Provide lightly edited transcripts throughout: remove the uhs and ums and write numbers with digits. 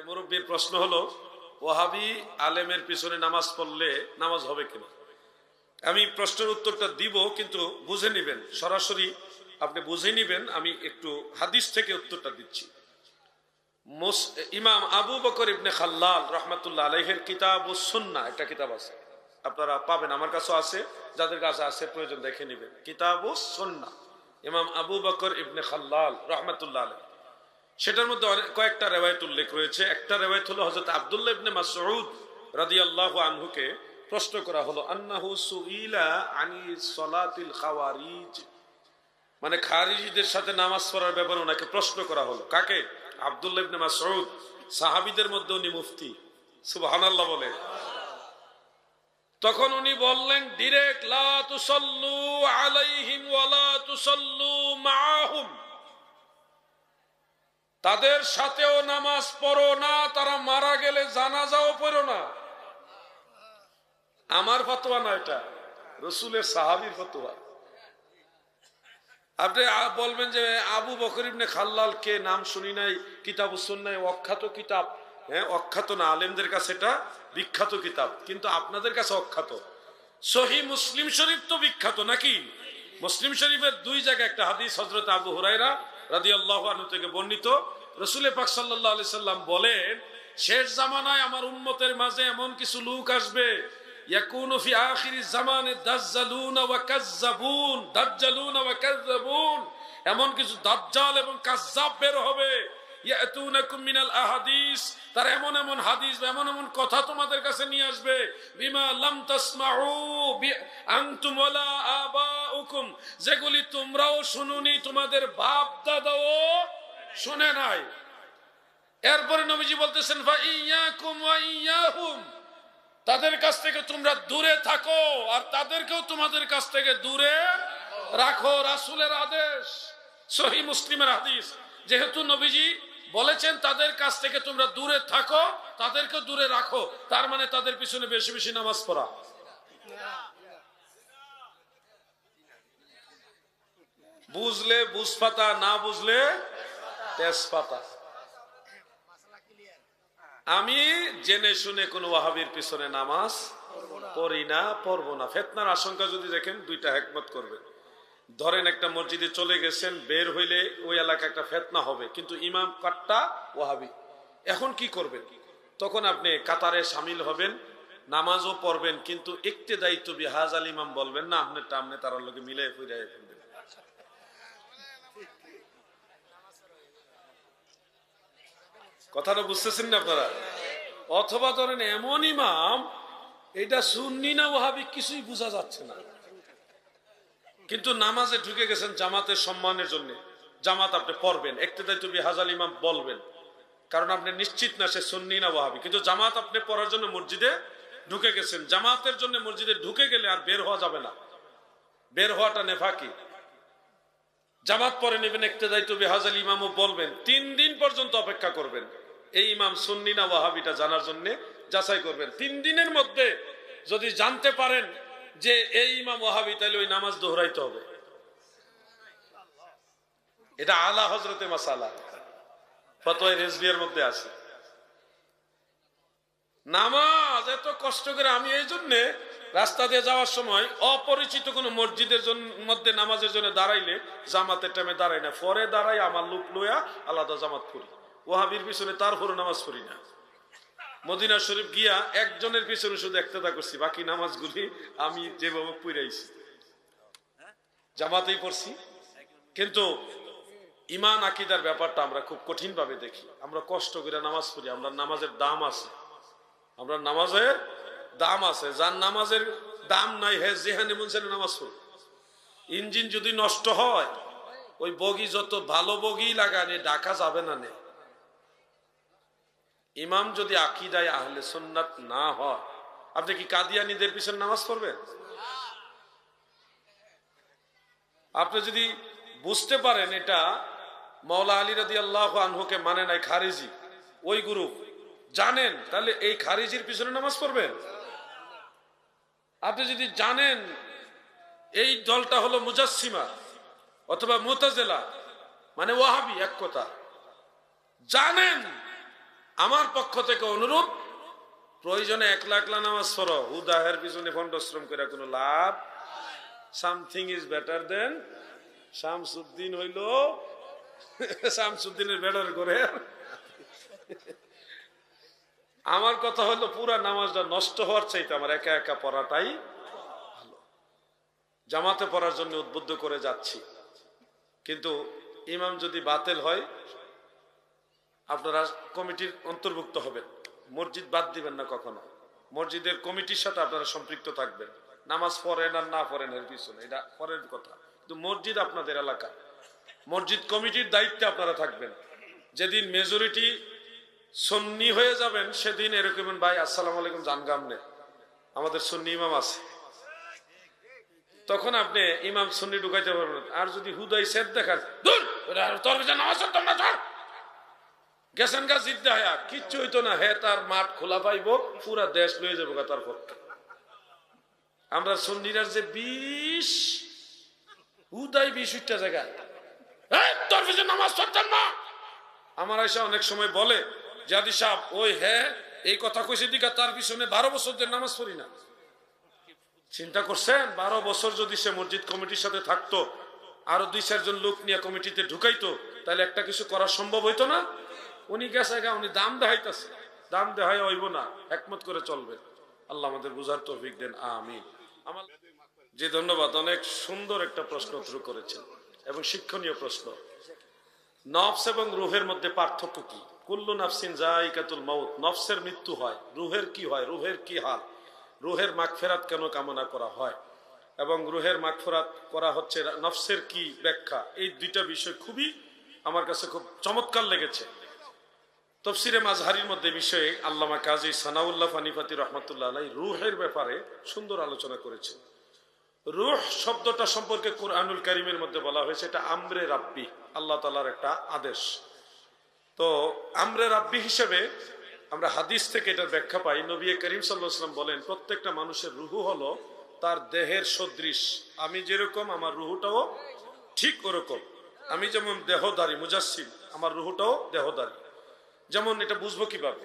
মুরব্বীর প্রশ্ন হলো, ওয়াহাবি আলেমের পিছনে নামাজ পড়লে নামাজ হবে কিনা। আমি প্রশ্নের উত্তরটা দিব, কিন্তু বুঝে নিবেন, সরাসরি আপনি বুঝে নিবেন। আমি একটু হাদিস থেকে উত্তরটা দিচ্ছি। ইমাম আবু বকর ইবনে খাল্লাল রহমাতুল্লাহ আলাইহির কিতাবুস সুন্নাহ একটা কিতাব আছে, আপনারা পাবেন, আমার কাছেও আছে, যাদের কাছে আছে প্রয়োজন দেখে নেবেন। কিতাবুস সুন্নাহ, ইমাম আবু বকর ইবনে খাল্লাল রহমাতুল্লাহ আলাইহি। সেটার মধ্যে কয়েকটা রেওয়ায়েত উল্লেখ রয়েছে। একটা রেওয়ায়েত হলো হযরত আব্দুল্লাহ ইবনে মাসউদ রাদিয়াল্লাহু আনহুকে প্রশ্ন করা হলো, আন্নাহু সুইলা আনি সলাতিল খাওয়ারিজ, মানে খারিজিদের সাথে নামাজ পড়ার ব্যাপারে ওনাকে প্রশ্ন করা হলো। কাকে? আব্দুল্লাহ ইবনে মাসউদ, সাহাবীদের মধ্যে উনি মুফতি, সুবহানাল্লাহ বলে। তখন উনি বললেন ডিরেক্ট, লা তুসাল্লু আলাইহিম ওয়া লা তুসাল্লু মাআহুম, তাদের সাথেও নামাজ পড়ো না, তারা মারা গেলে জানাজাও পড়ো না। আমার ফতোয়া না, এটা রাসূলের সাহাবীর ফতোয়া। আপনি বলবেন যে আবু বকর ইবনে খাল্লাল কে, নাম শুনি নাই, কিতাবুস সুন্নাহ অখ্যাত কিতাব। হ্যাঁ, অখ্যাত না, আলেমদের কাছে এটা বিখ্যাত কিতাব, কিন্তু আপনাদের কাছে অখ্যাত। সহিহ মুসলিম শরীফ তো বিখ্যাত নাকি? মুসলিম শরীফের দুই জায়গায় একটা হাদিস হযরত আবু হুরায়রা রাদিয়াল্লাহু আনহু থেকে বর্ণিত। রাসূল পাক সাল্লাল্লাহু আলাইহি সাল্লাম বলেন, শেষ জামানায় আমার উম্মতের মাঝে এমন কিছু লোক আসবে, ইয়াকুনু ফি আখিরিজ জামানে দাজ্জালুনা ওয়া কাযযাবুন, দাজ্জালুনা ওয়া কাযযাবুন, এমন কিছু দাজ্জাল এবং কাযযাব বের হবে। ইয়াতুনাকুম মিনাল আহাদিস, তারা এমন এমন হাদিস, এমন এমন কথা তোমাদের কাছে নিয়ে আসবে, বিমা লাম তাসমাউ আনতুম ওয়ালা আবাউকুম, যেগুলি তোমরাও শুনুনি, তোমাদের বাপ দাদাও শুনে নাই। এরপরে নবীজি বলতেছেন, ফা ইয়াকুম ওয়া ইয়াহুম, তাদের কাছ থেকে তোমরা দূরে থাকো, আর তাদেরকেও তোমাদের কাছ থেকে দূরে রাখো। রাসূলের আদেশ, সহিহ মুসলিমের হাদিস। যেহেতু নবীজি বলেছেন তাদের কাছ থেকে তোমরা দূরে থাকো, তাদেরকে দূরে রাখো, তার মানে তাদের পিছনে বেশি বেশি নামাজ পড়া। বুঝলে বুঝপাতা, না বুঝলে তেজপাতা। আমি জেনে শুনে কোন ওয়াহাবির পিছনে নামাজ পড়ি না, পড়বো না। ফিতনার আশঙ্কা যদি দেখেন, দুইটা হিকমত করবেন। ধরেন একটা মসজিদে চলে গেছেন, বের হইলে ওই এলাকায় একটা ফিতনা হবে, কিন্তু ইমাম কাট্টা ওয়াহাবি, এখন কি করবেন? তখন আপনি কাতারে শামিল হবেন, নামাজও পড়বেন, কিন্তু ইক্তেদায়িত্ব বিহাজাল ইমাম বলবেন না, আপনারটা আপনি তার লগে মিলাই ফিরাই ফেলবেন। কথাটা বুঝতেছেন না আপনারা? অথবা ধরেন এমন ইমাম, এটা সুন্নি না ওয়াহাবি কিছুই বোঝা যাচ্ছে না, কিন্তু নামাজে ঢুকে গেছেন জামাতের সম্মানের জন্য, জামাত আপনি পড়বেন, ইক্তেদায়িত্ব বিহাজাল ইমাম বলবেন, কারণ আপনি নিশ্চিত না সে সুন্নি না ওয়াহাবি, কিন্তু জামাত আপনি পড়ার জন্য মসজিদে ঢুকে গেছেন। জামাতের জন্য মসজিদে ঢুকে গেলে আর বের হওয়া যাবে না, বের হওয়াটা নেফাকি। জামাত পড়ে নেবেন, ইক্তেদায়িত্ব বিহাজাল ইমামও বলবেন, 3 দিন পর্যন্ত অপেক্ষা করবেন, এই ইমাম সুন্নি না ওয়াহাবিটা জানার জন্য যাচাই করবেন। 3 দিনের মধ্যে যদি জানতে পারেন যে এই ইমাম ওয়াহাবি, তাহলে ওই নামাজ দোহরাইতে হবে। এটা আলা হযরতে মাসালা, ফতোয়া রিজভিয়ার মধ্যে আছে। নামাজ এত কষ্ট করে, আমি এই জন্য রাস্তা দিয়ে যাওয়ার সময় অপরিচিত কোন মসজিদের মধ্যে নামাজের জন্য দাঁড়াইলে জামাতের টাইমে দাঁড়াই না, পরে দাঁড়াই আমার লোক লইয়া আলাদা জামাত পড়ি। ওয়াহাবির পিছনে তারপরে নামাজ পড়ি না। মদিনা শরীফ গিয়া একজনের পিছনে শুধু ইক্তেদা করছি, বাকি নামাজগুলি আমি যেভাবে পড়াইছি জামাতেই পড়ছি। কিন্তু ঈমান আকীদার ব্যাপারটা আমরা খুব কঠিন ভাবে দেখি। আমরা কষ্ট করে নামাজ পড়ি, আমরা নামাজের দাম আছে, আমরা নামাজের দাম আছে। যার নামাজের দাম নাই, হে যেখানে মন চায় নামাজ পড়ে। ইঞ্জিন যদি নষ্ট হয়, ওই বগি যত ভালো বগি লাগানে ঢাকা যাবে না। নে ইমাম যদি আকীদায় আহলে সুন্নাত না হয়, আপনি কি কাদিয়ানীদের পিছনে নামাজ পড়বেন? আপনি যদি বুঝতে পারেন এটা মাওলা আলী রাদিয়াল্লাহু আনহুকে মানে নাই, খারিজি ওই গ্রুপ জানেন, তাহলে এই খারিজির পিছনে নামাজ পড়বেন? আপনি যদি জানেন এই দলটা হলো মুজাসসিমা অথবা মুতাজিলা, মানে ওয়াহাবি, এক কথা জানেন, আমার পক্ষ থেকে অনুরোধ, প্রয়োজনে একলা একলা নামাজ পড়ো, হুদাহের পিছনে ফন্ডশ্রম করে কোনো লাভ। Something is better than Shamsuddin হইল শামসুদ্দিনের বেটার করে। আমার কথা হলো পুরা নামাজটা নষ্ট হওয়ার চাইতে আমার একা একা পড়াটাই ভালো। জামাতে পড়ার জন্য উদ্বুদ্ধ করে যাচ্ছি, কিন্তু ইমাম যদি বাতিল হয় আপনারা কমিটির অন্তর্ভুক্ত হবেন, মসজিদ বাদ দিবেন না কখনো। মসজিদের কমিটির সাথে আপনারা সম্পৃক্ত থাকবেন। নামাজ পড়েন আর না পড়েন এর পিছনে এটা পরের কথা, কিন্তু মসজিদ আপনাদের এলাকা, মসজিদ কমিটির দায়িত্বে আপনারা থাকবেন। যেদিন মেজরিটি সুন্নি হয়ে যাবেন সেদিন এরকম, ভাই আসসালামু আলাইকুম জানগাম নে, আমাদের সুন্নি ইমাম আছে, তখন আপনি ইমাম সুন্নি ঢুকাইতে পারবেন। আর যদি হুদাই সেদ দেখান, তোর নামাজ পড়তাম না, চল গেছেন গা জিদ্দা হায়া, কিচ্ছু হইতো না, হে তার মাঠ খোলা পাইব, পুরা দেশ লয়ে যাবো তার পক্ষে। আমরা সুন্নিরার যে বিষ, হুদাই বিষ উঠটা জায়গায়, তোর পিছনে নামাজ পড়তাম না। আমার আয়সা অনেক সময় বলে, জাদি সাহেব ওই হ্যাঁ এই কথা কইছে দিকা তার পিছনে 12 বছর ধরে নামাজ পড়ি না। চিন্তা করছেন 12 বছর যদি সে মসজিদ কমিটির সাথে থাকতো, আরো 2-4 জন লোক নিয়ে কমিটিতে ঢুকাইতো, তাহলে একটা কিছু করা সম্ভব হইতো না। উনি গেছে গা, উনি দাম দেখাইতেছে, দাম দেখাই হইব না, একমত করে চলবে। আল্লাহ আমাদের বুঝার তৌফিক দেন, আমিন। আমার জি ধন্যবাদ, অনেক সুন্দর একটা প্রশ্ন উত্তর করেছেন এবং শিক্ষণীয় প্রশ্ন। নফস এবং রুহের মধ্যে পার্থক্য কি? কুল্লু নাফসিন যায়িকাতুল মাউত, নফসের মৃত্যু হয়, রুহের কি হয়, রুহের কি হাল, রুহের মাগফিরাত কেন কামনা করা হয় এবং রুহের মাগফিরাত করা হচ্ছে নফসের কি ব্যাখ্যা, এই দুইটা বিষয় খুবই আমার কাছে খুব চমৎকার লেগেছে। তাফসীরে মাজহারির মধ্যে বিষয়ে আল্লামা কাজী সানাউল্লাহ ফানিফাতি রহমাতুল্লাহ আলাইহি রুহের ব্যাপারে সুন্দর আলোচনা করেছেন। রুহ শব্দটা সম্পর্কে কুরআনুল কারীমের মধ্যে বলা হয়েছে এটা আমরে রাব্বি, আল্লাহ তাআলার একটা আদেশ। তো আমরে রাব্বি হিসেবে আমরা হাদিস থেকে এটার ব্যাখ্যা পাই। নবী করিম সাল্লাল্লাহু আলাইহি ওয়াসাল্লাম বলেন, প্রত্যেকটা মানুষের রুহু হলো তার দেহের সদৃশ। আমি যেরকম আমার রুহুটাও ঠিক ওরকম। আমি যেমন দেহধারী মুজাসসিম, আমার রুহুটাও দেহধারী। যেমন এটা বুঝবো কিভাবে?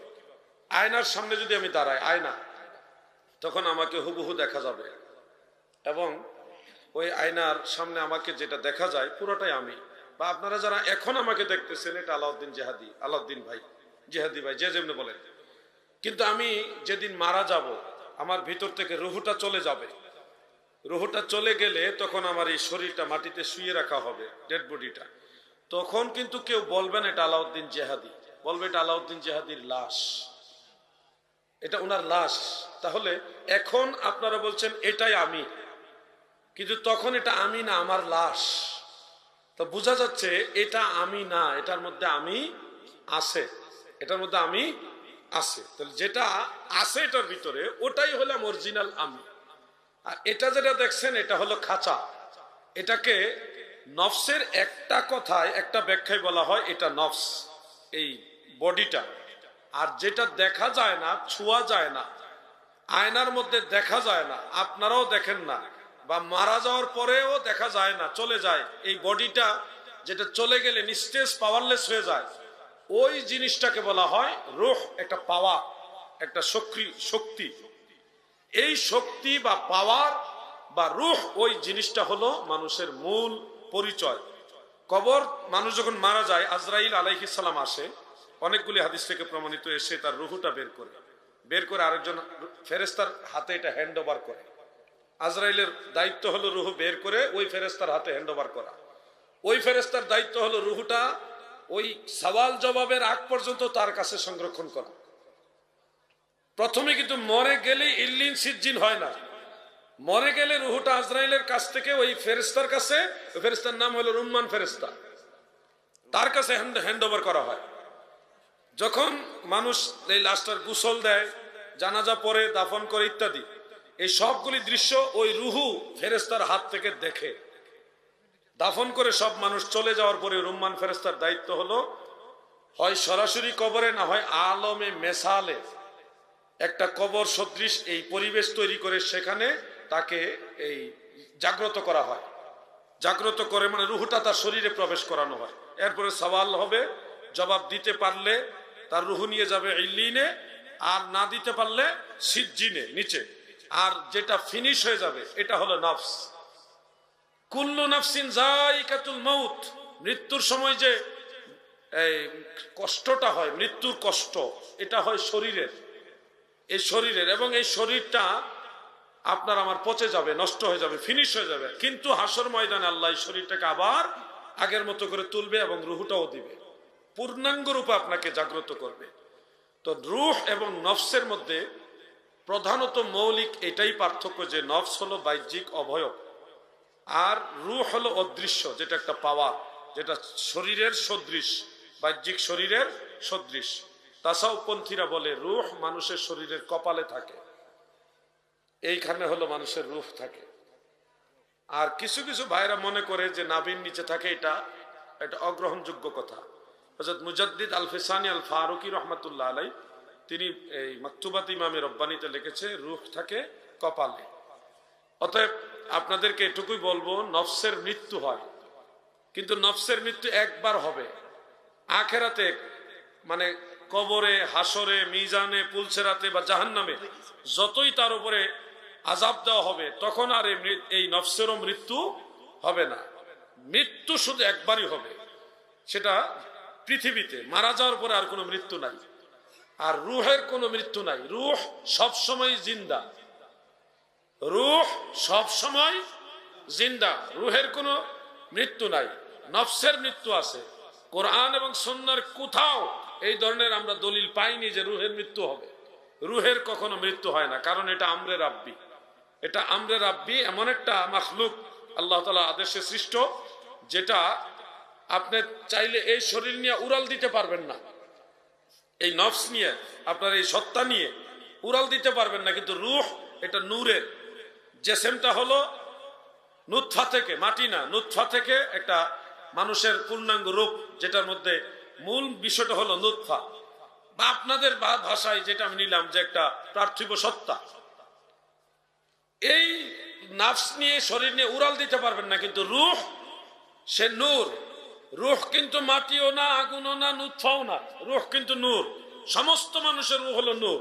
আয়নার সামনে যদি আমি দাঁড়াই, আয়না, তখন আমাকে হুবহু দেখা যাবে এবং ওই আয়নার সামনে আমাকে যেটা দেখা যায় পুরোটাই আমি। বা আপনারা যারা এখন আমাকে দেখতেছেন এটা আলাউদ্দিন জেহাদি, আলাউদ্দিন ভাই, জেহাদি ভাই, যে যেমনি বলেন। কিন্তু আমি যেদিন মারা যাব আমার ভিতর থেকে রুহুটা চলে যাবে। রুহুটা চলে গেলে তখন আমার এই শরীরটা মাটিতে শুয়ে রাখা হবে, ডেড বডিটা। তখন কিন্তু কেউ বলবেন এটা আলাউদ্দিন জেহাদি, বলবে এটা আলাউদ্দিন জেহাদির লাশ, এটা ওনার লাশ। তাহলে এখন আপনারা বলছেন এটাই আমি, কিন্তু তখন এটা আমি না, আমার লাশ। তো বোঝা যাচ্ছে এটা আমি না, এটার মধ্যে আমি আছে, এটার মধ্যে আমি আছে। তাহলে যেটা আছে এটার ভিতরে ওটাই হলাম অরিজিনাল আমি। আর এটা যেটা দেখছেন এটা হলো খাঁচা। এটাকে নফসের একটা কথায় একটা ব্যাখ্যায় বলা হয় এটা নফস, এই বডিটা। আর যেটা দেখা যায় না, ছোঁয়া যায় না, আয়নার মধ্যে দেখা যায় না, আপনারাও দেখেন না, বা মারা যাওয়ার পরেও দেখা যায় না, চলে যায়, এই বডিটা যেটা চলে গেলে নিস্তেজ পাওয়ারলেস হয়ে যায়, ওই জিনিসটাকে বলা হয় রূহ, একটা পাওয়া, একটা শক্তি। এই শক্তি বা পাওয়ার বা রূহ, ওই জিনিসটা হলো মানুষের মূল পরিচয়। কবর, মানুষ যখন মারা যায় আজরাইল আলাইহিস সালাম আসে, অনেকগুলি হাদিস থেকে প্রমাণিত, এসে তার রুহুটা বের করে আরেকজন ফেরেশতার হাতে এটা হ্যান্ড ওভার করে। আজরাইলের দায়িত্ব হলো রুহু বের করে ওই ফেরেশতার হাতে হ্যান্ড ওভার করা। ওই ফেরেশতার দায়িত্ব হলো রুহুটা ওই সওয়াল জবাবের আগ পর্যন্ত তার কাছে সংরক্ষণ করা। প্রথমে কিন্তু মরে গেলে ইল্লিন সিজ্জিন হয় না, মরে গেলে রুহুটা আজরাইলের কাছ থেকে ওই ফেরেশতার কাছে, ওই ফেরেশতার নাম হলো রুম্মান ফেরেশতা, তার কাছে হ্যান্ড ওভার করা হয়। যখন মানুষ এই লাশটার গোসল দেয়, জানাজা পড়ে, দাফন করে ইত্যাদি, এই সবগুলি দৃশ্য ওই রুহু ফেরেশতার হাত থেকে দেখে। দাফন করে সব মানুষ চলে যাওয়ার পরে রুম্মান ফেরেশতার দায়িত্ব হলো হয় সরাসরি কবরে, না হয় আলমে মেসালে একটা কবর সদৃশ এই পরিবেশ তৈরি করে সেখানে তাকে এই জাগ্রত করা হয়। জাগ্রত করে মানে রুহুটা তার শরীরে প্রবেশ করানো হয়। এরপরে সওয়াল হবে, জবাব দিতে পারলে তার রুহু নিয়ে যাবে ইল্লিনে, আর না দিতে পারলে সিজ্জিনে নিচে। আর যেটা ফিনিশ হয়ে যাবে এটা হলো নফস। কুল্লু নাফসিন যায়িকাতুল মাউত, মৃত্যুর সময় যে এই কষ্টটা হয়, মৃত্যুর কষ্ট, এটা হয় শরীরের, এই শরীরের, এবং এই শরীরটা আপনার আমার পচে যাবে, নষ্ট হয়ে যাবে, ফিনিশ হয়ে যাবে। কিন্তু হাসর ময়দানে আল্লাহ এই শরীরটাকে আবার আগের মতো করে তুলবে এবং রুহুটাও দিবে, পূর্ণাঙ্গ রূপে আপনাকে জাগ্রত করবে। তো রুহ এবং নফসের মধ্যে প্রধানত মৌলিক এটাই পার্থক্য যে নফস হলো বাহ্যিক অবয়ব, আর রুহ হলো অদৃশ্য, যেটা একটা পাওয়ার, যেটা শরীরের সদৃশ, বাহ্যিক শরীরের সদৃশ। তাসাউপন্থীরা বলে রুহ মানুষের শরীরের কপালে থাকে, এইখানে হলো মানুষের রুহ থাকে। আর কিছু কিছু ভাইরা মনে করে যে নাভির নিচে থাকে, এটা অগ্রহণযোগ্য কথা। হযরত মুজাদ্দিদ আল ফিসানি আল ফারুকি রহমাতুল্লাহ আলাই তিনি এই মাকতুবাত ইমামে রব্বানিতে লিখেছে রূহ থাকে কপালে। অতএব আপনাদেরকে এটুকুই বলবো, নফসের মৃত্যু হয়, কিন্তু নফসের মৃত্যু একবার হবে আখেরাতে, মানে কবরে, হাসরে, মিজানে, পুলসেরাতে বা জাহান্নামে যতই তার উপরে আযাব দেওয়া হবে, তখন আর এই নফসেরও মৃত্যু হবে না। মৃত্যু শুধু একবারই হবে, সেটা পৃথিবীতে মারা যাওয়ার পরে আর কোনো মৃত্যু নাই। আর রুহের কোনো মৃত্যু নাই, রুহ সবসময় জিন্দা, রুহ সবসময় জিন্দা, রুহের কোনো মৃত্যু নাই। নফসের মৃত্যু আছে, কোরআন এবং সুন্নাহর কোথাও এই ধরনের আমরা দলিল পাইনি যে রুহের মৃত্যু হবে। রুহের কখনো মৃত্যু হয় না, কারণ এটা আমরে রাব্বি, এটা আমরে রাব্বি, এমন একটা মাখলুক আল্লাহ তাআলা আদেশে সৃষ্ট, যেটা আপনি চাইলে এই শরীর নিয়ে উড়াল দিতে পারবেন না, এই নফস নিয়ে, আপনার এই সত্তা নিয়ে উড়াল দিতে পারবেন না। কিন্তু রূহ এটা নূরের, জেসেমটা হলো নুতফা থেকে, মাটি না, নুতফা থেকে একটা মানুষের পূর্ণাঙ্গ রূপ, যেটার মধ্যে মূল বিষয়টা হলো নুতফা, বা আপনাদের ভাষায় যেটা আমি নিলাম যে একটা পার্থিব সত্তা। এই নফস নিয়ে, শরীর নিয়ে উড়াল দিতে পারবেন না। কিন্তু রূহ সে নূর, রূহ কিন্তু মাটিও না, আগুনও না, নুতফাও না, রূহ কিন্তু নূর। সমস্ত মানুষের রূহ হলো নূর।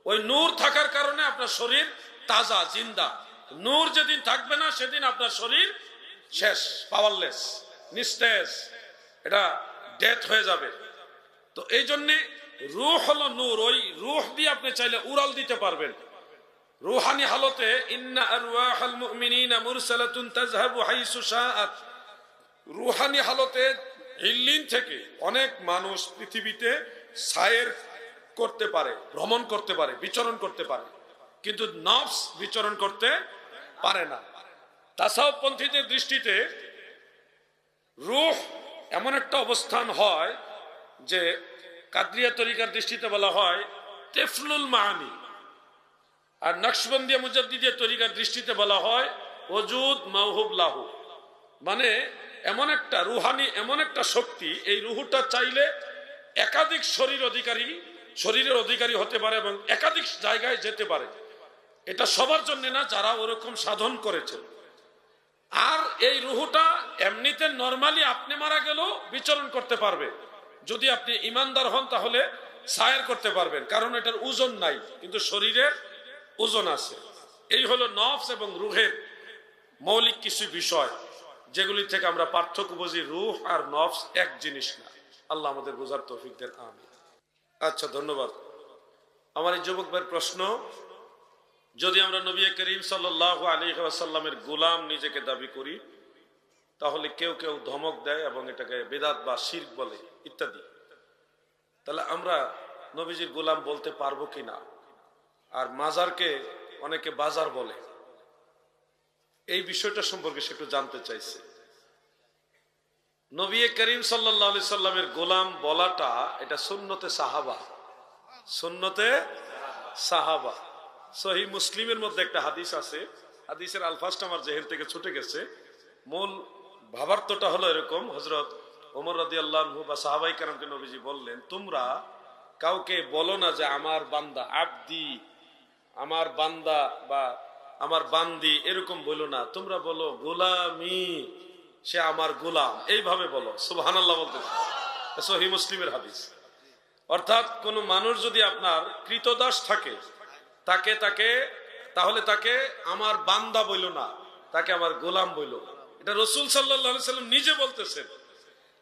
ওই নূর থাকার কারণে আপনার শরীর তাজা, জিন্দা। নূর যেদিন থাকবে না, সেদিন আপনার শরীর শেষ, পাওয়ারলেস, নিস্তেজ, এটা ডেথ হয়ে যাবে। তো এই জন্যে রূহ হলো নূর, ওই রূহ দিয়ে আপনি চাইলে উড়াল দিতে পারবেন। রূহানি হালতে ইন্না আরওয়াহাল মুমিনিনা মুরসালাতুন তাযহাবু হাইসু শাআত, রূহানি হালতে ইল্লিন থেকে অনেক মানুষ পৃথিবীতে সায়ের করতে পারে, ভ্রমণ করতে পারে, বিচরণ করতে পারে, কিন্তু নফস বিচরণ করতে পারে না। তাসাউফপন্থীদের দৃষ্টিতে রূহ এমন একটা অবস্থান হয় যে কাদরিয়া তরিকার দৃষ্টিতে বলা হয় তেফলুল মাআনি, আর নকশবন্দিয়া মুজাদ্দিদিয়া তরিকার দৃষ্টিতে বলা হয় ওজুদ মাওহুব লাহু। মানে এমন একটা রুহানি, এমন একটা শক্তি, এই রুহুটা চাইলে একাধিক শরীরের অধিকারী হতে পারে এবং একাধিক জায়গায় যেতে পারে। এটা সবার জন্য না, যারা ওরকম সাধন করেছেন। আর এই রুহুটা এমনিতে নরমালি আপনি মারা গেলেও বিচরণ করতে পারবে, যদি আপনি ইমানদার হন তাহলে সায়ের করতে পারবেন, কারণ এটার ওজন নাই, কিন্তু শরীরের ওজন আছে। এই হলো নফস এবং রুহের মৌলিক কিছু বিষয়, যেগুলি থেকে আমরা পার্থক্য বুঝি। রুহ আর নফস এক জিনিস না। আল্লাহ আমাদের বোঝার তৌফিক দেন, আমিন। আচ্ছা, ধন্যবাদ। আমার এই যুবক ভাইয়ের প্রশ্ন, যদি আমরা নবী করিম সাল্লাল্লাহু আলাইহি ওয়াসাল্লামের গোলাম নিজেকে দাবি করি, তাহলে কেউ কেউ ধমক দেয় এবং এটাকে বিদআত বা শিরক বলে ইত্যাদি, তাহলে আমরা নবীজির গোলাম বলতে পারবো কিনা? আর মাজারকে অনেকে বাজার বলে, এই বিষয়টা সম্পর্কে সে একটু জানতে চাইছে। নবী করিম সাল্লাল্লাহু আলাইহি সাল্লামের গোলাম বলাটা এটা সুন্নতে সাহাবা, সুন্নতে সাহাবা। সহিহ মুসলিমের মধ্যে একটা হাদিস আছে, হাদিসের আলফাজটা আমার জেহেন থেকে ছুটে গেছে, মূল ভাবার্থটা হলো এরকম। হযরত ওমর রাদিয়াল্লাহু আনহু বা সাহাবায়ে কেরামকে নবীজি বললেন, তোমরা কাউকে বলো না যে আমার বান্দা, আব্দি, আমার বান্দা বা আমার বান্দি, এরকম বলো না, তোমরা বলো গোলামি, সে আমার গোলাম, এইভাবে বলো। সুবহানাল্লাহ বলতে সহিহ মুসলিমের হাদিস। অর্থাৎ কোনো মানুষ যদি আপনার কৃতদাস থাকে, তাহলে তাকে আমার বান্দা বইল না, তাকে আমার গোলাম বইল। এটা রাসূল সাল্লাল্লাহু আলাইহি সাল্লাম নিজে বলতেছেন।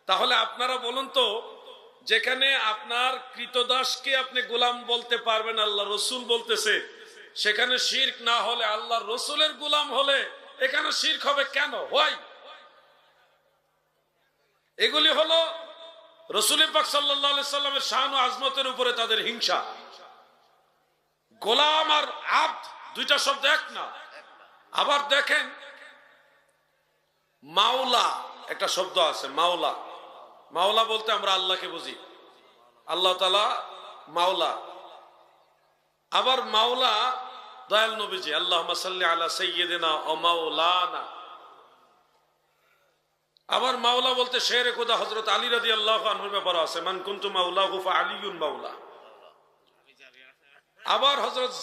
তাহলে আপনারা বলুন তো, যেখানে আপনার কৃতদাসকে আপনি গোলাম বলতে পারবেন, আল্লাহ রসুল বলতেছে, সেখানে শিরক না হলে আল্লাহ রসুলের গোলাম হলে এখানে শিরক হবে কেন? হয় এগুলি হলো রাসূল পাক সাল্লাল্লাহু আলাইহি সাল্লামের শান ও আজমতের উপরে তাদের হিংসা। গোলাম আর আব্দ দুইটা শব্দ এক না। আবার দেখেন, মাওলা একটা শব্দ আছে, মাওলা। মাওলা বলতে আমরা আল্লাহকে বুঝি, আল্লাহ তাআলা মাওলা। আবার মাওলা দয়াল নবীজি, আল্লাহুম্মা সাল্লি আলা সাইয়্যিদিনা ওয়া মাওলানা। আবার মাওলা বলতে শেরে খোদা হযরত আলী রাদিয়াল্লাহু আনহুর ব্যাপারে আছে, মান কুনতু মাওলাহু ফাআলিয়ুন মাওলা। আবার হযরত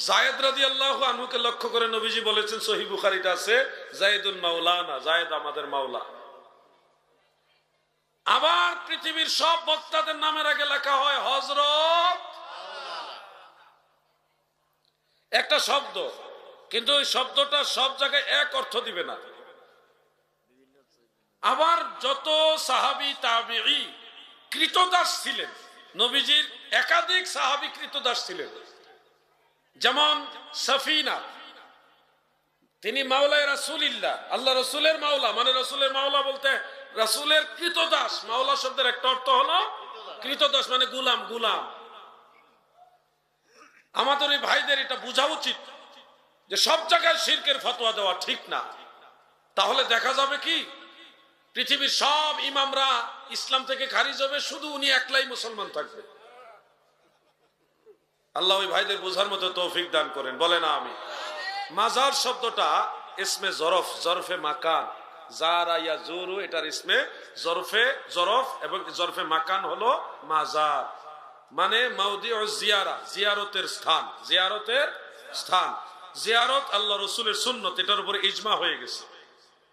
যায়েদ রাদিয়াল্লাহু আনহুকে লক্ষ্য করে নবীজি বলেছেন, সহিহ বুখারীতে আছে, যায়েদুন মাওলানা, যায়েদ আমাদের মাওলা। আবার পৃথিবীর সব বক্তাদের নামের আগে লেখা হয় হযরত, একটা শব্দ, কিন্তু ওই শব্দটা সব জায়গায় এক অর্থ দিবে না। আবার যত সাহাবী তাবিঈ কৃতদাস ছিলেন, নবীজির একাধিক সাহাবী কৃতদাস ছিলেন। যেমন সাফিনা, তিনি মাওলায়ে রাসূলিল্লাহ, আল্লাহ রসুলের মাওলা, মানে রসুলের মাওলা বলতে রাসূলের কৃতদাস। মাওলা শব্দের একটা অর্থ হলো কৃতদাস, মানে গুলাম। গুলাম আমাদের এই ভাইদের এটা বোঝা উচিত যে সব জায়গায় শিরকের ফতোয়া দেওয়া ঠিক না। তাহলে দেখা যাবে কি, পৃথিবীর সব ইমামরা ইসলাম থেকে খারিজ হবে, শুধু উনি একলাই মুসলমান থাকবে। আল্লাহ ওই ভাইদের বোঝার মতো তৌফিক দান করেন, বলে না আমি। মাজার শব্দটা ইসমে জরফ, জরফে মাকান, জারা ইয়াজুরু, এটার ইসমে জরফ এবং জরফে মাকান হলো মাজার, মানে মাউদিউজ জিয়ারা, জিয়ারতের স্থান। জিয়ারতের স্থান, জিয়ারত আল্লাহ রসুলের সুন্নত, এটার উপরে ইজমা হয়ে গেছে,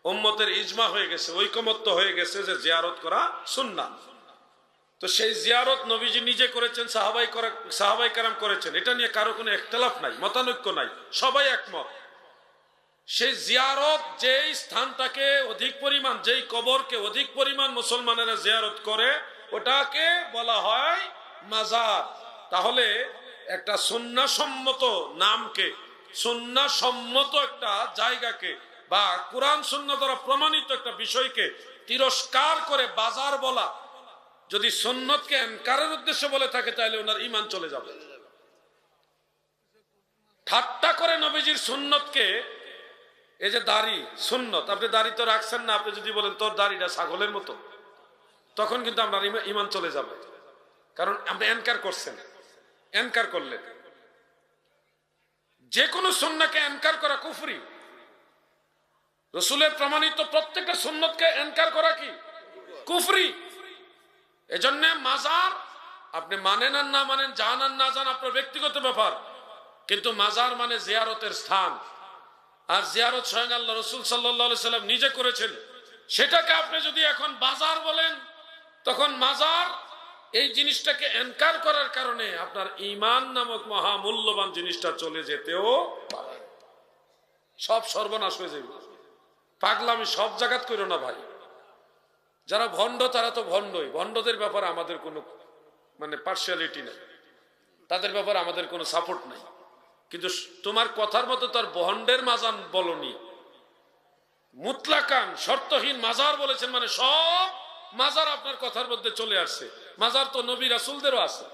উম্মতের ইজমা হয়ে গেছে, ঐকমত্য হয়ে গেছে যে জিয়ারত করা সুন্নাহ। তো সেই জিয়ারত নবীজি নিজে করেছেন, সাহাবাই কেরাম করেছেন, এটা নিয়ে কারো কোনো ইখতিলাফ নাই, মতানৈক্য নাই, সবাই একমত। সেই জিয়ারত, যেই স্থানটাকে অধিক পরিমাণ, যেই কবরকে অধিক পরিমাণ মুসলমানেরা জিয়ারত করে, ওটাকে বলা হয় মাজার। তাহলে একটা সুন্নাহসম্মত নামকে, সুন্নাহসম্মত একটা জায়গাকে বা কোরআন সুন্নাহ দ্বারা প্রমাণিত একটা বিষয়কে তিরস্কার করে বাজার বলা, যদি সুন্নতকে এনকারের উদ্দেশ্যে বলে থাকে, তাহলে ওনার ঈমান চলে যাবে। ঠাট্টা করে নবীজির সুন্নতকে, এই যে দাড়ি সুন্নত, আপনি দাড়ি তো রাখছেন না, আপনি যদি বলেন তোর দাড়িটা ছাগলের মতো, তখন কিন্তু আপনার ঈমান চলে যাবে, কারণ আপনি এনকার করছেন। এনকার করলেন, যে কোনো সুন্নাহকে এনকার করা কুফরি। রাসূলের প্রমাণিত প্রত্যেকটা সুন্নতকে এনকার করা কি কুফরি। এজন্য মাজার আপনি মানেন আর না মানেন, জান আর না জান, আপনার ব্যক্তিগত ব্যাপার, কিন্তু মাজার মানে জিয়ারতের স্থান। আর জিয়ারত স্বয়ং আল্লাহ রসুল সাল্লাল্লাহু আলাইহি সাল্লাম নিজে করেছেন। সেটাকে আপনি যদি এখন বাজার বলেন, তখন মাজার এই জিনিসটাকে এনকার করার কারণে আপনার ঈমান নামক মহামূল্যবান জিনিসটা চলে যেতেও পারে, সব সর্বনাশ হয়ে যাবে। পাগলামি সব জায়গাত করো না ভাই। যারা ভণ্ড তারা তো ভণ্ডই, ভণ্ডদের ব্যাপারে আমাদের কোনো মানে পার্সিয়ালিটি নেই, তাদের ব্যাপারে আমাদের কোনো সাপোর্ট নাই। কিন্তু তোমার কথার মতো তার ভণ্ডের মাজার বলনি, মুতলাকান শর্তহীন মাজার বলেছেন, মানে সব মাজার আপনার কথার মধ্যে চলে আসছে। মাজার তো নবী রাসূলদেরও আছে,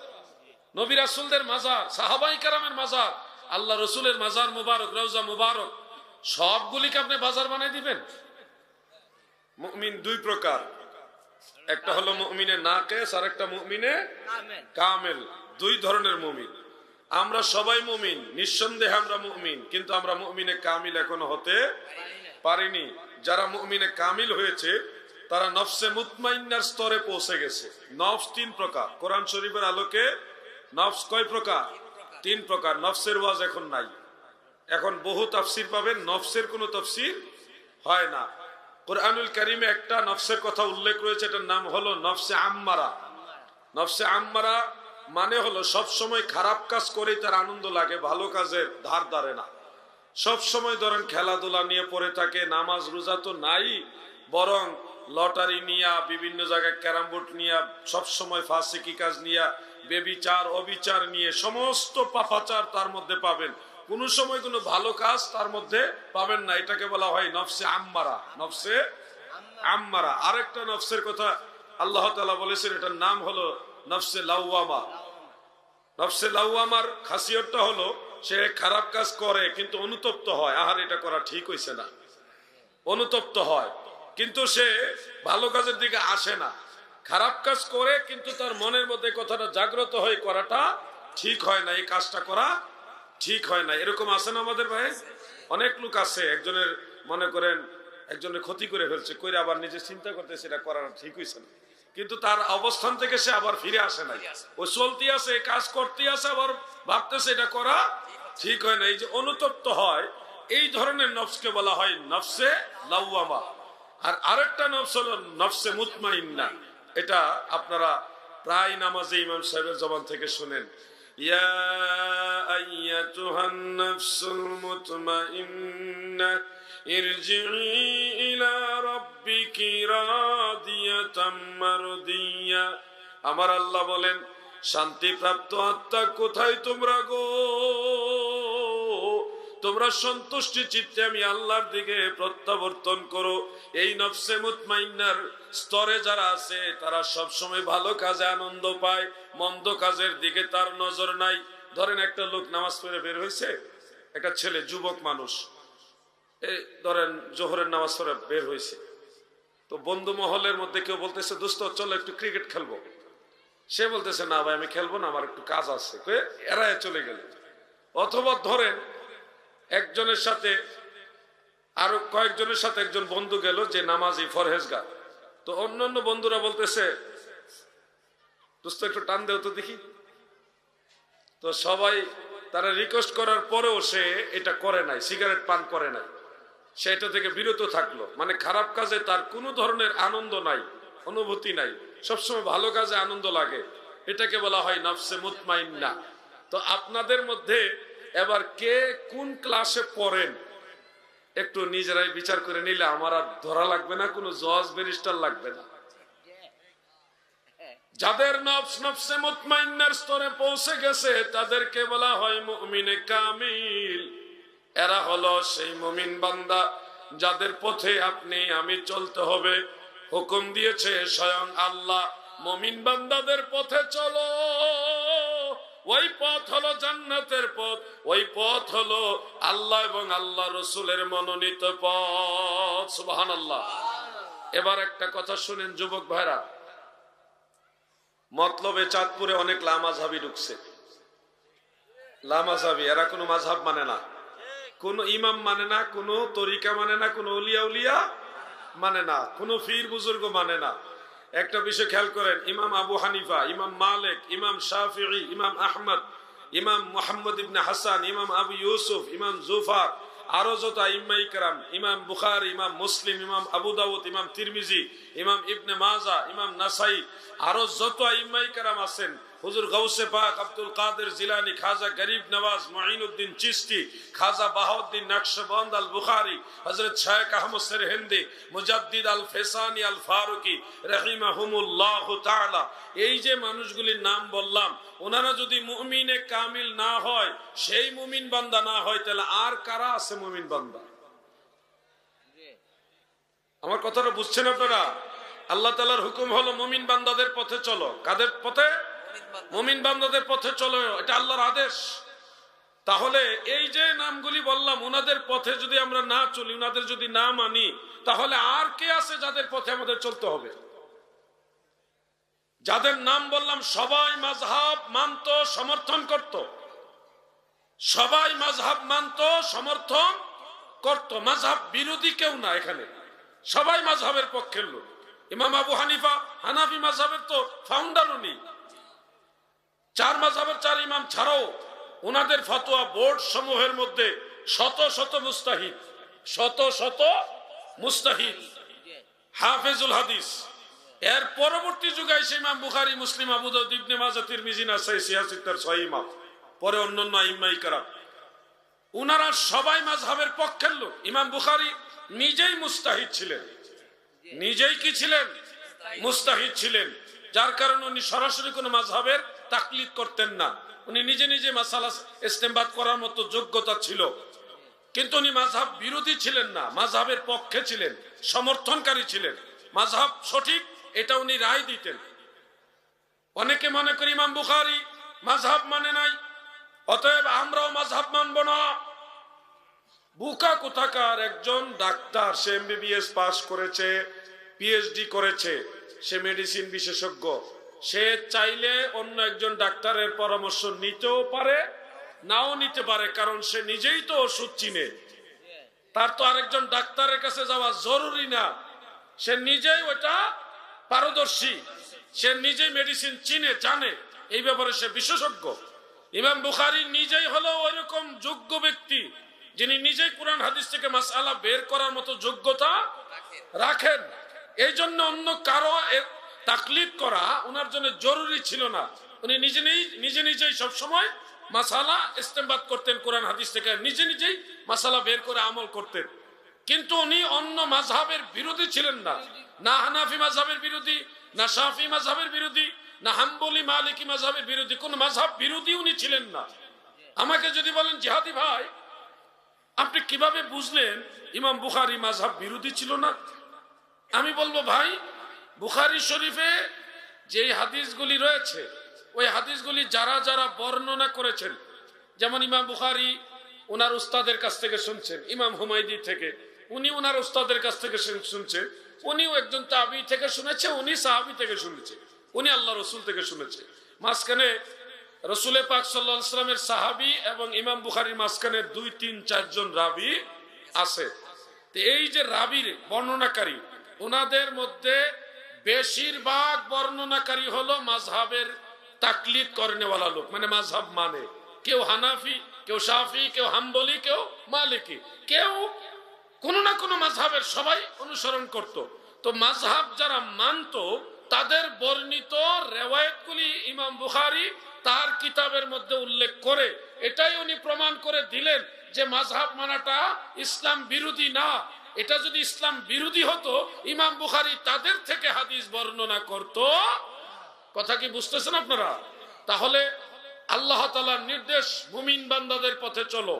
নবী রাসূলদের মাজার, সাহাবাই কেরামের মাজার, আল্লাহ রসুলের মাজার মুবারক, রওজা মুবারক, সবগুলিকে আপনি বাজার বানাই দিবেন। মুমিন দুই প্রকার, একটা হলো মুমিনে নাকিস আর একটা মুমিনে কামেল। দুই ধরনের মুমিন। আমরা সবাই মুমিন, নিঃসন্দেহে আমরা মুমিন, কিন্তু আমরা মুমিনে কামিল এখনো হতে পারিনি। যারা মুমিনে কামিল হয়েছে তারা নফসে মুতমাইন্নার স্তরে পৌঁছে গেছে। নফস তিন প্রকার, কোরআন শরীফের আলোকে নফস কয় প্রকার? তিন প্রকার। নফসের ওয়াজ এখন নাই, এখন বহু তাফসির পাবেন, নফসের কোনো তাফসির হয় না। কোরআনুল কারীমে একটা নফসের কথা উল্লেখ রয়েছে, এটার নাম হলো নফসে আম্মারা। নফসে আম্মারা মানে হলো সব সময় খারাপ কাজ করেই তার আনন্দ লাগে, ভালো কাজের ধার ধারে না। সব সময় ধরেন খেলাধুলা নিয়ে পড়ে থাকে, নামাজ রোজা তো নাই, বরং লটারি নিয়া, বিভিন্ন জায়গায় ক্যারাম বোর্ড নিয়া, সব সময় ফাসিকি কাজ নিয়া, বেবিচার অবিচার নিয়ে সমস্ত পাপাচার তার মধ্যে পাবেন, কোন সময় কোনো ভালো কাজ তার মধ্যে পাবেন না। এটাকে বলা হয় নফসে আম্মারা। নফসে আম্মারা। আরেকটা নফসের কথা আল্লাহ তাআলা বলেছেন, এটার নাম হলো নফসে লাওয়ামা। নফসে লাওয়ামার খাসিয়তটা হলো সে খারাপ কাজ করে কিন্তু অনুতপ্ত হয়, আহার এটা করা ঠিক হইছে না, অনুতপ্ত হয়, কিন্তু সে ভালো কাজের দিকে আসে না। খারাপ কাজ করে কিন্তু তার মনের মধ্যে কথাটা জাগ্রত হয়ে করাটা ঠিক হয় না, এই কাজটা করা ঠিক হয় না। এরকম আছে না আমাদের ভাই? অনেক লোক আছে, একজনের মনে করেন একজনের ক্ষতি করে ফেলছে, করে আবার নিজে চিন্তা করতেছে এটা করা ঠিক হইছে না, কিন্তু তার অবস্থান থেকে সে আবার ফিরে আসে নাই, ও চলতে আছে, কাজ করতে আছে, আবার ভাবতেছে এটা করা ঠিক হয় না। এই যে অনুতপ্ত হয়, এই ধরনের নফসকে বলা হয় নফসে লাওয়ামা। আর আরেকটা নফস হলো নফসে মুতমাইন্না। এটা আপনারা প্রায় নামাজে ইমাম সাহেবের জবান থেকে শুনেন, ইয়া আইয়াতুহান নাফসুল মুতমাইন্না ইরজিই ইলা রাব্বিকি রাদিয়াতাম মারদিয়া। আমার আল্লাহ বলেন, শান্তিপ্রাপ্ত আত্মা কোথায় তোমরা গো? তোমরা সন্তুষ্টি চিত্তে আমি আল্লাহর দিকে প্রত্যাবর্তন করো। এই নফসে মুতমাইন্নার স্তরে যারা আছে তারা সব সময় ভালো কাজে আনন্দ পায়, মন্দ কাজের দিকে তার নজর নাই। ধরেন একটা লোক নামাজ পড়ে বের হয়েছে, একটা ছেলে যুবক মানুষ এই ধরেন জোহরের নামাজ পড়ে বের হয়েছে, তো বন্ধু মহলের মধ্যে কেউ বলতেছে, দোস্ত চলো একটু ক্রিকেট খেলবো। সে বলতেছে, না ভাই আমি খেলবো না, আমার একটু কাজ আছে, এরায় চলে গেল। অথবা ধরেন একজনের সাথে আরো কয়েকজনের সাথে একজন বন্ধু গেল যে নামাজি ফরহেজগার, তো অন্যান্য বন্ধুরা বলতেছে, দোস্ত একটু টান দেও তো দেখি। তো সবাই তারা রিকোয়েস্ট করার পরেও সে এটা করে নাই, সিগারেট পান করে নাই, সে এটা থেকে বিরত থাকলো। মানে খারাপ কাজে তার কোনো ধরনের আনন্দ নাই, অনুভূতি নাই, সবসময় ভালো কাজে আনন্দ লাগে। এটাকে বলা হয় নফসে মুতমাইন্না। তো আপনাদের মধ্যে এবার কে কোন ক্লাসে পড়েন একটু নিজেরাই বিচার করে নিলে আমার আর ধরা লাগবে না, কোনো জজ ব্যারিস্টার লাগবে না। যাদের নফস নফসে মুতমাইন্নার স্তরে পৌঁছে গেছে তাদেরকে বলা হয় মুমিনে কামিল। এরা হলো সেই মুমিন বান্দা যাদের পথে আপনি আমি চলতে হবে। হুকুম দিয়েছে স্বয়ং আল্লাহ, মুমিন বান্দাদের পথে চলো। ওই পথ হলো জান্নাতের পথ, ওই পথ হলো আল্লাহ এবং আল্লাহ রসুলের মনোনীত পথ। সুবহানাল্লাহ। এবার একটা কথা শুনেন যুবক ভাইরা, মতলবে চাঁদপুরে অনেক লামাযহাবী ঢুকছে। লামাযহাবী এরা কোনো মাযহাব মানে না, কোন ইমাম মানে না, কোন তরিকা মানে না, কোন উলিয়া উলিয়া মানে না, কোন পীর বুজুর্গ মানে না। একটা বিষয় খেয়াল করেন, ইমাম আবু হানিফা, ইমাম মালিক, ইমাম শাফিঈ, ইমাম আহমদ, ইমাম মুহাম্মদ ইবনে হাসান, ইমাম আবু ইউসুফ, ইমাম জুফার, আরো যত আইম্মা ইকরাম, ইমাম বুখারী, ইমাম মুসলিম, ইমাম আবু দাউদ, ইমাম তিরমিজি, ইমাম ইবনে মাজাহ, ইমাম নাসাই, আরো যত আইম্মা ইকরাম আছেন, হুজুর গাউসে পাক আব্দুল কাদের জিলানী, খাজা গরিব নওয়াজ মুঈনুদ্দিন চিশতি, খাজা বাহাউদ্দিন নকশবন্দ আল বুখারী, হযরত শাইখ আহমদ সেরহিন্দি, মুজাদ্দিদ আল ফেসানি আল ফারুকি রাহিমাহুমুল্লাহ তাআলা, এই যে মানুষগুলির নাম বললাম, ওনারা যদি মুমিনে কামিল না হয়, সেই মুমিন বান্দা না হয়, তাহলে আর কারা আছে মুমিন বান্দা? আমার কথাটা বুঝছেন আপনারা? আল্লাহ তাআলার হুকুম হলো মুমিন বান্দাদের পথে চলো। কাদের পথে? মুমিন বান্দাদের পথে চলো, এটা আল্লাহর আদেশ। তাহলে এই যে নামগুলি বললাম, ওনাদের পথে যদি আমরা না চলি, ওনাদের যদি না মানি, তাহলে আর কে আছে যাদের পথে আমাদের চলতে হবে? যাদের নাম বললাম সবাই মাযহাব মানত, সমর্থন করত, সবাই মাযহাব মানত, সমর্থন করত, মাযহাব বিরোধী কেউ না এখানে, সবাই মাযহাবের পক্ষের লোক। ইমাম আবু হানিফা হানাফি মাযহাবের তো ফাউন্ডার উনি। 4 মাযহাবের 4 ইমাম ছাড়াও ওনাদের ফতোয়া বোর্ড সমূহের মধ্যে শত শত মুস্তাহিদ, শত শত মুস্তাহিদ, হাফেজুল হাদিস, এর পরবর্তী যুগে এসে ইমাম বুখারী, মুসলিম, আবু দাউদ, ইবনে মাজাহ, তিরমিজি, নাসাই, সিয়াসিত্তার সহিহ ইমাম, পরে অন্যান্য আইম্মায়ে কেরাম, উনারা সবাই মাযহাবের পক্ষের লোক। ইমাম বুখারী নিজেই মুস্তাহিদ ছিলেন, নিজেই কি ছিলেন? মুস্তাহিদ ছিলেন। যার কারণে উনি সরাসরি কোনো মাযহাবের তাকলিদ করতেন না। উনি নিজে নিজে মাসালা ইস্তেমবাদ করার মতো যোগ্যতা ছিল, কিন্তু উনি মাযহাব বিরোধী ছিলেন না, মাযহাবের পক্ষে ছিলেন, সমর্থনকারী ছিলেন। মাযহাব সঠিক এটা উনি রায় দিতেন। অনেকে মনে করি ইমাম বুখারী মাযহাব মানে নাই, অতএব আমরাও মাযহাব মানব না। বুকা কোথাকার একজন ডাক্তার, সে এমবিবিএস পাস করেছে, পিএইচডি করেছে, সে মেডিসিন বিশেষজ্ঞ। সে চাইলে অন্য একজন ডাক্তারের পরামর্শ নিতেও পারে, নাও নিতে পারে, কারণ সে নিজেই তো ওষুধ চিনে। তার তো আরেকজন ডাক্তারের কাছে যাওয়া জরুরি না, সে নিজেই ওটা পারদর্শী, সে নিজেই মেডিসিন চিনে, জানে, এই ব্যাপারে সে বিশেষজ্ঞ। ইমাম বুখারী নিজেই হলো ওইরকম যোগ্য ব্যক্তি, যিনি নিজেই কুরআন হাদিস থেকে মাসআলা বের করার মতো যোগ্যতা রাখেন। এই জন্য অন্য কারো তাকলিদ করা ওনার জন্য জরুরি ছিল না। উনি নিজে নিজেই সবসময় মাসালা ইস্তেমবাদ করতেন কোরআন হাদিস থেকে, নিজে নিজেই মাসালা বের করে আমল করতেন। কিন্তু উনি অন্য মাযহাবের বিরোধী ছিলেন না, না হানাফি মাযহাবের বিরোধী, না শাফি মাযহাবের বিরোধী, না হাম্বলি মালিকি মাযহাবের বিরোধী, কোন মাযহাব বিরোধী উনি ছিলেন না। আমাকে যদি বলেন জিহাদি ভাই, আপনি কিভাবে বুঝলেন ইমাম বুখারী মাযহাব বিরোধী ছিল না? আমি বলবো ভাই, বুখারী শরীফে যে হাদিসগুলি রয়েছে, ওই হাদিসগুলি যারা যারা বর্ণনা করেছেন, যেমন ইমাম বুখারী ওনার উস্তাদের কাছ থেকে শুনছেন, ইমাম হুমায়দি থেকে, উনি ওনার উস্তাদের কাছ থেকে শুনছেন, উনিও একজন তাবী থেকে শুনেছে, উনি সাহাবী থেকে শুনেছে, উনি আল্লাহ রসুল থেকে শুনেছে। মাঝখানে রসুল পাক সাল্লাল্লাহু আলাইহি ওয়াসাল্লামের সাহাবী এবং ইমাম বুখারীর মাঝখানে 2, 3, 4 জন রাবী আছে। তো এই যে রাবীর বর্ণনাকারী, ওনাদের মধ্যে বেশিরভাগ বর্ণনাকারী হলো মাযহাবের তাকলিদ করেনেওয়ালা লোক, মানে মাযহাব মানে, কেউ হানাফি, কেউ শাফি, কেউ হাম্বলি, কেউ মালিকি, কেউ কোনো না কোনো মাযহাবের, সবাই অনুসরণ করত। তো মাযহাব যারা মানত, তাদের বর্ণিত রিওয়ায়াতগুলি ইমাম বুখারী তার কিতাবের মধ্যে উল্লেখ করে এটাই উনি প্রমাণ করে দিলেন যে মাযহাব মানাটা ইসলাম বিরোধী না। এটা যদি ইসলাম বিরোধী হতো, ইমাম বুখারী তাদের থেকে হাদিস বর্ণনা করত। কথা কি বুঝতেছেন আপনারা? তাহলে আল্লাহ তাআলার নির্দেশ, মুমিন বান্দাদের পথে চলো,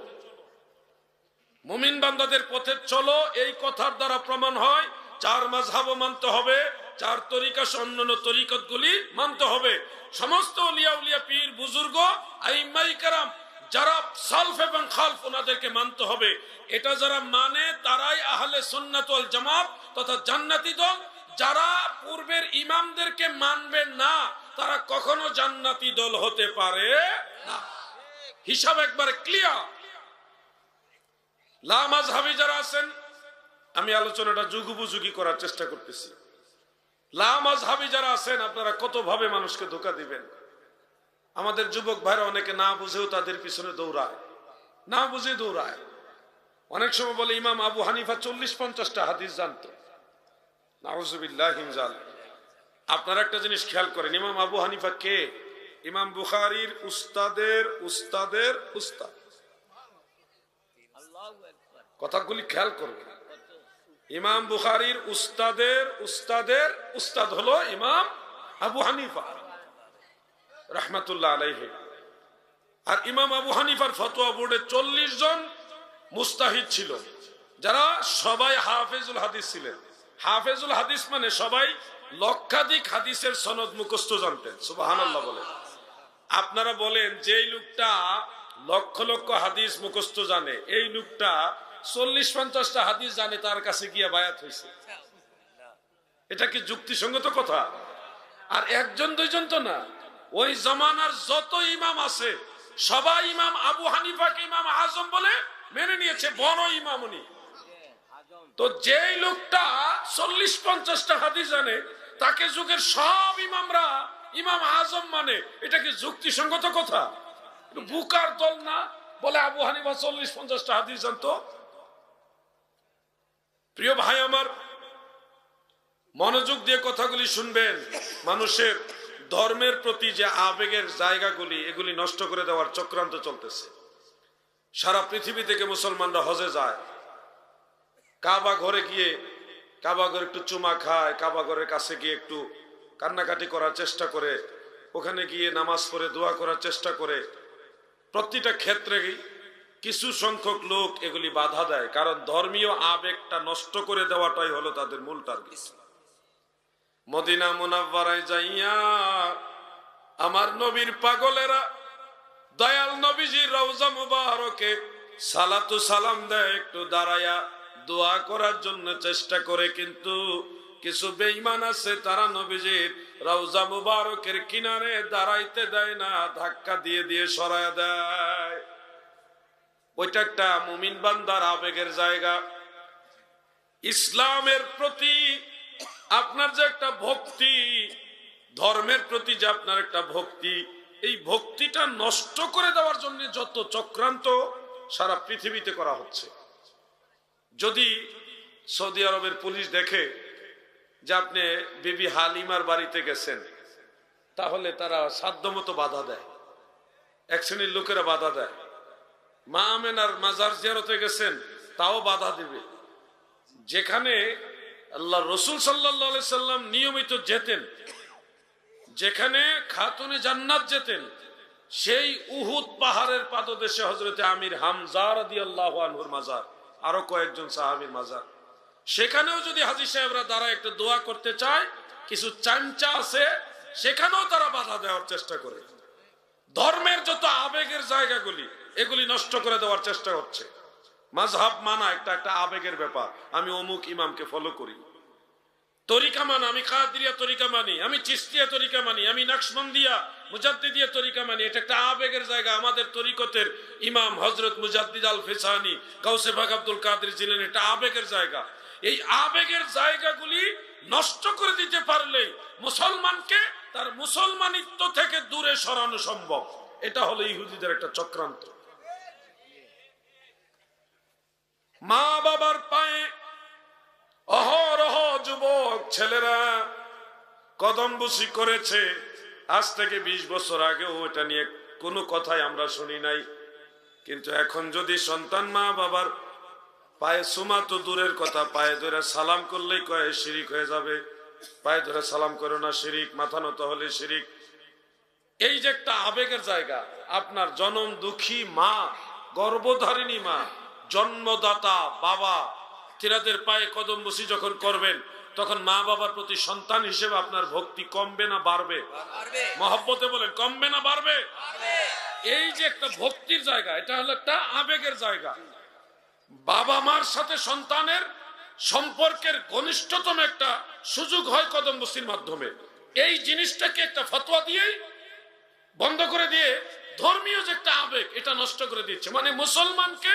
মুমিন বান্দাদের পথে চলো, এই কথার দ্বারা প্রমাণ হয় 4 মাযহাবও মানতে হবে, 4 তরিকা অন্যান্য তরিকতগুলি মানতে হবে। সমস্ত আউলিয়া উলিয়া, পীর, বুজুর্গ, আইম্মায়ে কেরাম, যারা সালফ এবং খালফ, ওনাদেরকে মানতে হবে। এটা যারা মানে তারাই আহলে সুন্নাত ওয়াল জামাত তথা জান্নাতি দল। যারা পূর্বের ইমামদেরকে মানবে না, তারা কখনো জান্নাতি দল হতে পারে না। হিসাব একবারে ক্লিয়ার। লা মাযহাবী যারা আছেন, আমি আলোচনাটা যুগোপযোগী করার চেষ্টা করতেছি। লা মাযহাবী যারা আছেন, আপনারা কত ভাবে মানুষকে ধোঁকা দিবেন। আমাদের যুবক ভাইরা অনেকে না বুঝেও তাদের পিছনে দৌড়ায়, না বুঝে দৌড়ায়। অনেক সময় বলে ইমাম আবু হানিফা 40-50টা হাদিস জানতো। নাউযুবিল্লাহি মিন যালিক। আপনারা একটা জিনিস খেয়াল করেন, ইমাম আবু হানিফা কে? ইমাম বুখারীর উস্তাদের উস্তাদের উস্তাদ। কথাগুলি খেয়াল করবেন। ইমাম বুখারীর উস্তাদের উস্তাদের উস্তাদ হলো ইমাম আবু হানিফা রাহমাতুল্লাহ আলাইহি। আর ইমাম আবু হানিফার ফতোয়া বোর্ডে 40 জন মুস্তাহিদ ছিল, যারা সবাই হাফেজুল হাদিস ছিলেন। হাফেজুল হাদিস মানে সবাই লক্ষাধিক হাদিসের সনদ মুখস্থ জানতেন। সুবহানাল্লাহ বলেন। আপনারা বলেন, যেই লোকটা লক্ষ লক্ষ হাদিস মুখস্থ জানে, এই লোকটা 40-50টা হাদিস জানে, তার কাছে গিয়া বায়াত হয়েছে। এটা কি যুক্তিসঙ্গত কথা? আর 1-2 তো না, ওই জামানার যত ইমাম আছে সবাই ইমাম আবু হানিফাকে ইমাম আজম বলে মেনে নিয়েছে, বড় ইমাম উনি। তো যেই লোকটা 40-50টা হাদিস জানে, তাকে যুগের সব ইমামরা ইমাম আজম মানে, এটা কি যুক্তিসঙ্গত কথা? বুকার দল না বলে আবু হানিফা 40-50টা হাদিস জানতো। প্রিয় ভাই আমার, মনোযোগ দিয়ে কথাগুলি শুনবেন। মানুষের ধর্মের প্রতি যে আবেগের জায়গাগুলি, এগুলি নষ্ট করে দেওয়ার চক্রান্ত চলতেছে। সারা পৃথিবী থেকে মুসলমানরা হজে যায়, কাবা ঘরে গিয়ে কাবা ঘরে একটু চুমা খায়, কাবা ঘরের কাছে গিয়ে একটু কান্নাকাটি করার চেষ্টা করে, ওখানে গিয়ে নামাজ পড়ে দোয়া করার চেষ্টা করে। প্রতিটা ক্ষেত্রে কিছু সংখ্যক লোক এগুলি বাধা দেয়, কারণ ধর্মীয় আবেগটা নষ্ট করে দেওয়াটাই হলো তাদের মূল টার্গেট। মদিনা মুনাওয়ারায় যাইয়া আমার নবীর পাগলেরা দয়াল নবীজির রওজা মুবারকে সালাতু সালাম দেয়, একটু দাঁড়ায়া দোয়া করার জন্য চেষ্টা করে, কিন্তু কিছু বেঈমান আছে, তারা নবীজির রওজা মুবারকের কিনারে দাঁড়াইতে দেয় না, ধাক্কা দিয়ে দিয়ে সরায় দেয়। ওইটা একটা মুমিন বান্দার আবেগের জায়গা। ইসলামের প্রতি আপনার যে একটা ভক্তি, ধর্মের প্রতি যে আপনার একটা ভক্তি, এই ভক্তিটা নষ্ট করে দেওয়ার জন্য যত চক্রান্ত সারা পৃথিবীতে করা হচ্ছে। যদি সৌদি আরবের পুলিশ দেখে যে আপনি বিবি হালিমার বাড়িতে গেছেন, তাহলে তারা সাধ্যমতো বাধা দেয়। এক শ্রেণীর লোকেরা বাধা দেয়। মা আমেনার মাজার জিয়ারতে গেছেন, তাও বাধা দিবে। যেখানে আল্লাহ রসুল সাল্লাল্লাহু আলাইহি সাল্লাম নিয়মিত যেতেন, যেখানে খাতুনে জান্নাত যেতেন, সেই উহুদ পাহাড়ের পাদদেশে হযরতে আমির হামজা রাদিয়াল্লাহু আনহুর মাজার, আরো কয়েকজন সাহাবীর মাজার, সেখানেও যদি হাজী সাহেবরা দাঁড়ায় একটু দোয়া করতে চায়, কিছু চামচা আছে, সেখানেও তারা বাধা দেওয়ার চেষ্টা করে। ধর্মের যত আবেগের জায়গাগুলি, এগুলি নষ্ট করে দেওয়ার চেষ্টা হচ্ছে। মাযহাব মানা একটা আবেগের ব্যাপার। আমি অমুক ইমামকে ফলো করি, তরিকা মানা, আমি কাদেরিয়া তরিকা মানি, আমি চিশতিয়া তরিকা মানি, আমি নকশবন্দিয়া মুজাদ্দিদিয়া তরিকা মানি, এটা একটা আবেগের জায়গা। আমাদের তরিকতের ইমাম হযরত মুজাদ্দিদ আল ফিসানি, গাউসে পাক আব্দুল কাদের জিলানী, এটা আবেগের জায়গা। এই আবেগের জায়গাগুলি নষ্ট করে দিতে পারলেই মুসলমানকে তার মুসলমানিত্ব থেকে দূরে সরানো সম্ভব। এটা হলো ইহুদিদের একটা চক্রান্ত। মা বাবার পায়ে অহরহ যুবক ছেলেরা কদম বসি করেছে। আজ থেকে 20 বছর আগেও এটা নিয়ে কোনো কথাই আমরা শুনি নাই, কিন্তু এখন যদি সন্তান মা বাবার পায়ে সুমা তো দূরের কথা, পায়ে ধরে সালাম করলেই কয় শিরিক হয়ে যাবে, পায়ে ধরে সালাম করো না শিরিক, মাথা নত হলে শিরিক। এই যে একটা আবেগের জায়গা, আপনার জনম দুঃখী মা, গর্ভধারিণী মা, জন্মদাতা বাবা, তিনাদের পায়ে কদম বসি যখন করবেন, তখন মা বাবার প্রতি সন্তান হিসেবে আপনার ভক্তি কমবে না বাড়বে? মহব্বতে বলেন, কমবে না বাড়বে? এই যে একটা ভক্তির জায়গা, এটা হলো একটা আবেগের জায়গা। বাবা মার সাথে সন্তানের সম্পর্কের ঘনিষ্ঠতম একটা সুযোগ হয় কদম বসির মাধ্যমে। এই জিনিসটাকে একটা ফতোয়া দিয়েই বন্ধ করে দিয়ে ধর্মীয় যে একটা আবেগ, এটা নষ্ট করে দিচ্ছে। মানে মুসলমানকে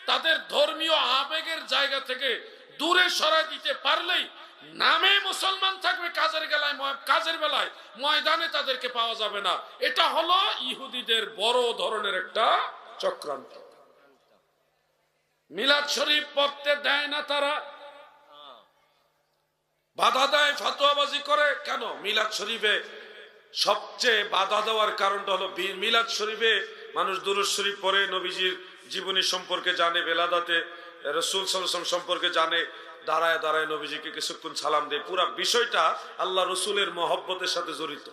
তাদের ধর্মীয় আবেগের জায়গা থেকে দূরে সরাই দিতে পারলেই নামে মুসলমান থাকবে, কাজের বেলায় ময়দানে তাদেরকে পাওয়া যাবে না। এটা হলো ইহুদিদের বড় ধরনের একটা চক্রান্ত। মিলাদ শরীফ পড়তে দেয় না, তারা বাধা দেয়, ফতোয়াবাজি করে। কেন? মিলাদ শরীফে সবচেয়ে বাধা দেওয়ার কারণটা হলো, মিলাদ শরীফে মানুষ দুরূদ শরীফ পড়ে, নবীজির জীবনী সম্পর্কে জানে, বেলাদাতে রাসূল সাল্লাল্লাহু আলাইহি ওয়াসাল্লাম সম্পর্কে জানে, দাঁড়ায় দাঁড়ায় নবীজিকে কিছুক্ষণ সালাম দেয়। পুরা বিষয়টা আল্লাহ রসুলের মহব্বতের সাথে জড়িত।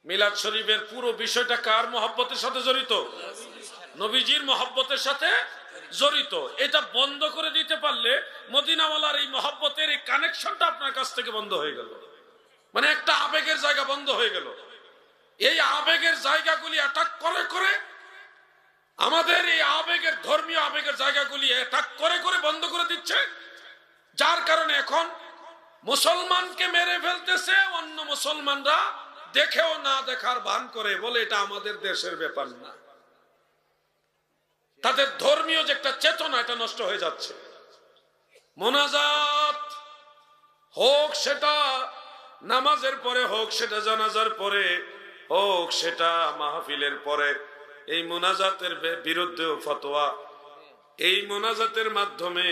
মিলাদ শরীফের পুরো বিষয়টা কার মহব্বতের সাথে জড়িত? নবীজির মহব্বতের সাথে জড়িত। এটা বন্ধ করে দিতে পারলে মদিনাওয়ালার এই মহব্বতের এই কানেকশনটা আপনার কাছ থেকে বন্ধ হয়ে গেল। মানে একটা আবেগের জায়গা বন্ধ হয়ে গেল। এই আবেগের জায়গাগুলি অ্যাটাক করে করে আমাদের এই আবেগের, ধর্মীয় আবেগের জায়গাগুলি অ্যাটাক করে করে বন্ধ করে দিচ্ছে, যার কারণে এখন মুসলমানকে মেরে ফেলতেছে, অন্য মুসলমানরা দেখেও না দেখার ভান করে, বলে এটা আমাদের দেশের ব্যাপার না। তাদের ধর্মীয় যে একটা চেতনা, এটা নষ্ট হয়ে যাচ্ছে। মোনাজাত হোক সেটা নামাজের পরে, হোক সেটা জানাজার পরে, হোক সেটা মাহফিলের পরে, এই মোনাজাতের বিরুদ্ধেও ফতোয়া। এই মোনাজাতের মাধ্যমে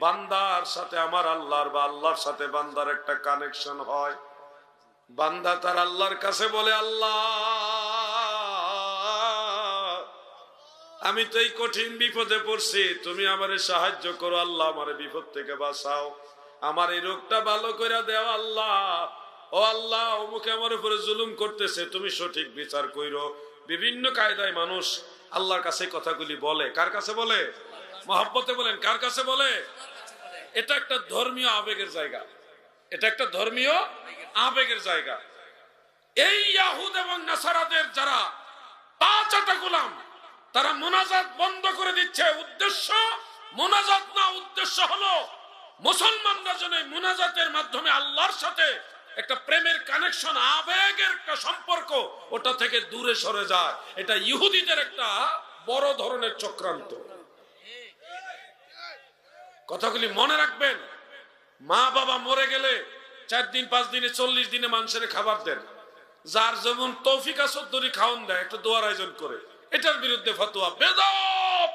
বান্দার সাথে আমার আল্লাহর বা আল্লাহর সাথে বান্দার একটা কানেকশন হয়। বান্দা তার আল্লাহর কাছে বলে, আল্লাহ আমি তো এই কঠিন বিপদে পড়ছি, তুমি আমারে সাহায্য করো আল্লাহ, আমারে বিপদ থেকে বাঁচাও, আমার এই রোগটা ভালো করে দেও আল্লাহ। ও আল্লাহ, অমুকে আমার উপরে জুলুম করতেছে, তুমি সঠিক বিচার কইরো। বিভিন্ন কায়দায় মানুষ আল্লাহর কাছে কথাগুলি বলে। কার কাছে বলে? মহব্বতে বলেন, কার কাছে বলে? এটা একটা ধর্মীয় আবেগের জায়গা, এটা একটা ধর্মীয় আবেগের জায়গা। এই ইয়াহুদ এবং নাসারাদের যারা 5 গোলাম, তারা মুনাজাত বন্ধ করে দিচ্ছে। উদ্দেশ্য মুনাজাত না, উদ্দেশ্য হলো মুসলমানরা যেন মুনাজাতের মাধ্যমে আল্লাহর সাথে একটা প্রেমের কানেকশন, আবেগের একটা সম্পর্ক, ওটা থেকে দূরে সরে যায়। এটা ইহুদিদের একটা বড় ধরনের চক্রান্ত। কথাগুলি মনে রাখবেন। মা বাবা মরে গেলে 4 দিন 5 দিনে 40 দিনে মানুষের খাবার দেন, যার যেমন তৌফিক আছে তরি খাওয়ান দেয়, একটা দোয়ার আয়োজন করে। এটার বিরুদ্ধে ফতোয়া বেদাত।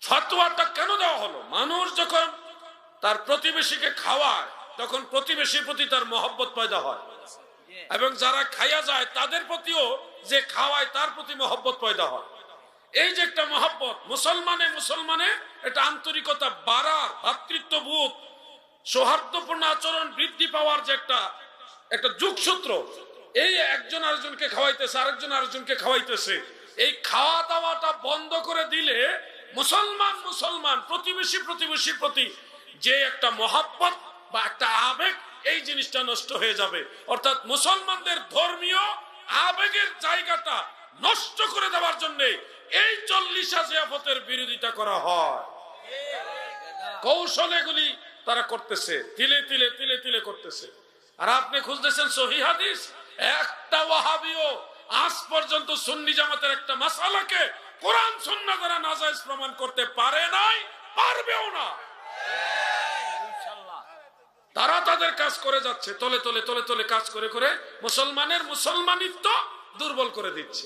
ফতোয়াটা কেন দেওয়া হলো? মানুষ যখন তার প্রতিবেশীকে খাওয়ায়, তখন প্রতিবেশীর প্রতি তার মহব্বত পয়দা হয়, এবং যারা খাইয়া যায় তাদের প্রতিও যে খাওয়ায় তার প্রতি মহব্বত পয়দা হয়। এই যে একটা মহব্বত, মুসলমানে এটা আন্তরিকতা বাড়ার, ভ্রাতৃত্ববোধ, সৌহার্দ্যপূর্ণ আচরণ বৃদ্ধি পাওয়ার যে একটা যুগসূত্র। এই একজন আরেকজনকে খাওয়াইতেছে, আরেকজন আরেকজনকে খাওয়াইতেছে। এই খাওয়া দাওয়াটা বন্ধ করে দিলে মুসলমান প্রতিবেশীর প্রতি যে একটা মহব্বত বা একটা আবেগ, এই জিনিসটা নষ্ট হয়ে যাবে। অর্থাৎ মুসলমানদের ধর্মীয় আবেগের জায়গাটা নষ্ট করে দেওয়ার জন্য এই 40 জিয়াফতের বিরোধিতা করা হয়। কৌশল এগুলি তারা করতেছে, তিলে তিলে করতেছে। আর আপনি খুঁজতেছেন সহিহ হাদিস, একটা ওয়াহাবিও আজ পর্যন্ত সুন্নি জামাতের একটা মাসালাকে কোরআন সুন্নাহ দ্বারা নাজায়েজ প্রমাণ করতে পারে নাই, পারবেও না। তারা তাদের কাজ করে যাচ্ছে, তলে কাজ করে মুসলমানের মুসলমানিত্ব দুর্বল করে দিচ্ছে।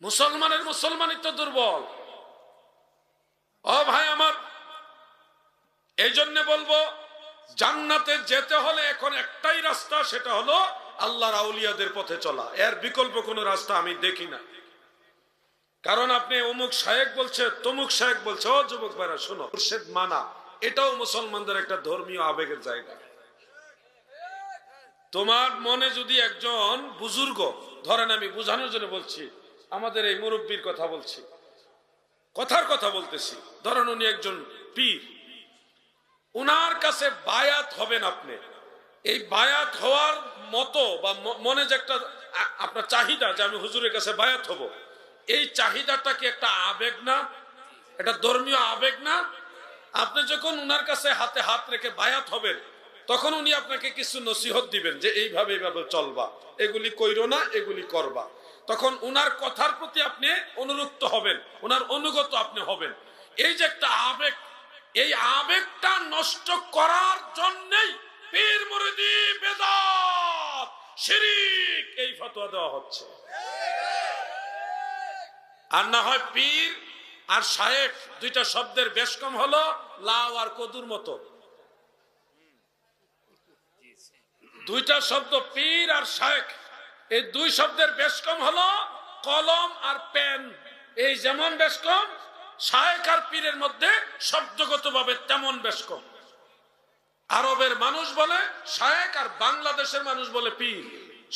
মুসলমানের মুসলমানিত্ব দুর্বল। ও ভাই আমার, এই জন্য বলবো, জান্নাতে যেতে হলে এখন একটাই রাস্তা, সেটা হলো আল্লাহর আউলিয়াদের পথে চলা। এর বিকল্প কোনো রাস্তা আমি দেখি না। কারণ আপনি অমুক শায়েখ বলছে, তমুক শায়েখ বলছে, ও যুবক ভাইরা শোনো, মুর্শিদ মানা এটাও মুসলমানদের একটা ধর্মীয় আবেগের জায়গা। তোমার মনে যদি একজন বুজুর্গ, ধরেন আমি বুঝানোর জন্য বলছি, আমাদের এই মুরব্বীর কথা বলছি, কথার কথা বলতেছি, ধরেন উনি একজন পীর, উনার কাছে বায়াত হবেন আপনি। এই বায়াত হওয়ার মতো বা মনে যে একটা আপনার চাহিদা যে আমি হুজুরের কাছে বায়াত হব, এই চাহিদাটা কি একটা আবেগ না? এটা ধর্মীয় আবেগ না? আপনি যখন উনার কাছে হাতে হাত রেখে বায়াত হবেন, তখন উনি আপনাকে কিছু নসিহত দিবেন যে এইভাবে চলবা, এগুলি কইরো না, এগুলি করবা। তখন উনার কথার প্রতি আপনি অনুরক্ত হবেন, উনার অনুগত আপনি হবেন। এই যে একটা আবেগ, এই আবেগটা নষ্ট করার জন্যই পীর মুরিদি বেদাত শিরক এই ফতোয়া দেওয়া হচ্ছে। আর না হয় পীর আর শায়েখ দুইটা শব্দের বেশ কম হলো লাউ আর কদুর মতো। দুইটা শব্দ পীর আর শায়েখ, এই দুই শব্দের বেশ কম হলো কলম আর পেন। এই যেমন বেশ কম, শায়েখ আর পীরের মধ্যে শব্দগতভাবে তেমন বেশ কম। আরবের মানুষ বলে শায়েখ আর বাংলাদেশের মানুষ বলে পীর।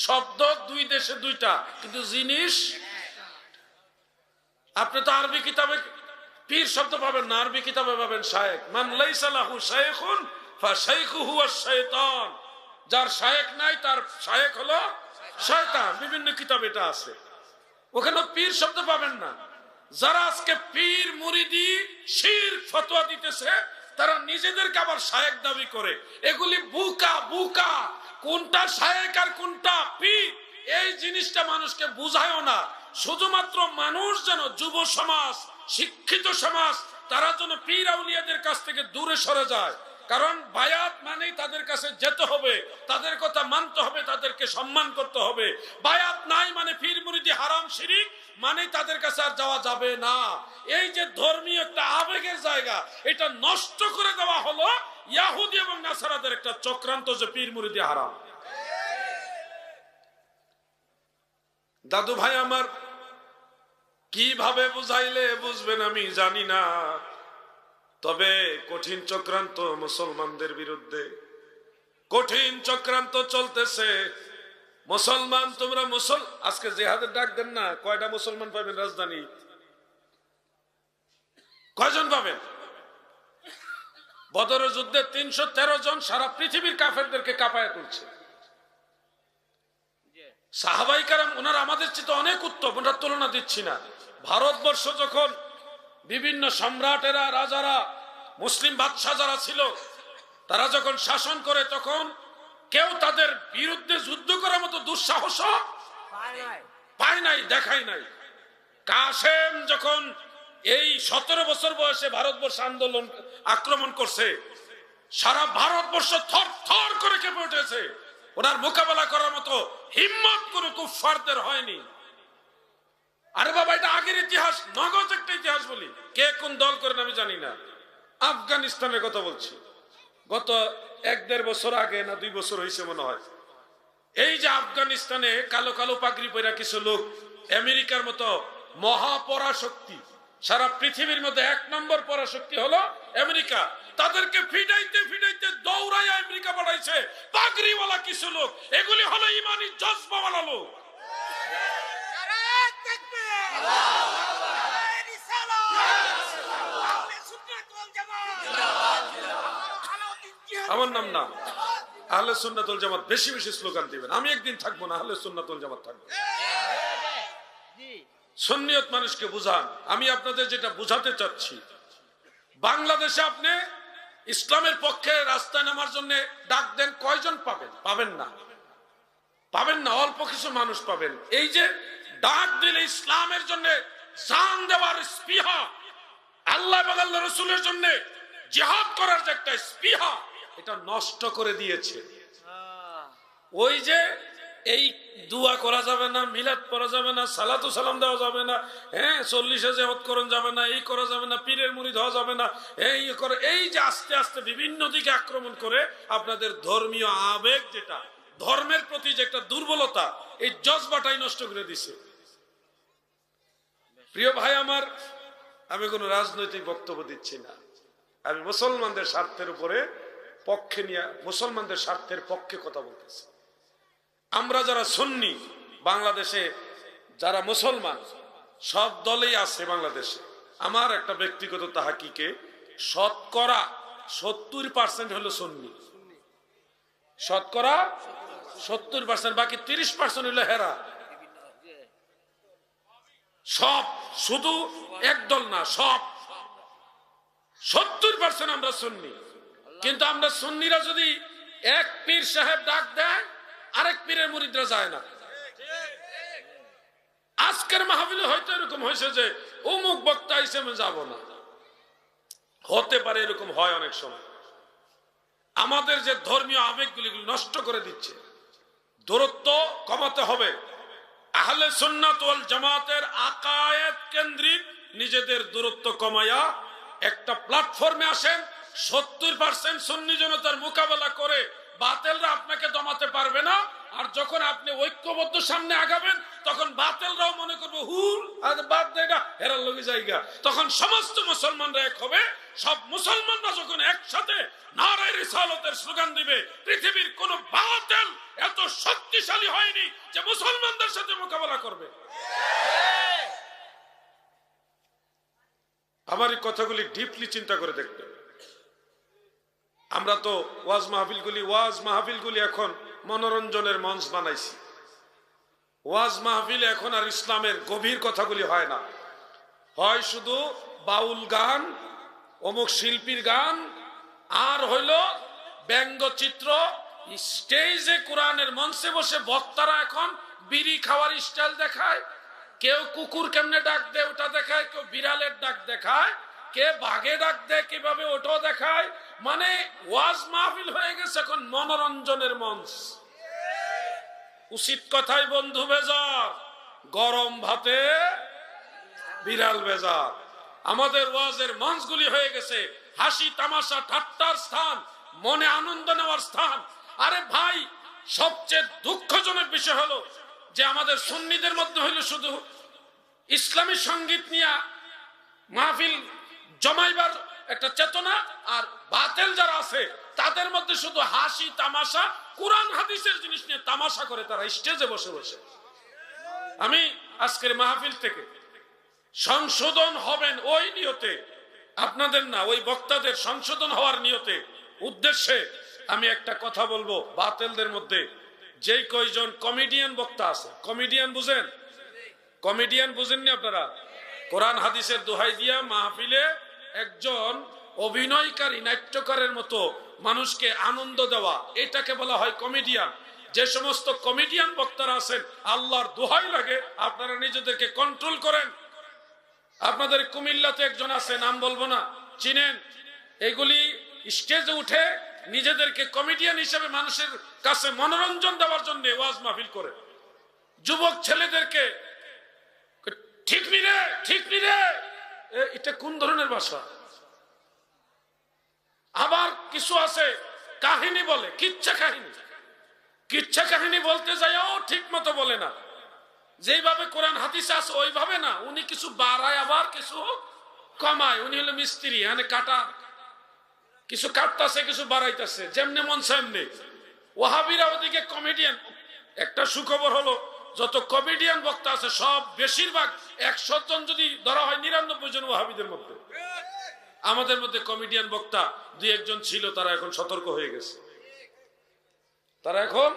শব্দ দুই দেশে দুইটা, কিন্তু জিনিস। আপনি তো আরবি কিতাবে পীর শব্দ পাবেন না, আরবি কিতাবে পাবেন শায়েখ। মান লাইসা লাহু শাইখুন ফাশাইখুহু আশ-শাইতান। যার শায়েখ নাই তার শায়েখ হলো শয়তান। বিভিন্ন কিতাবে এটা আছে, ওখানে পীর শব্দ পাবেন না। যারা আজকে পীর মুরিদি শিরক ফতোয়া দিতেছে, তারা নিজেদেরকে আবার শায়েখ দাবি করে। এগুলি বুকা। কোনটা শায়েখ আর কোনটা পীর, এই জিনিসটা মানুষকে বুঝায়ও না। শুধুমাত্র মানুষ যেন, যুব সমাজ, শিক্ষিত সমাজ, তারা যেন পীর আউলিয়াদের কাছ থেকে দূরে সরে যায়। কারণ বায়াত মানেই তাদের কাছে যেতে হবে, তাদের কথা মানতে হবে, তাদেরকে সম্মান করতে হবে। বায়াত নাই মানে পীর মুরিদি হারাম শিরক, মানে তাদের কাছে আর যাওয়া যাবে না। এই যে ধর্মীয় একটা আবেগের জায়গা, এটা নষ্ট করে দেওয়া হলো ইহুদি এবং নাসারাদের একটা চক্রান্ত, যে পীর মুরিদি হারাম। দাদু ভাই আমার, কিভাবে বুঝাইলে বুঝবেন আমি জানি না, তবে কঠিন চক্রান্ত মুসলমানদের বিরুদ্ধে, কঠিন চক্রান্ত চলতেছে। মুসলমান তোমরা আজকে জিহাদের ডাক দেন না, কয়টা মুসলমান পাবেন রাজধানী? কয়জন পাবেন? বদরের যুদ্ধে 313 জন সারা পৃথিবীর কাফেরদেরকে কাঁপায়া তুলছে। সাহাবাই কারাম ওনারা আমাদের চেয়ে অনেক উত্তম, ওনার তুলনা দিচ্ছি না। ভারতবর্ষ যখন বিভিন্ন সম্রাটেরা, রাজারা, মুসলিম বাদশাহ যারা ছিল, তারা যখন শাসন করে, তখন কেউ তাদের বিরুদ্ধে যুদ্ধ করার মতো দুঃসাহস পায় নাই, দেখায় নাই। কাসেম যখন এই 17 বছর বয়সে ভারতবর্ষ আন্দোলন আক্রমণ করছে, সারা ভারতবর্ষ থর থর করে কেঁপে উঠেছে। ওনার মোকাবেলা করার মতো হিম্মত কোন কুফফারদের হয়নি। আরে বাবা, এটা আগের ইতিহাস, নগদ একটা ইতিহাস বলি। কে কোন দল করেন আমি জানি না। আফগানিস্তানের কথা বলছি, গত 1-1.5 বছর আগে না 2 বছর হয়েছে মনে হয়। এই যে আফগানিস্তানে কালো কালো পাগড়ি পরা কিছু লোক, আমেরিকার মতো মহাপরাশক্তি, সারা পৃথিবীর মধ্যে 1 নম্বর পরাশক্তি হলো আমেরিকা, তাদেরকে ফিডাইতে ফিডাইতে দৌড়ায় আমেরিকা পাঠাইছে পাগড়িওয়ালা কিছু লোক। এগুলি হলো ইমানি জজবাওয়ালা লোক। আমার নাম না আহলে সুন্নাত ওয়াল জামাত। বেশি বেশি স্লোগান দিবেন। আমি একদিন থাকবো না, আহলে সুন্নাত ওয়াল জামাত থাকবো। সুন্নিয়ত মানুষকে বুঝান। আমি আপনাদের যেটা বুঝাতে চাচ্ছি, বাংলাদেশে আপনি ইসলামের পক্ষে রাস্তায় নামার জন্য ডাক দেন, কয়জন পাবেন? পাবেন না, পাবেন না, অল্প কিছু মানুষ পাবেন। এই যে ডাক দিলে ইসলামের জন্য জান দেওয়ার স্পৃহা, আল্লাহ এবং আল্লাহ রাসূলের জন্য জিহাদ করার যে একটা স্পৃহা, এটা নষ্ট করে দিয়েছে। ওই যে এই দুয়া করা যাবে না, মিলাদ পড়া যাবে না, সালাতু সালাম দেওয়া যাবে না, হ্যাঁ 40 জিয়ারত করণ যাবে না, এই করা যাবে না, পীরের মুরিদ হওয়া যাবে না, এই করে, এই যে আস্তে আস্তে বিভিন্ন দিকে আক্রমণ করে আপনাদের ধর্মীয় আবেগ, যেটা ধর্মের প্রতি যে একটা দুর্বলতা, এই জজবাটাই নষ্ট করে দিছে। প্রিয় ভাই আমার, আমি কোনো রাজনৈতিক বক্তব্য দিচ্ছি না, আমি মুসলমানদের স্বার্থের উপরে পক্ষে নিয়ে, মুসলমানদের স্বার্থের পক্ষে কথা বলতেছি। আমরা যারা সুন্নি, বাংলাদেশে যারা মুসলমান, সব দলেই আছে বাংলাদেশে। আমার একটা ব্যক্তিগত তাহাকিকে শতকরা 70% হলো সুন্নি, শতকরা 70%, বাকি 30% হলো হেরা। সব, শুধু একদল না, সব 70% আমরা সুন্নি। কিন্তু আমরা সুন্নিরা যদি এক পীর সাহেব ডাক দেয়, আরেক পীরের মুরিদরা যায় না। আজকের মাহফিলে হয়তো এরকম হয়েছে যে অমুক বক্তা হিসেবে যাব না, হতে পারে, এরকম হয় অনেক সময়। আমাদের যে ধর্মীয় আবেগগুলি নষ্ট করে দিচ্ছে। দূরত্ব কমাতে হবে। আহলে সুন্নাত ওয়াল জামাতের আকায়েদ কেন্দ্রিক নিজেদের দূরত্ব কমায়া একটা প্ল্যাটফর্মে আসেন। 70% সুন্নি জনতার মোকাবেলা করে বাতিলরা আপনাকে দমাতে পারবে না। আর যখন আপনি ঐক্যবদ্ধ সামনে আগাবেন, তখন বাতিলরাও মনে করবে হুল আর বাদ দেয় না, হেরার লগে জায়গা। তখন সমস্ত মুসলমানরা এক হবে। সব মুসলমানরা যখন একসাথে নারায়ে রিসালাতের স্লোগান দিবে, পৃথিবীর কোন বাতিল এত শক্তিশালী হয়নি যে মুসলমানদের সাথে মোকাবেলা করবে। আমার এই কথাগুলি ডিপলি চিন্তা করে দেখতে। আমরা তো ওয়াজ মাহফিলগুলি এখন মনোরঞ্জনের মঞ্চ বানাইছি। ওয়াজ মাহফিল এখন আর ইসলামের গভীর কথাগুলি হয় না, হয় শুধু বাউল গান, অমুক শিল্পীর গান, আর হইল ব্যঙ্গচিত্র। স্টেজে কোরআনের মঞ্চে বসে বক্তারা এখন বিড়ি খাওয়ার স্টাইল দেখায়, কেউ কুকুর কেমনে ডাক দেয় ওটা দেখায়, কেউ বিড়ালের ডাক দেখায়, কে বাঘে ডাক দেয় কিভাবে ওটাও দেখায়। মানে ওয়াজ মাহফিল হয়ে গেছে এখন মনোরঞ্জনের মঞ্চ। উচিত কথাই বন্ধু বেজার, গরম ভাতে বিড়াল বেজার। আমাদের ওয়াজের মঞ্চগুলি হয়ে গেছে হাসি তামাশা ঠাট্টার স্থান, মনে আনন্দ নেওয়ার স্থান। আরে ভাই, সবচেয়ে দুঃখজনক বিষয় হলো যে আমাদের সুন্নিদের মধ্যে হইলো শুধু ইসলামী সঙ্গীত নিয়ে মাহফিল জমাইবার একটা চেতনা, আর বাতেল যারা আছে তাদের মধ্যে শুধু হাসি তামাশা, কোরআন হাদিসের জিনিস নিয়ে তামাশা করে তারা স্টেজে বসে বসে। আমি আজকের মাহফিল থেকে সংশোধন হবেন ওই নিয়তে, আপনাদের না, ওই বক্তাদের সংশোধন হওয়ার নিয়তে উদ্দেশ্যে আমি একটা কথা বলবো। বাতেলদের মধ্যে যেই কয়জন কমেডিয়ান বক্তা আছে, কমেডিয়ান বুঝেন? কমেডিয়ান বুঝেননি আপনারা? কোরআন হাদিসের দোহাই দিয়া মাহফিলে একজন অভিনয়কারী নাট্যকারের মতো মানুষকে আনন্দ দেওয়া, এটাকে বলা হয় কমেডিয়ান। যে সমস্ত কমেডিয়ান বক্তারা আছেন, আল্লাহর দোহাই লাগে আপনারা নিজেদেরকে কন্ট্রোল করেন। আপনাদের কুমিল্লাতে একজন আছে, নাম বলবো না, চিনেন? এগুলি স্টেজে উঠে নিজেদেরকে কমেডিয়ান হিসেবে মানুষের কাছে মনোরঞ্জন দেওয়ার জন্য ওয়াজ মাহফিল করে, যুবক ছেলেদেরকে ঠিক নি রে, ঠিক নি রে, এটা কোন ধরনের ভাষা? আবার কিছু আছে কাহিনী বলে, কিচ্ছা কাহিনী, কিচ্ছা কাহিনী বলতে যাইও ঠিক মতো বলে না, যেইভাবে কোরআন হাদিস আছে ওইভাবে না, উনি কিছু বাড়ায় আবার কিছু কমায়। উনি হলো মিস্ত্রি, মানে কাটা, কিছু কাটতেছে কিছু বাড়াইতেছে, যেমনি মন সেমনি। ওয়াহাবিরা ওদিকে কমেডিয়ান। একটা সুখবর হলো, যত কমেডিয়ান বক্তা আছে সব বেশিরভাগ 100 জন যদি ধরা হয় 99 জন ওয়াহাবিদের মধ্যে। আমাদের মধ্যে কমেডিয়ান বক্তা 2-1 জন ছিল, তারা এখন সতর্ক হয়ে গেছে। তারা এখন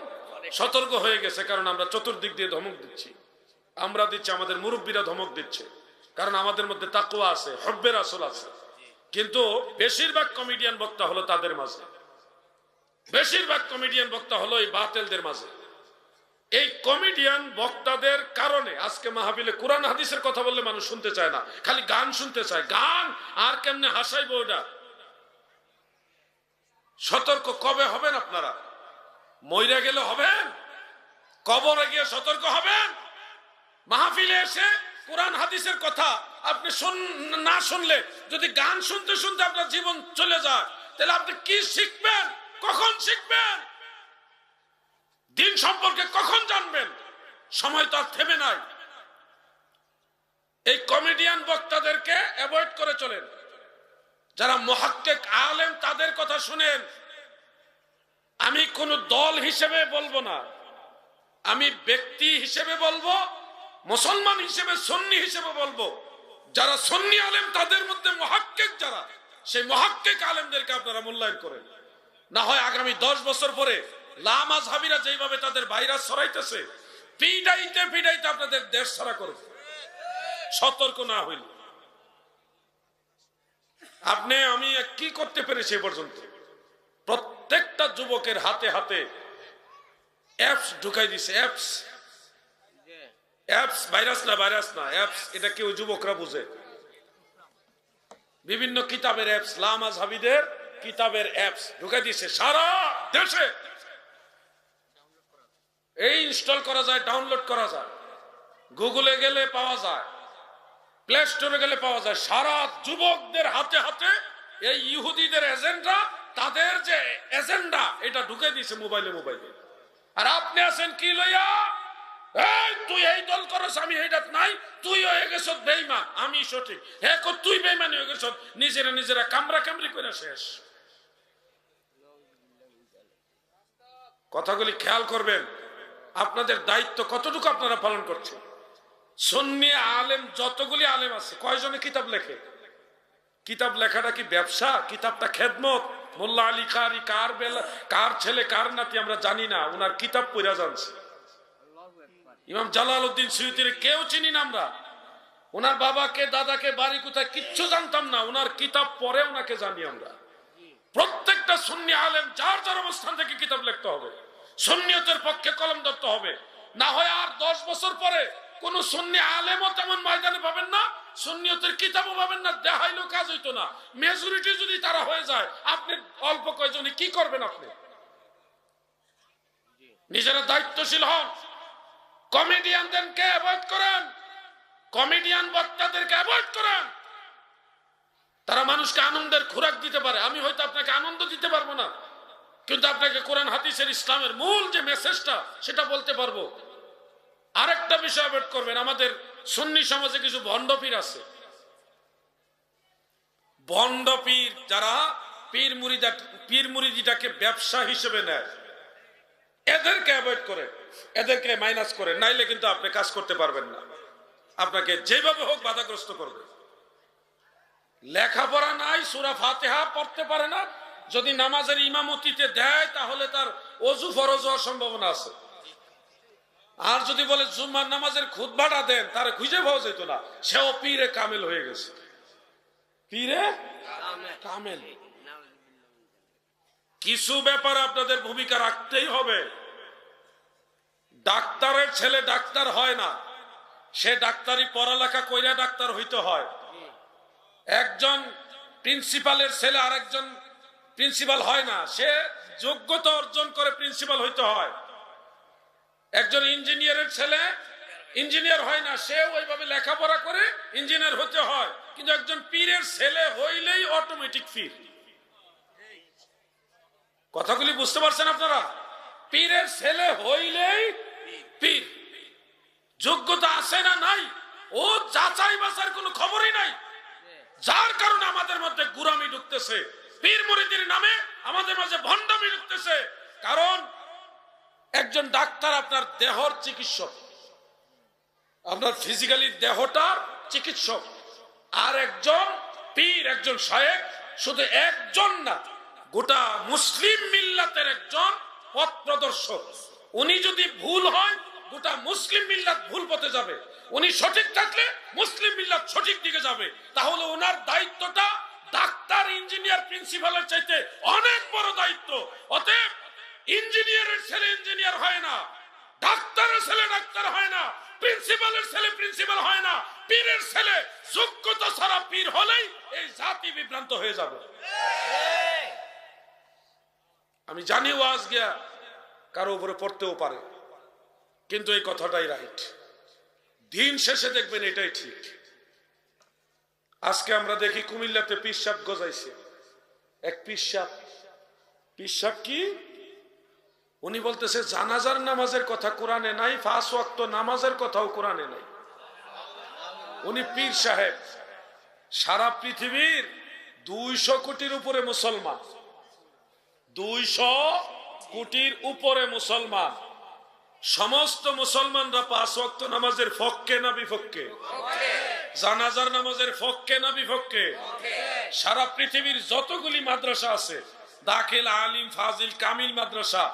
সতর্ক হয়ে গেছে, কারণ আমরা চতুর্দিক দিয়ে ধমক দিচ্ছি, আমরা দিচ্ছি, আমাদের মুরব্বীরা ধমক দিচ্ছে, কারণ আমাদের মধ্যে তাকওয়া আছে, হব্বে রাসূল আছে। কিন্তু বেশিরভাগ কমেডিয়ান বক্তা হলো তাদের মাঝে, বেশিরভাগ কমেডিয়ান বক্তা হলো এই বাতেলদের মাঝে। এই কমেডিয়ান বক্তাদের কারণে আজকে মাহফিলে কোরআন হাদিসের কথা বললে মানুষ শুনতে চায় না, খালি গান শুনতে চায়। গান আর কেমনে হাসাইবো ওটা। সতর্ক কবে হবেন আপনারা? মইরা গেলে হবেন? কবরে গিয়ে সতর্ক হবেন? মাহফিলে এসে কোরআন হাদিসের কথা আপনি না শুনলে, যদি গান শুনতে শুনতে আপনার জীবন চলে যায়, তাহলে আপনি কি শিখবেন? কখন শিখবেন? দিন সম্পর্কে কখন জানবেন? সময় তো আর থেমে নাই। এই কমেডিয়ান বক্তাদেরকে অ্যাভয়েড করে চলেন। যারা মুহাক্কিক আলেম তাদের কথা শুনেন। আমি কোন দল হিসেবে বলবো না, আমি ব্যক্তি হিসেবে বলবো, মুসলমান হিসেবে, সুন্নি হিসেবে বলবো। যারা সুন্নি আলেম তাদের মধ্যে মুহাক্কিক যারা, সেই মুহাক্কিক আলেমদেরকে আপনারা মূল্যায়ন করেন। না হয় আগামী 10 বছর পরে লামাযহাবীরা যেভাবে তাদের ভাইরাস ছড়াইতেছে, পিডাইতে পিডাইতে আপনাদের দেশ ছাড়া করবে, সতর্ক না হইলে। আপনি আমি কি করতে পেরেছি এ পর্যন্ত? প্রত্যেকটা যুবকের হাতে হাতে অ্যাপস ঢুকাই দিছে। অ্যাপস, অ্যাপস, ভাইরাস না, ভাইরাস না, অ্যাপস। এটা কি ওই যুবকরা বুঝে? বিভিন্ন কিতাবের অ্যাপস, লামাযহাবীদের কিতাবের অ্যাপস ঢুকাই দিছে সারা দেশে। এই ইনস্টল করা যায়, ডাউনলোড করা যায়, গুগলে গেলে পাওয়া যায়, প্লে স্টোরে গেলে পাওয়া যায়। সারা যুবকদের হাতে হাতে এই ইহুদিদের এজেন্ডা, তাদের যে এজেন্ডা, এটা ঢুকে দিয়েছে মোবাইলে মোবাইলে। আর আপনি আছেন কি লইয়া? এই তুই এই দল করস, আমি এইটাত নাই, তুই হয়ে গেছ বেঈমান, আমি সঠিক। হ্যাঁ, তুই বেঈমান হয়ে গেছ, নিজেরা নিজেরা কামরা কামড়ি করে শেষ। কথাগুলি খেয়াল করবেন। আপনাদের দায়িত্ব কতটুকু আপনারা পালন করছেন? সুন্নি আলেম যতগুলি আলেম আছে, কয়জনে কিতাব লেখে? কিতাব লেখাটা কি ব্যবসা? কিতাবটা খেদমত। মোল্লা আলী কারি কার বেলা, কার ছেলে কার নাতি আমরা জানি না, উনার কিতাব পড়া জানছি। ইমাম জালালউদ্দিন সুয়ুতির কেউ চিনি না আমরা, উনার বাবাকে দাদাকে বাড়ি কোথায় কিচ্ছু জানতাম না, উনার কিতাব পড়ে উনাকে জানি আমরা। প্রত্যেকটা সুন্নি আলেম যার যার অবস্থান থেকে কিতাব লিখতে হবে, সুন্নিয়তের পক্ষে কলম ধরতে হবে। না হয় আর 10 বছর পরে কোন সুন্নি আলেমও তেমন ময়দানে পাবেন না, সুন্নিয়তের কিতাবও পাবেন না, দেখাইলেও কাজ হইতো না। মেজরিটি যদি তারা হয়ে যায়, আপনি অল্প কয়জনে কি করবেন? আপনি নিজেরা দায়িত্বশীল হন। কমেডিয়ানদেরকে অ্যাভয়েড করেন। কমেডিয়ান বক্তাদেরকে অ্যাভয়েড করেন। তারা মানুষকে আনন্দের খোরাক দিতে পারে। আমি হয়তো আপনাকে আনন্দ দিতে পারবো না, কিন্তু আপনাকে কোরআন হাদিসের ইসলামের মূল যে মেসেজটা সেটা বলতে পারবো। আরেকটা বিষয় অ্যাভয়েড করবেন, আমাদের সুন্নি সমাজে কিছু ভণ্ডপীর আছে। ভণ্ডপীর যারা পীর মুরিদিটাকে ব্যবসা হিসেবে নেয়, এদেরকে অ্যাভয়েড করে, এদেরকে মাইনাস করে, নাইলে কিন্তু আপনি কাজ করতে পারবেন না। আপনাকে যেভাবে হোক বাধাগ্রস্ত করবে। লেখাপড়া নাই, সূরা ফাতিহা পড়তে পারে না, যদি নামাজের ইমামতিতে দেয় তাহলে তার ওযু ফরজ হওয়ার সম্ভাবনা আছে। আর যদি বলে জুম্মার নামাজের খুতবাটা দেন, তার খুঁজে পাওয়া যেত না, সেও পীরে কামেল হয়ে গেছে। পীরে কামেল। কিছু ব্যাপারে আপনাদের ভূমিকা রাখতেই হবে। ডাক্তারের ছেলে ডাক্তার হয় না, সে ডাক্তারি পড়ালেখা কইরা ডাক্তার হইতে হয়। একজন প্রিন্সিপালের ছেলে আরেকজন প্রিন্সিপাল হয় না, সে যোগ্যতা অর্জন করে প্রিন্সিপাল হইতে হয়। একজন ইঞ্জিনিয়ারের ছেলে ইঞ্জিনিয়ার হয় না, সে ওইভাবে লেখাপড়া করে ইঞ্জিনিয়ার হতে হয়। কিন্তু একজন পীরের ছেলে হইলেই অটোমেটিক পীর। কথাগুলি বুঝতে পারছেন আপনারা? পীরের ছেলে হইলেই পীর। যোগ্যতা আছে না নাই ও যাচাই বাছার কোনো খবরই নাই, যার কারণে আমাদের মধ্যে গুরামি ঢুকতেছে, পীর মুরিদের নামে আমাদের মাঝে ভণ্ডামি ঢুকতেছে। কারণ একজন ডাক্তার আপনার দেহর চিকিৎসক, আপনার ফিজিক্যালি দেহটার চিকিৎসক, আর একজন পীর, একজন শায়েখ শুধু একজন না, গোটা মুসলিম মিল্লাতের একজন পথ প্রদর্শক। উনি যদি ভুল হয় গোটা মুসলিম মিল্লাত ভুল পথে যাবে, উনি সঠিক থাকলে মুসলিম মিল্লাত সঠিক দিকে যাবে। তাহলে ওনার দায়িত্বটা ডাক্তার, ইঞ্জিনিয়ার, প্রিন্সিপালের চাইতে অনেক বড় দায়িত্ব। অতএব ইঞ্জিনিয়ারের ছেলে ইঞ্জিনিয়ার হয় না, ডাক্তারের ছেলে ডাক্তার হয় না, প্রিন্সিপালের ছেলে প্রিন্সিপাল হয় না, পীরের ছেলে যোগ্যতা ছাড়া পীর হলেই এই জাতি বিভ্রান্ত হয়ে যাবে। আমি জানি ওয়াজ গিয়া কারো উপরে পড়তেও পারে, কিন্তু এই কথাটাই রাইট। দিন শেষে দেখবেন এটাই ঠিক। আজকে আমরা দেখি কুমিল্লাতে পিসাব গজাইছে এক পিসাব কি উনি বলতেছে জানাজার নামাজের কথা কোরআনে নাই, 5 ওয়াক্ত নামাজের কথাও কোরআনে নাই। উনি পীর সাহেব। সারা পৃথিবীর 200 কোটির উপরে মুসলমান, 200 কোটির উপরে মুসলমান। সমস্ত মুসলমানরা 5 ওয়াক্ত নামাজের পক্ষে না বিপক্ষে? জানাজার নামাজের পক্ষে না বিপক্ষে? সারা পৃথিবীর যতগুলি মাদ্রাসা আছে, দাখিল, আলিম, ফাজিল, কামিল মাদ্রাসা,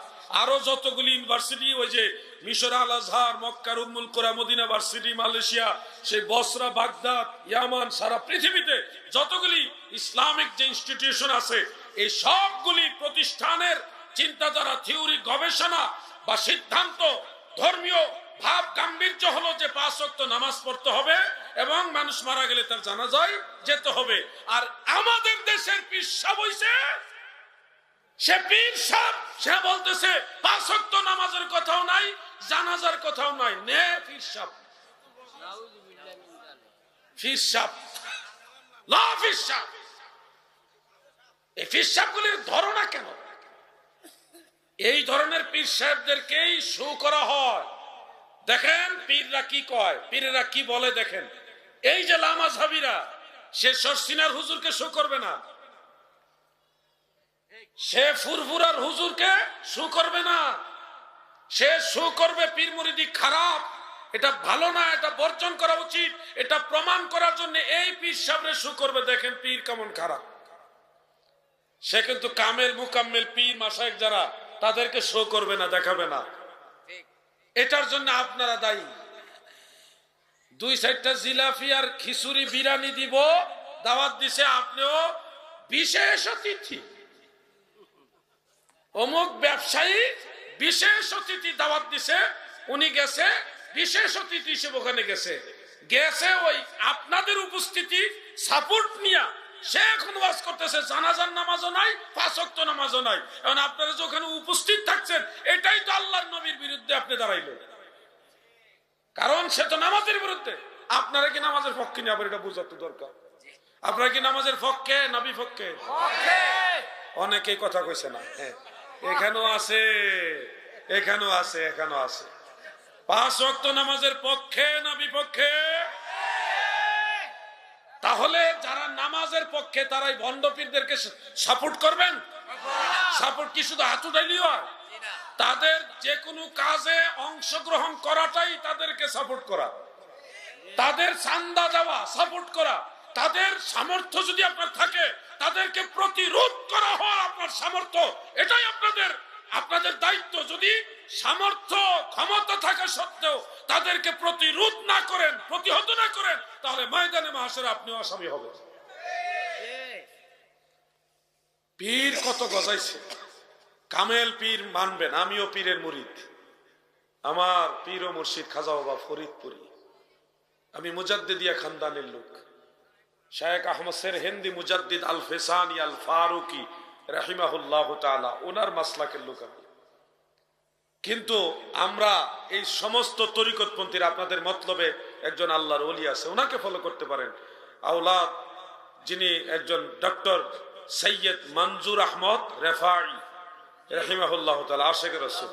আরো যতগুলি ইউনিভার্সিটি, ওই যে মিশর আল আজহার, মক্কার উম্মুল কুরা, মদিনা ভার্সিটি, মালয়েশিয়া, সেই বসরা, বাগদাদ, ইয়ামান, সারা পৃথিবীতে যতগুলি ইসলামিক যে ইনস্টিটিউশন আছে, এই সবগুলি প্রতিষ্ঠানের চিন্তাধারা, থিওরি, গবেষণা বা সিদ্ধান্ত, ধর্মীয় ভাব গাম্ভীর্য হলো যে 5 ওয়াক্ত নামাজ পড়তে হবে এবং মানুষ মারা গেলে তার জানাজায় যেতে হবে। আর আমাদের দেশের পীর সাহেব হইছে, সে পীর সাহেব, সে বলতেছে 5 ওয়াক্ত নামাজের কথাও নাই, জানাজার কথাও নাই। নে পীর সাহেব, পীর সাহেব, লা পীর সাহেব। এই পীর সাহেবগুলির ধারণা কেন? এই ধরনের পীর সাহেবদেরকেই শো করা হয়। দেখেন পীররা কি কয়, পীরেরা কি বলে দেখেন। এই যে লামাযহাবীরা, সে শর্ষিনার হুজুরকে শো করবে না, সে ফুরফুরার হুজুরকে শো করবে না, সে শো করবে পীর মুরিদি খারাপ, এটা ভালো না, এটা বর্জন করা উচিত, এটা প্রমাণ করার জন্য এই পীর সাহেবরে শো করবে। দেখেন পীর কেমন খারাপ। সে কিন্তু কামেল, মুকাম্মেল পীর মাশায়েখ যারা, তাদেরকে শো করবে না, দেখাবে না। এটার জন্য আপনারা দায়ী। 2-4টা জিলাপি আর খিচুড়ি বিরিয়ানি দিব, দাওয়াত দিছে, আপনিও বিশেষ অতিথি। অমুক ব্যবসায়ী বিশেষ অতিথি দাওয়াত দিছে, উনি গেছে বিশেষ অতিথি হিসেবে, ওখানে গেছে ওই আপনাদের উপস্থিতি সাপোর্ট নিয়া, সে এখন ওয়াজ করতেছে জানাজার নামাজও নাই, 5 ওয়াক্ত নামাজও নাই। এখন আপনারা যে ওখানে উপস্থিত থাকছেন, এটাই তো আল্লাহর নবীর বিরুদ্ধে আপনি দাঁড়াইলেন, কারণ সে তো নামাজের বিরুদ্ধে। আপনারা কি নামাজের পক্ষে নিয়ে আবার এটা বোঝাতে দরকার। আপনারা কি নামাজের পক্ষে না বিপক্ষে? অনেকেই কথা কইছে না। হ্যাঁ, এখানেও আছে, এখানেও আছে, এখানেও আছে। 5 ওয়াক্ত নামাজের পক্ষে না বিপক্ষে? তাহলে যারা নামাজের পক্ষে তারাই ভণ্ড পীরদেরকে সাপোর্ট করবেন? সাপোর্ট কি শুধু হাত উঠাইলেই হয়? তাদের যে কোনো কাজে অংশগ্রহণ করাটাই তাদেরকে সাপোর্ট করা, তাদের চান্দা দেওয়া সাপোর্ট করা, তাদের সামর্থ্য যদি আপনার থাকে তাদেরকে প্রতিরোধ করা হয় আপনার সামর্থ্য, এটাই আপনাদের দায়িত্ব। যদি সামর্থ্য ক্ষমতা থাকা সত্ত্বেও তাদেরকে প্রতিরোধ না করেন, প্রতিহত না করেন, তাহলে ময়দানে মাহশরে আপনিও আসামি হবেন। পীর কত গজাইছে, কামেল পীর মানবেন। আমিও পীরের মুরিদ, আমার পীর ও মুর্শিদ খাজা বাবা ফরিদপুরি। আমি মুজাদ্দিদিয়া খানদানের লোক। শায়েখ আহমদ সেরহিন্দি মুজাদ্দিদ আল ফেসানি আল ফারুকি রাহিমাহুল্লাহ তাআলা ওনার মাসলাকের লোক আমি। কিন্তু আমরা এই সমস্ত তরিকতপন্থীরা, আপনাদের মতলবে একজন আল্লাহর ওলি আছে, ওনাকে ফলো করতে পারেন। আওলাদ যিনি একজন ডক্টর সৈয়দ মনজুর আহমদ রেফাই রাহিমাহুল্লাহ তাআলা, আশিকে রাসূল,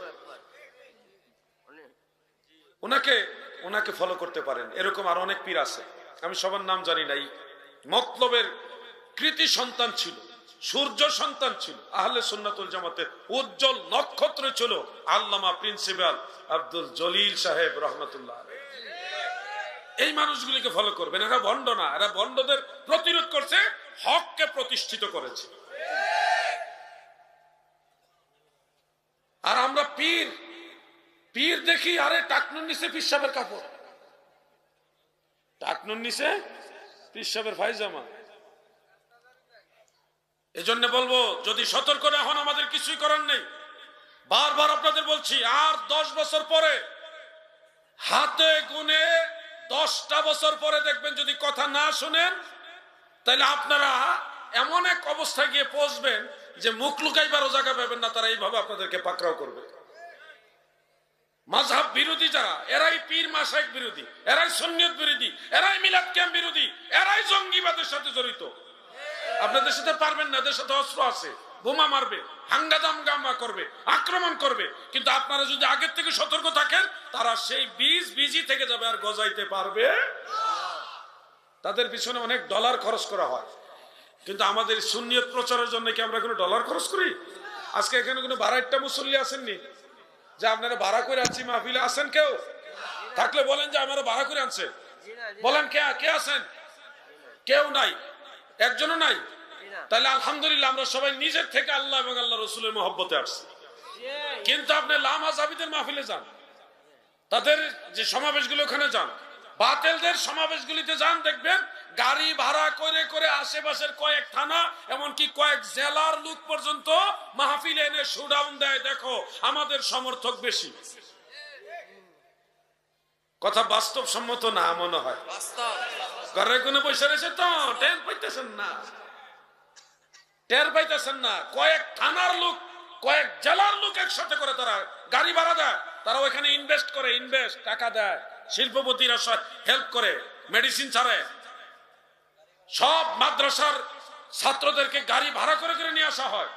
ওনাকে ফলো করতে পারেন। এরকম আর অনেক পীর আছে, আমি সবার নাম জানি নাই। মতলবের কৃতি সন্তান ছিল, সূর্য সন্তান ছিল, আহলে সুন্নাতুল জামাতের উজ্জ্বল নক্ষত্র ছিল আল্লামা প্রিন্সিপাল আব্দুল জলিল সাহেব রহমাতুল্লাহ। এই মানুষগুলিকে ফলো করবেন। এরা ভণ্ড না, এরা ভণ্ডদের প্রতিরোধ করছে, হককে প্রতিষ্ঠিত করেছে। আর আমরা পীর দেখি, আরে টাকনুর নিচে পিসাবের কাপড়, টাকনুর নিচে পিসাবের পায়জামা। এজন্য বলবো, যদি সতর্ক না হন আমাদের কিছুই করার নেই। বারবার আপনাদের বলছি, আর 10 বছর পরে, হাতে গুনে 10টা বছর পরে দেখবেন যদি কথা না শুনেন, তাহলে আপনারা এমন এক অবস্থায় গিয়ে পৌঁছবেন যে মুখ লুকাইবারও জায়গা পাবেন না। তারা এইভাবে আপনাদেরকে পাকড়াও করবে। মাযহাব বিরোধী যারা, এরাই পীর মাশায়েখ বিরোধী, এরাই সুন্নিয়ত বিরোধী, এরাই মিলাদ ক্যাম্প বিরোধী, এরাই জঙ্গিবাদের সাথে জড়িত। আপনাদের সাথে পারবেন না, এদের সাথে অস্ত্র আছে, বোমা মারবে, হাঙ্গামা করবে, আক্রমণ করবে। কিন্তু আপনারা যদি আগের থেকে সতর্ক থাকেন, তারা সেই বীজই থেকে যাবে, আর গজাইতে পারবে। তাদের পিছনে অনেক ডলার খরচ করা হয়, কিন্তু আমাদের সুন্নিয়ত প্রচারের জন্য কি আমরা কোনো ডলার খরচ করি? আজকে এখানে কোনো ভাড়াইট্টা মুসল্লি আসেননি যে আপনারা ভাড়া করে আনছি মাহফিলে? আসেন কেউ? থাকলে বলেন যে আমরা ভাড়া করে আনছে। বলেন কে আছেন? কেউ নাই, একজনও নাই। তাহলে আলহামদুলিল্লাহ, আমরা সবাই নিজের থেকে আল্লাহ এবং আল্লাহ রসুলের মহব্বতে আসছি। কিন্তু আপনি লামা জাবিদের মাহফিলে যান, তাদের যে সমাবেশগুলো, ওখানে যান, বাতেলদের সমাবেশগুলিতে যান, দেখবেন গাড়ি ভাড়া করে করে আশেপাশের কয়েক থানা, এমনকি কয়েক জেলার লোক পর্যন্ত মাহফিলে এনে শোডাউন দেয়। দেখো, আমাদের সমর্থক বেশি। কথা বাস্তব সম্মত না মনে হয়? ঘরে কোনো পয়সা রয়েছে তো টের পাইতেছেন না। কয়েক থানার লোক, কয়েক জেলার লোক একসাথে করে তারা গাড়ি ভাড়া দেয়, তারা ওইখানে ইনভেস্ট করে, টাকা দেয়, শিল্পপতিরা হেল্প করে, মেডিসিন ছাড়ে। সব মাদ্রাসার ছাত্রদেরকে গাড়ি ভাড়া করে করে নিয়ে আসা হয়,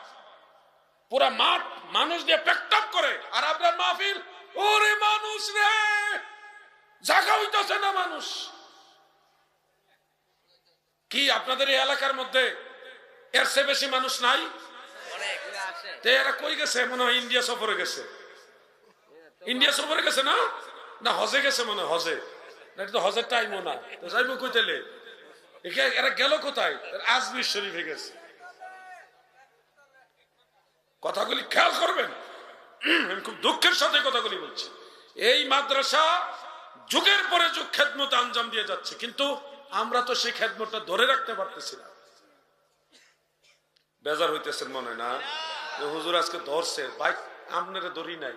পুরা মাঠ মানুষ দিয়ে প্যাকটাপ করে। আর আপনার মাহফিল, ওরে মানুষ রে, জায়গা হইতেছে না মানুষ। কি আপনাদের এই এলাকার মধ্যে এর চেয়ে বেশি মানুষ নাই? এরা কই গেছে? মনে হয় ইন্ডিয়া সফরে গেছে। ইন্ডিয়া সফরে গেছে না হজে গেছে মনে হয়। হজে না, এটা তো হজের টাইমও না, তো যাইব কই তাইলে? এরা গেল কোথায়? আজমির শরীফে গেছে। কথাগুলি খেয়াল করবেন, আমি খুব দুঃখের সাথে কথাগুলি বলছি। এই মাদ্রাসা যুগের পরে যুগ খেদমত আঞ্জাম দিয়ে যাচ্ছে, কিন্তু আমরা তো সেই খেদমতটা ধরে রাখতে পারতেছি না। বেজার হইতেছেন মনে না? হুজুর আজকে ধরছে, বাইক আপনারা ধরি নাই।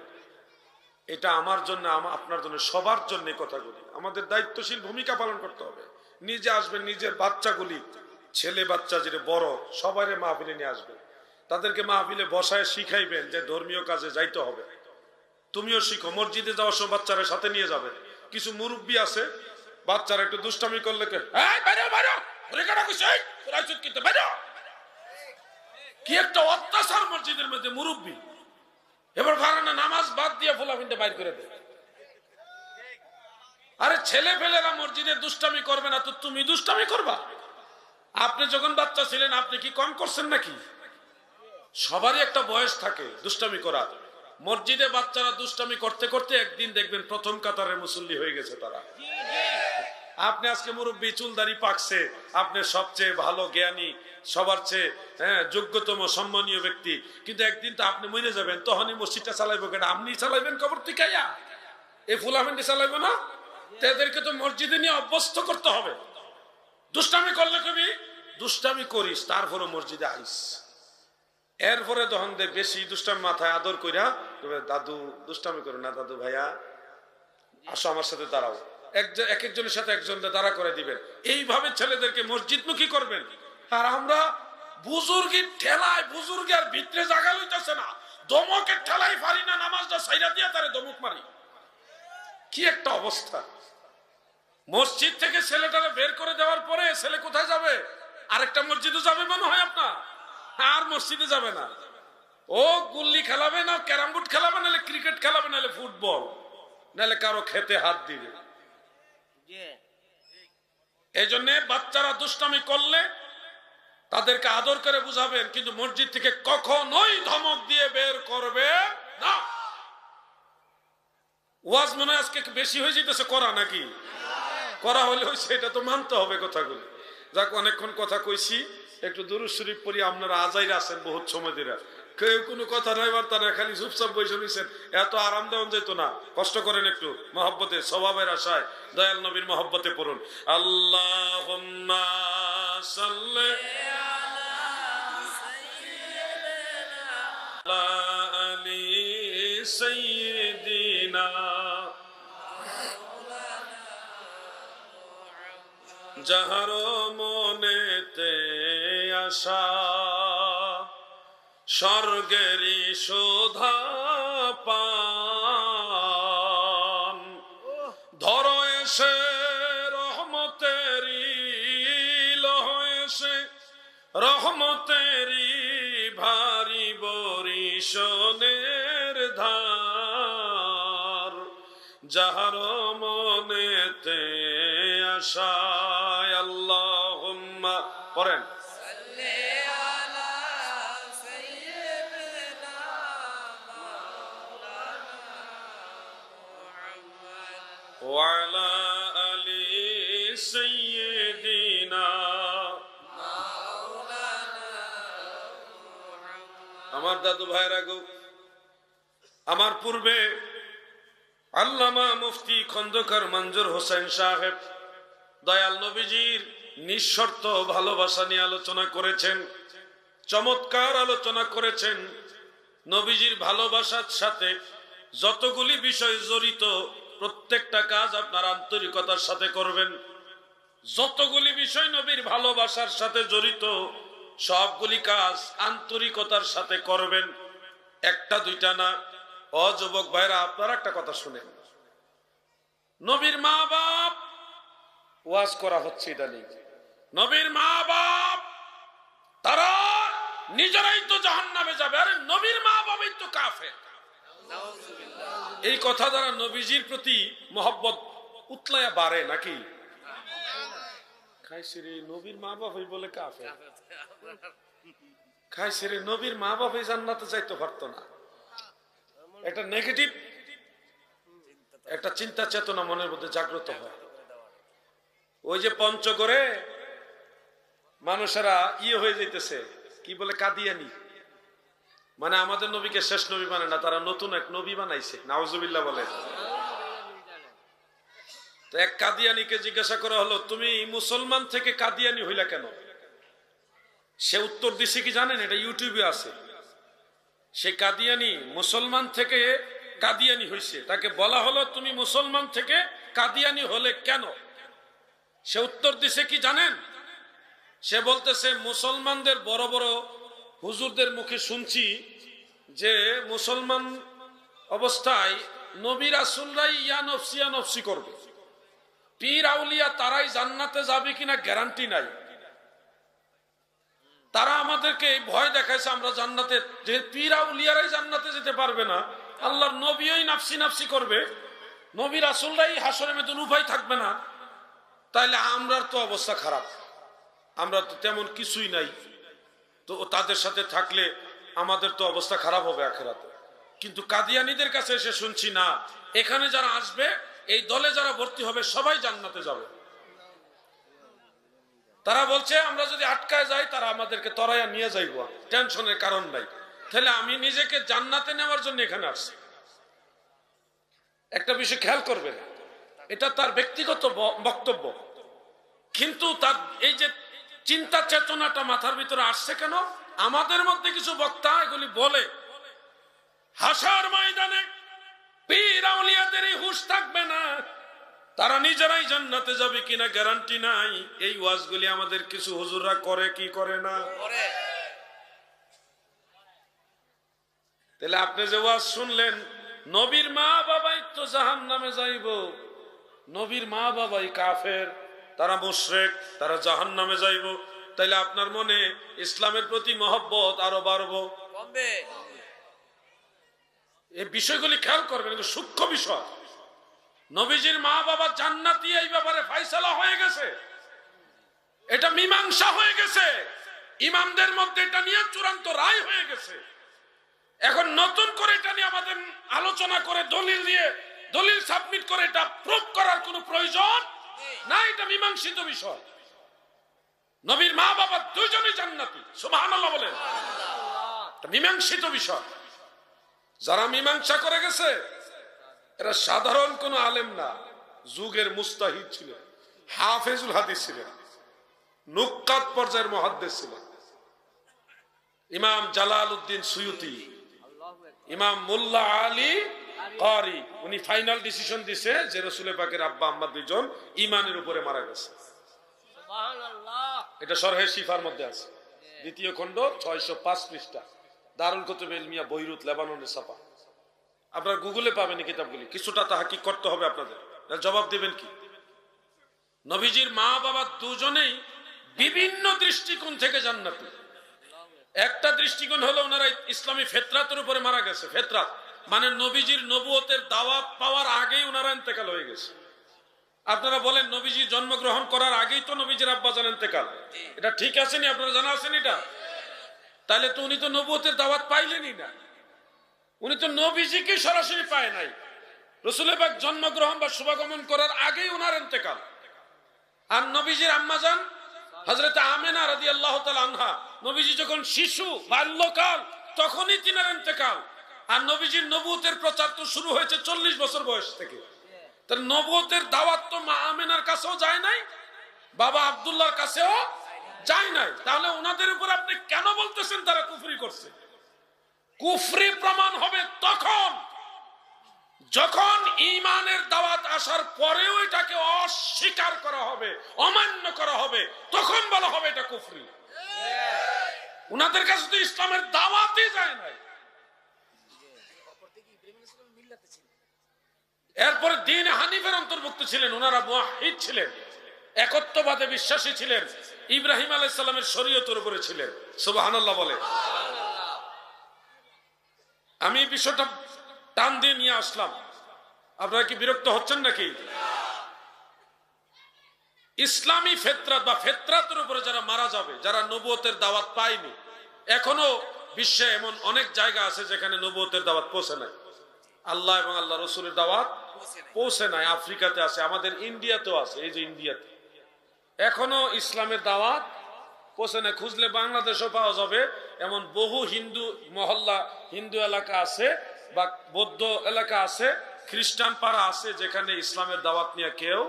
এটা আমার জন্য, আপনার জন্য, সবার জন্য কথাগুলি। আমাদের দায়িত্বশীল ভূমিকা পালন করতে হবে। নিজে আসবেন, নিজের বাচ্চাগুলি, ছেলে বাচ্চা যেটা বড়, সবাই মাহফিলে নিয়ে আসবেন। তাদেরকে মাহফিলে বসায় শিখাইবেন যে ধর্মীয় কাজে যাইতে হবে। তুমিও শিখো, মসজিদে যাওয়ার সময় বাচ্চারা সাথে নিয়ে যাবে। কিছু মুরব্বী আছে, বাচ্চারা একটু দুষ্টামি করলে এই বাইরে বাইরে ওরে কাটা কইছে এই তোরা চুপ কিতে বাইরে কি একটা অত্যাচার মসজিদের মধ্যে মুরব্বি এবার ভাড়ানা নামাজ বাদ দিয়ে ফুলাফিনটা বাইর করে দেয় আরে ছেলে ফেলেরা মসজিদে দুষ্টামি করবে না তো তুমি দুষ্টামি করবা আপনি যখন বাচ্চা ছিলেন আপনি কি কম করছেন নাকি সবারই একটা বয়স থাকে দুষ্টামি করার মসজিদে বাচ্চারা দুষ্টামি করতে করতে একদিন দেখবেন প্রথম কাতারের মুসল্লি হয়ে গেছে তারা আপনি আজকে মুরব্বী চুলদারি পাকছে আপনি সবচেয়ে ভালো জ্ঞানী সবার চেয়ে যোগ্যতম সম্মানীয় ব্যক্তি কিন্তু একদিন তো আপনি মরে যাবেন তখনই মসজিদটা চালাইবো কেন আপনি চালাইবেন কবর টিকাইয়া এই ফুলাফেন্ডি চালাইবো না তাদেরকে তো মসজিদে নিয়ে অভ্যস্ত করতে হবে দুষ্টামি করলে কবি দুষ্টামি করিস তারপরে মসজিদে আইস এরপরে তখন বেশি দুষ্টামি মাথায় আদর কইরা দাদু দুষ্টামি করো না দাদু ভাইয়া আসো আমার সাথে দাঁড়াও এক একজনের সাথে একজনকে দাঁড়া করে দিবেন এইভাবে ছেলেদেরকে মসজিদমুখী করবেন আর আমরা বুজুর্গের ঠেলায় বুজুর্গের ভিতরে জায়গা লইতেছে না দমকের ঠেলায় পারি না নামাজটা সাইরা দিয়া তারে দমক মারি কি একটা অবস্থা মসজিদ থেকে ছেলেটারে বের করে দেওয়ার পরে ছেলে কোথায় যাবে আরেকটা মসজিদে যাবে মনে হয় আপনার আর মসজিদে যাবে না ও গুল্লি খেলাবে না ক্যারাম বোর্ড খেলাবে নাহলে ক্রিকেট খেলাবে নাহলে ফুটবল নাহলে কারো খেতে হাত দিবে এই জন্য বাচ্চারা দুষ্টামি করলে তাদেরকে আদর করে বুঝাবেন কিন্তু মসজিদ থেকে কখনোই ধমক দিয়ে বের করবে না ওয়াজ মনে আজকে বেশি হয়ে যেতেছে করা নাকি করা হলে সেটা তো মানতে হবে কথাগুলো যাক অনেকক্ষণ কথা কইছি একটু দুরূদ শরীফ পড়ি আপনারা আজাইরা আছেন বহুত সময় ধরে কেউ কোনো কথা নাই বার্তা না খালি চুপচাপ বসে নিছেন এত আরাম দেওয়া যেত না কষ্ট করেন একটু মহব্বতে স্বভাবের আশায় দয়াল নবীর মহব্বতে পড়ুন আল্লাহুম্মা সাল্লি আলা আলি সাইয়্যিদিনা যাহার মনেতে আশা স্বর্গেরই শোধা পান ধর এসে রহমতেরি লহ এসে রহমতেরি ভারী বরিশনের ধার যাহার মনেতে আশায় আল্লাহুম্মা পড়েন ওয়ালা আলি সাইয়্যিদিনা আমার দাদু ভাইরা গো আমার পূর্বে আল্লামা মুফতি খন্দকার মঞ্জুর হোসেন সাহেব দয়াল নবীজির নিঃশর্ত ভালোবাসা নিয়ে আলোচনা করেছেন চমৎকার আলোচনা করেছেন নবীজির ভালোবাসার সাথে যতগুলি বিষয় জড়িত প্রত্যেকটা কাজ আপনার আন্তরিকতার সাথে করবেন যতগুলি বিষয় নবীর ভালোবাসার সাথে জড়িত সবগুলি কাজ আন্তরিকতার সাথে করবেন একটা দুইটা না ও যুবক ভাইরা আপনারা একটা কথা শুনেন নবীর মা বাপ ওয়াজ করা হচ্ছে ইদানিং নবীর মা বাপ তারা নিজেরাই তো জাহান্নামে যাবে আরে নবীর মা বাবাই তো কাফের এই কথা দ্বারা নবীজির প্রতি মহব্বত উতলায়া বাড়ে নাকি খাইছে রে নবীর মা বাবাই বলে কাফের খাইছে রে নবীর মা বাবাই জান্নাতে যাইতে পারতো না একটা নেগেটিভ একটা চিন্তা চেতনা মনের মধ্যে জাগ্রত হয় ওই যে পঞ্চগড়ে মানুষেরা হয়ে যাইতেছে কি বলে কাদিয়ানি মানে আমাদের নবীকে শেষ নবী মানে না তারা নতুন এক নবী বানাইছে নাউজুবিল্লাহ বলে তো এক কাদিয়ানিকে জিজ্ঞাসা করা হলো তুমি মুসলমান থেকে কাদিয়ানি হইলা কেন সে উত্তর দিছে কি জানেন এটা ইউটিউবে আছে সে কাদিয়ানি মুসলমান থেকে কাদিয়ানি হইছে তাকে বলা হলো তুমি মুসলমান থেকে কাদিয়ানি হলে কেন সে উত্তর দিছে কি জানেন সে বলতেছে মুসলমানদের বড় বড় হুজুরদের মুখে শুনছি যে মুসলমান অবস্থায় নবী রাসূলরাই ইয়া নফসি করবে পীর আউলিয়া তারাই জান্নাতে যাবে কিনা গ্যারান্টি নাই। তারা আমাদেরকে ভয় দেখাইছে আমরা জান্নাতে, যে পীর আউলিয়ারাই জান্নাতে যেতে পারবে না, আল্লাহর নবীই নাফসি নাফসি করবে, নবী রাসূলরাই হাসরে ময়দান উভয় থাকবে না, তাইলে আমরার তো অবস্থা খারাপ। আমরা তো তেমন কিছুই নাই, তো তাদের সাথে থাকলে আমাদের তো অবস্থা খারাপ হবে আখিরাতে। কিন্তু কাদিয়ানীদের কাছে এসে শুনছি না, এখানে যারা আসবে, এই দলে যারা ভর্তি হবে সবাই জান্নাতে যাবে। তারা বলছে আমরা যদি আটকায় যাই তারা আমাদেরকে তরাইয়া নিয়ে যাইব, টেনশনের কারণ নাই। তাহলে আমি নিজেকে জান্নাতে নেওয়ার জন্য এখানে আসছি। একটা বিষয় খেয়াল করবেন, এটা তার ব্যক্তিগত বক্তব্য, কিন্তু তার এই যে চিন্তা চেতনাটা মাথার ভিতরে আসছে কেন, আমাদের মধ্যে কিছু বক্তা এগুলি বলে হাসর ময়দানে পীর আউলিয়াদেরই হুঁশ থাকবে না, তারা নিজেরাই জান্নাতে যাবে কিনা গ্যারান্টি নাই। এই ওয়াজগুলি আমাদের কিছু হুজুররা করে কি করে না? তাহলে আপনি যে ওয়াজ শুনলেন, নবীর মা বাবাই তো জাহান্নামে যাইব, নবীর মা বাবাই কাফের, তারা মুশরিক, তারা জাহান্নামে যাইব, তাইলে আপনার মনে ইসলামের প্রতি মহব্বত আরো বাড়বো। এই বিষয়গুলি খেয়াল করবেন, সূক্ষ্ম বিষয়। নবীজির মা বাবা জান্নাতি, এই ব্যাপারে ফয়সালা হয়ে গেছে, এটা মীমাংসা হয়ে গেছে, ইমামদের মধ্যে এটা নিয়ে চূড়ান্ত রায় হয়ে গেছে। এখন নতুন করে এটা নিয়ে আমাদের আলোচনা করে দলিল সাবমিট করে এটা প্রুফ করার কোনো প্রয়োজন না, এটা মীমাংসিত বিষয়। নবীর মা বাবা দুইজনই জান্নাতি, সুবহানাল্লাহ বলেন, এটা মীমাংসিত বিষয়। যারা মীমাংসা করে গেছে এরা সাধারণ কোন আলেম না, যুগের মুস্তাহিদ ছিলেন, হাফেজুল হাদিস ছিলেন, নুক্কাত পর্যায়ের মুহাদ্দিস ছিলেন। ইমাম জালালউদ্দিন সুয়ুতি, ইমাম মোল্লা আলী কারি, উনি ফাইনাল ডিসিশন দিছে যে রাসূল পাকের আব্বা আম্মা দুইজন ঈমানের উপরে মারা গেছে। সুবহানাল্লাহ, এটা শরহে শিফার মধ্যে আছে, দ্বিতীয় খণ্ড 605 পৃষ্ঠা, দারুল কুতুব ইলমিয়া বৈরুত লেবাননে ছাপা। আপনারা গুগলে পাবেন এই কিতাবগুলি, কিছুটা তাহকিক করতে হবে আপনাদের, জবাব দিবেন কি? নবীজির মা বাবা দুজনেই বিভিন্ন দৃষ্টিকোণ থেকে জান্নাতি। একটা দৃষ্টিকোণ হলো ওনারা ইসলামী ফেতরাতের উপরে মারা গেছে। ফেতরাত মানে নবীজির নবুয়তের দাওয়াত পাওয়ার আগেই ওনারা ইন্তেকাল হয়ে গেছে। আপনারা বলেন নবীজি জন্মগ্রহণ করার আগেই তো নবীজির আব্বা জান ইন্তেকাল, এটা ঠিক আছে নি? আপনারা জানা আছেন এটা? তাহলে তো উনি তো নবুয়তের দাওয়াত পাইলেনই না, উনি তো নবীজিকে সরাসরি পায় নাই। রাসূল পাক জন্মগ্রহণ বা শুভাগমন করার আগেই ওনার ইন্তেকাল। আর নবীজির আম্মা জান হযরত আমেনা রাদিয়াল্লাহু তাআলা আনহা, নবীজি যখন শিশু বাল্যকাল তখনই তিনার ইন্তেকাল। আর নবীজির নবুয়তের প্রচার তো শুরু হয়েছে 40 বছর বয়স থেকে। তার নবুয়তের দাওয়াত তো মা আমেনার কাছেও যায় নাই, বাবা আব্দুল্লাহর কাছেও যায় নাই। তাহলে ওনাদের উপর আপনি কেন বলতেছেন তারা কুফরি করছে? কুফরি প্রমাণ হবে তখন যখন ঈমানের দাওয়াত আসার পরেও এটাকে অস্বীকার করা হবে, অমান্য করা হবে, তখন বলা হবে এটা কুফরি। উনাদের কাছে তো ইসলামের দাওয়াতই যায় নাই। এরপরে দ্বীন হানিফের অন্তর্ভুক্ত ছিলেন, ওনারা মুওয়াহহিদ ছিলেন, একত্ববাদে বিশ্বাসী ছিলেন, ইব্রাহিম আলাইহিস সালামের শরীয়তের উপরে ছিলেন। সুবহানাল্লাহ বলে। আমি বিষয়টা টান দিয়ে নিয়ে আসলাম, আপনারা কি বিরক্ত হচ্ছেন নাকি? ইসলামী ফেতরাত বা ফেতরাতের উপরে যারা মারা যাবে, যারা নবুয়তের দাওয়াত পায়নি, এখনো বিশ্বে এমন অনেক জায়গা আছে যেখানে নবুয়তের দাওয়াত পৌঁছে নাই, আল্লাহ এবং আল্লাহ রসুলের দাওয়াত পৌঁছে নাই। আফ্রিকাতে আছে, আমাদের ইন্ডিয়াতেও আছে, এই যে ইন্ডিয়াতে এখনো ইসলামের দাওয়াত পৌঁছে নাই। খুঁজলে বাংলাদেশও পাওয়া যাবে, এমন বহু হিন্দু মহল্লা, হিন্দু এলাকা আছে বা বৌদ্ধ এলাকা আছে, খ্রিস্টান পাড়া আছে যেখানে ইসলামের দাওয়াত নিয়ে কেউ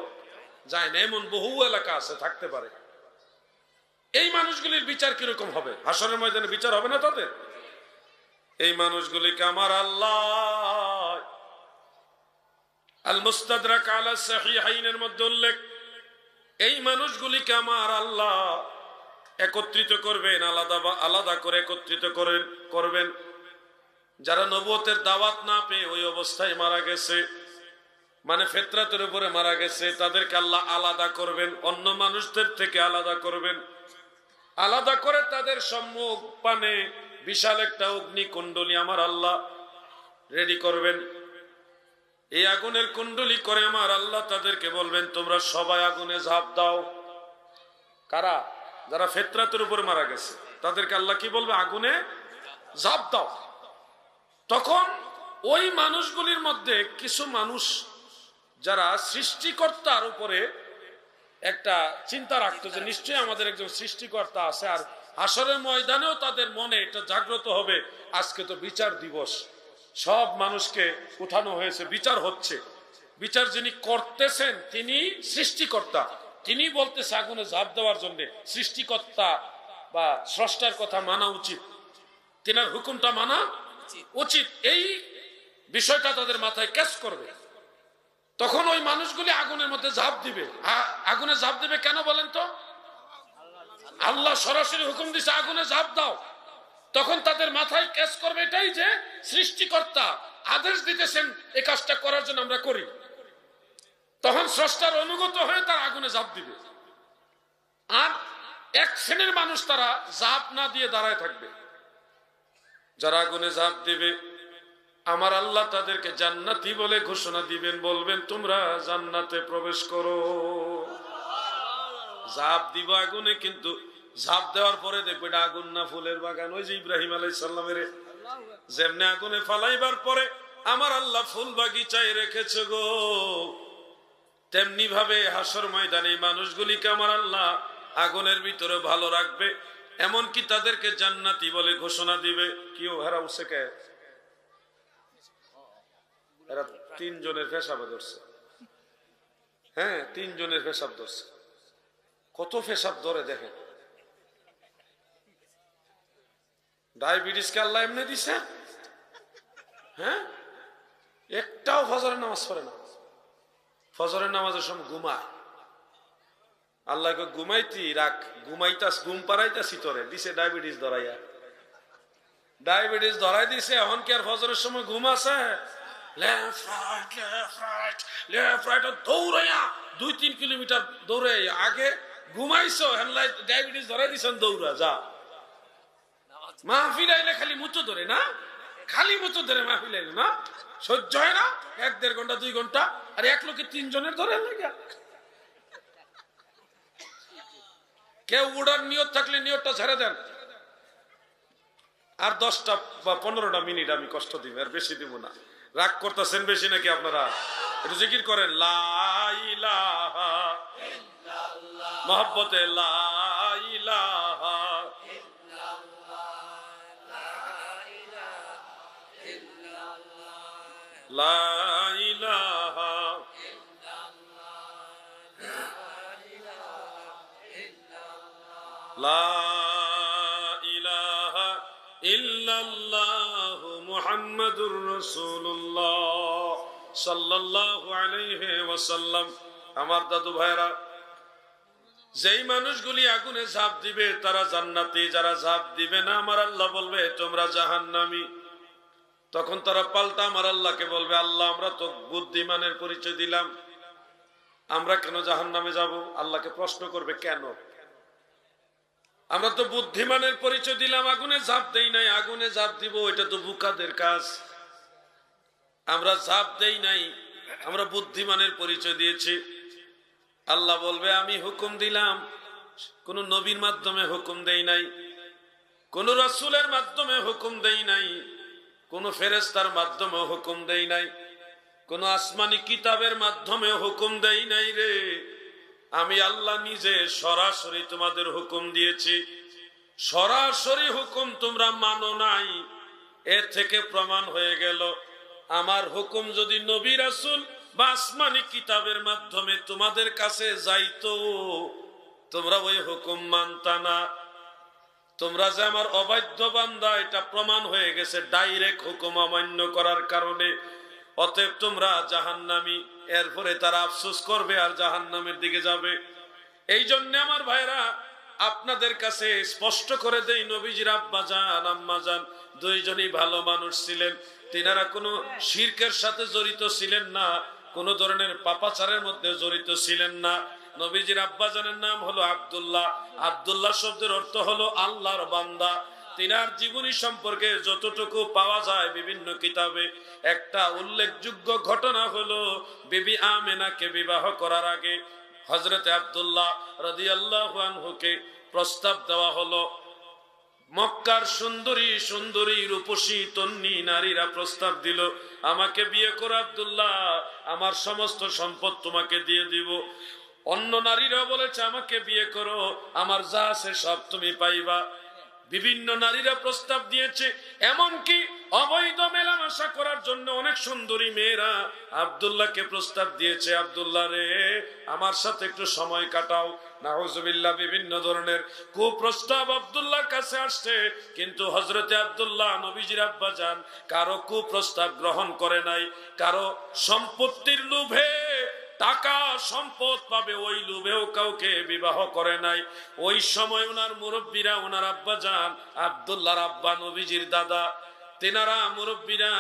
যায় না। এমন বহু এলাকা আছে, থাকতে পারে। এই মানুষগুলির বিচার কিরকম হবে? হাসরের ময়দানে বিচার হবে না তাদের? এই মানুষগুলিকে আমার আল্লাহ আল মুস্তাদরাক আলা সহিহাইনের মধ্যে উল্লেখ, এই মানুষগুলিকে আমার আল্লাহ একত্রিত করবেন, আলাদা করে একত্রিত করবেন যারা নবুয়তের দাওয়াত না পেয়ে ওই অবস্থায় মারা গেছে। মানে ফিতরাতের উপরে মারা গেছে, তাদেরকে আল্লাহ আলাদা করবেন, অন্য মানুষদের থেকে আলাদা করবেন। আলাদা করে তাদের সম্মুখ পানে বিশাল একটা অগ্নিকুণ্ডলী আমার আল্লাহ রেডি করবেন। এই আগুনের কুণ্ডলী করে আমার আল্লাহ তাদেরকে বলবেন, তোমরা সবাই আগুনে ঝাঁপ দাও। কারা? যারা ফিতরাতের উপরে মারা গেছে তাদেরকে আল্লাহ কি বলবে? আগুনে ঝাঁপ দাও। তখন ওই মানুষগুলির মধ্যে কিছু মানুষ যারা সৃষ্টিকর্তার উপরে একটা চিন্তা রাখতো যে নিশ্চয়ই আমাদের একজন সৃষ্টিকর্তা আছে, আর হাসরের ময়দানেও তাদের মনে এটা জাগ্রত হবে, আজকে তো বিচার দিবস, সব মানুষকে উঠানো হয়েছে, বিচার হচ্ছে, বিচার যিনি করতেছেন তিনি সৃষ্টিকর্তা, তিনি বলতেছে আগুনে ঝাঁপ দেওয়ার জন্য। সৃষ্টিকর্তা বা স্রষ্টার কথা মানা উচিত, তিনার হুকুমটা মানা উচিত, এই বিষয়টা তাদের মাথায় ক্যাচ করবে। তখন ওই মানুষগুলি আগুনের মধ্যে ঝাঁপ দিবে। আগুনে ঝাঁপ দিবে কেন বলেন তো? আল্লাহ সরাসরি হুকুম দিছে আগুনে ঝাঁপ দাও। তখন তাদের মাথায় ক্যাচ করবে এটাই যে সৃষ্টিকর্তা আদেশ দিতেছেন এই কাজটা করার জন্য, আমরা করি। তখন স্রষ্টার অনুগত হয়ে তারা আগুনে ঝাঁপ দিবে। আর এক শ্রেণীর মানুষ তারা ঝাঁপ না দিয়ে দাঁড়ায় থাকবে। যারা আগুনে ঝাঁপ দিবে আমার আল্লাহ তাদেরকে জান্নাতি বলে ঘোষণা দিবেন, বলবেন তোমরা জান্নাতে প্রবেশ করো। ঝাঁপ দিব আগুনে, কিন্তু ঝাঁপ দেওয়ার পরে দেখবে এটা আগুন না ফুলের বাগান। ওই যে ইব্রাহিম আলাইহিস সালামের যেমনে আগুনে ফালাইবার পরে আমার আল্লাহ ফুল বাগিচায় রেখেছে গো, তেমনি ভাবে হাসর ময়দানে মানুষগুলিকে আমার আল্লাহ আগুনের ভিতরে ভালো রাখবে, এমনকি তাদেরকে জান্নাতি বলে ঘোষণা দিবে। কেউ হেরা উঠছে কে? এরা 3 জনের পেশাবে ধরছে। হ্যাঁ, 3 জনের পেশাব ধরছে। কত পেশাব ধরে দেখেন। ডায়াবেটিস কে আল্লাহ এমনি দিছে? হ্যাঁ, একটাও ফজরের নামাজ পড়ে না, ফজরের নামাজের সময় ঘুমায়। আল্লাহকে ঘুমাইতি রাখ, ঘুমাইতাস, ঘুম পাড়াইতাছি তোরে, দিছে ডায়াবেটিস ধরাইয়া। ডায়াবেটিস ধরাই দিছে, এখন কি আর ফজরের সময় ঘুম আছে? লেফট রাইট দৌড়াইয়া 2-3 কিলোমিটার দৌড়ে আগে ঘুমাইছো, ডায়াবেটিস ধরাই দিছেন, দৌড়া যা। মাহফিল আইলে খালি মুচো ধরে না, খালি মুচো ধরে মাহফিল আইলে না, সহ্য হয় না। 1-1.5 ঘন্টা 2 ঘন্টা, আর এক লোকে 3 জনের ধরে লাগে। কেউ উড়ার নিয়ত থাকলে নিয়তটা ছেড়ে দেন। আর 10টা বা 15টা মিনিট আমি কষ্ট দিব, আর বেশি দিব না। রাগ করতেছেন বেশি নাকি আপনারা? একটু জিকির করেন, লা ইলাহা ইল্লাল্লাহ, মহব্বতে লা ইলাহা লা ইলাহা লা ইলাহা ইল্লাল্লাহু মুহাম্মাদুর রাসূলুল্লাহ সাল্লাল্লাহু আলাইহি ওয়াসাল্লাম। আমার দাদু ভাইরা, যেই মানুষগুলি আগুনে ঝাঁপ দিবে তারা জান্নাতি, যারা ঝাঁপ দিবে না আমার আল্লাহ বলবে তোমরা জাহান্নামী। তখন তারা পাল্টা আমার আল্লাহকে বলবে, আল্লাহ আমরা তো বুদ্ধিমানের পরিচয় দিলাম, আমরা কেন জাহান্নামে যাব? আল্লাহকে প্রশ্ন করবে কেন? আমরা তো বুদ্ধিমানের পরিচয় দিলাম, আগুনে ঝাঁপ দেই নাই, আগুনে ঝাঁপ দিব এটা তো বুকাদের কাজ। আমরা ঝাঁপ দেই নাই, আমরা বুদ্ধিমানের পরিচয় দিয়েছি। আল্লাহ বলবে আমি হুকুম দিলাম, কোন নবীর মাধ্যমে হুকুম দেই নাই, কোন রাসূলের মাধ্যমে হুকুম দেই নাই, কোন ফেরেশতার মাধ্যমে হুকুম দেই নাই, কোন আসমানি কিতাবের মাধ্যমে হুকুম দেই নাই রে। আমি আল্লাহ নিজে সরাসরি তোমাদের হুকুম দিয়েছি। সরাসরি হুকুম তোমরা মানো নাই, এর থেকে প্রমাণ হয়ে গেল আমার হুকুম যদি নবী রাসূল বা আসমানি কিতাবের মাধ্যমে তোমাদের কাছে যাইতো, তোমরা ওই হুকুম মানতা না। তোমরা যে আমার অবাধ্য বান্দা এটা প্রমাণ হয়ে গেছে ডাইরেক্ট হুকুম অমান্য করার কারণে। অতএব তোমরা জাহান্নামী। এরপরে তারা আফসোস করবে আর জাহান্নামের দিকে যাবে। এই জন্য আমার ভাইরা আপনাদের কাছে স্পষ্ট করে দেই, নবীজির আব্বা জান আম্মা জান দুইজনই ভালো মানুষ ছিলেন। তিনারা কোনো শিরকের সাথে জড়িত ছিলেন না, কোন ধরনের পাপাচারের মধ্যে জড়িত ছিলেন না। নবীজির আব্বাজানের নাম হলো আব্দুল্লাহ। আব্দুল্লাহ শব্দের অর্থ হলো আল্লাহর বান্দা। তিনার জীবনী সম্পর্কে যতটুকু পাওয়া যায় বিভিন্ন কিতাবে, একটা উল্লেখযোগ্য ঘটনা হলো বিবি আমেনাকে বিবাহ করার আগে হযরতে আব্দুল্লাহ রাদিয়াল্লাহু আনহুকে প্রস্তাব দেওয়া হলো। মক্কার সুন্দরী সুন্দরী রূপসী তন্নী নারীরা প্রস্তাব দিল, আমাকে বিয়ে করো আব্দুল্লাহ, আমার সমস্ত সম্পদ তোমাকে দিয়ে দিব। অন্য নারীরা বলেছে আমাকে বিয়ে করো, আমার যা আছে সব তুমি পাইবা। বিভিন্ন নারীরা প্রস্তাব দিয়েছে, এমনকি অবৈধ মেলামেশা করার জন্য অনেক সুন্দরী মেয়েরা আব্দুল্লাহকে প্রস্তাব দিয়েছে, আব্দুল্লাহ রে আমার সাথে একটু সময় কাটাও। নাউজুবিল্লাহ, বিভিন্ন ধরনের কুপ্রস্তাব আব্দুল্লাহর কাছে আসছে, কিন্তু হযরতে আব্দুল্লাহ নবীজির আব্বাজান কারো কুপ্রস্তাব গ্রহণ করে নাই। কারো সম্পত্তির লোভে, টাকা সম্পদ পাবে ওই লোভেও কাউকে বিবাহ করে নাই। ওই সময় ওনার মুরব্বীরা, ওনার আব্বাজান আব্দুল্লাহর আব্বা নবীজির দাদা, তেনারা মুরব্বীরা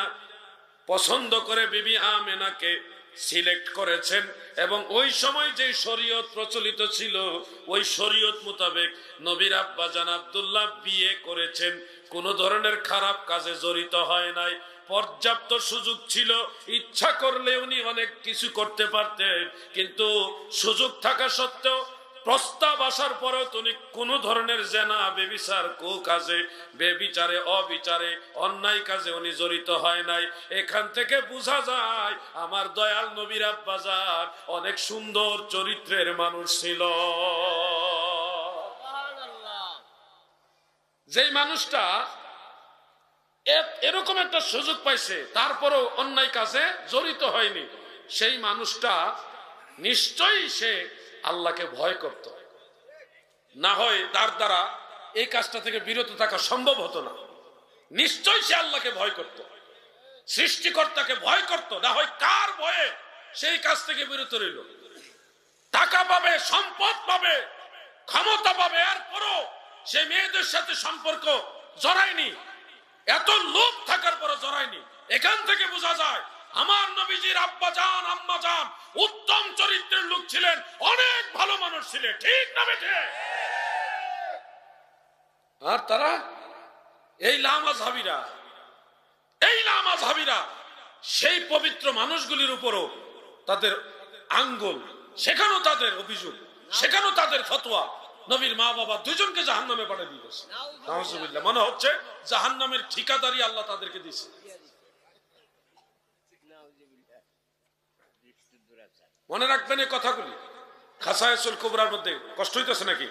পছন্দ করে বিবি আমেনাকে সিলেক্ট করেছেন। এবং ওই সময় যে শরীয়ত প্রচলিত ছিল ওই শরীয়ত মোতাবেক নবীর আব্বাজান আব্দুল্লাহ বিয়ে করেছেন, কোন ধরনের খারাপ কাজে জড়িত হয় নাই। পর্যাপ্ত সুযোগ ছিল, ইচ্ছা করলে উনি অনেক কিছু করতে পারতেন, কিন্তু সুযোগ থাকা সত্ত্বেও প্রস্তাব আসার পরেও তিনি কোন ধরনের জেনা বেবিচার কুকাজে, বেবিচারে অবিচারে অন্যায় কাজে উনি জড়িত হয় নাই। এখান থেকে বোঝা যায় আমার দয়াল নবীর আব্বাজান অনেক সুন্দর চরিত্রের মানুষ ছিল। যেই মানুষটা এরকম একটা সুযোগ পাইছে তারপরও অন্যায় কাজে জড়িত হয়নি, সেই মানুষটা নিশ্চয়ই সে আল্লাহকে ভয় করত, না হয় তার দ্বারা এই কাজটা থেকে বিরত থাকা সম্ভব হতো না। নিশ্চয়ই সে আল্লাহকে ভয় করত, সৃষ্টিকর্তাকে ভয় করত, না হয় কার ভয়ে সেই কাজ থেকে বিরত রইল। টাকা পাবে, সম্পদ পাবে, ক্ষমতা পাবে, এরপরও সে মেয়েদের সাথে সম্পর্ক জড়ায়নি, এত লোভ থাকার পরও জড়ায়নি। এখান থেকে বোঝা যায় আমার নবীজির আব্বাজান আম্মাজান উত্তম চরিত্রের লোক ছিলেন, অনেক ভালো মানুষ ছিলেন, ঠিক না বেঠে? আর তারা এই লামাযহাবীরা সেই পবিত্র মানুষগুলির উপরও তাদের আঙ্গুল, সেখানেও তাদের অভিযোগ, সেখানেও তাদের ফতোয়া, নবীর মা বাবা দুজনকে জাহান্নামে পাঠিয়ে দিয়েছে। নাউজুবিল্লাহ, মনে হচ্ছে জাহান্নামের ঠিকাদারি আল্লাহ তাদেরকে দিয়েছে। মনে রাখবেন এই কথাগুলি। খাসায়েসুল কুবরার মধ্যে কষ্ট হইতেছে নাকি?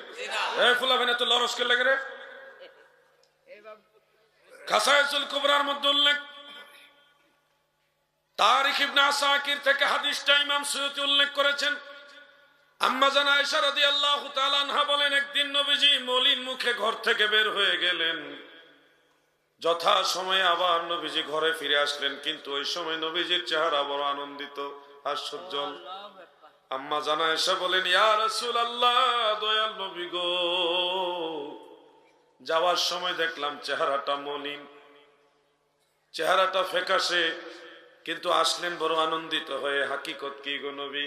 এই ফুলাবেন তো লরসকে লাগে রে। খাসায়েসুল কুবরার মধ্যে উল্লেখ, তারিখ ইবনে আসাকির থেকে হাদিসটা ইমাম সুয়ুতি উল্লেখ করেছেন। আম্মা জান আয়েশা রাদিয়াল্লাহু তাআলা আনহা বলেন, একদিন নবীজি মলিন মুখে ঘর থেকে বের হয়ে গেলেন, যথা সময়ে আবার নবীজি ঘরে ফিরে আসলেন, কিন্তু ওই সময় নবীজির চেহারা বড় আনন্দিত, হাস্যোজ্জ্বল। আম্মা জান আয়েশা বলেন, ইয়া রাসূলুল্লাহ, দয়াল নবী গো, যাওয়ার সময় দেখলাম চেহারাটা মলিন, চেহারাটা ফ্যাকাশে, কিন্তু আসলেন বড় আনন্দিত হয়ে। হাকিকত কি গো নবী?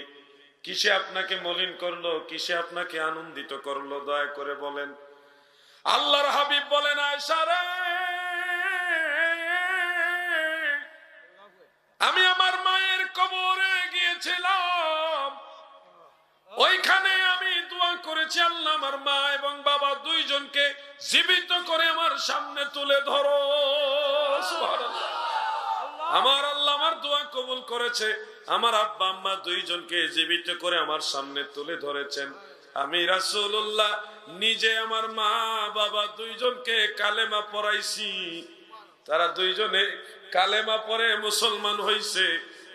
কিসে আপনাকে মলিন করলো, কিসে আপনাকে আনন্দিত করলো, দয়া করে বলেন। আল্লাহর হাবিব বলেন, আয়েশা রে, আমি আমার মায়ের কবরে গিয়েছিলাম, ওইখানে আমি দোয়া করেছি, আল্লাহ আমার মা এবং বাবা দুইজনকে জীবিত করে আমার সামনে তুলে ধরো। সুবহানাল্লাহ। আমার আল্লাহ আমার দোয়া কবুল করেছে, আমার আব্বা আম্মা দুইজনকে জীবিত করে আমার সামনে তুলে ধরেছেন। আমি রাসূলুল্লাহ নিজে আমার মা বাবা দুইজনকে কালেমা পড়াইছি, তারা দুইজনে কালেমা পড়ে মুসলমান হইছে।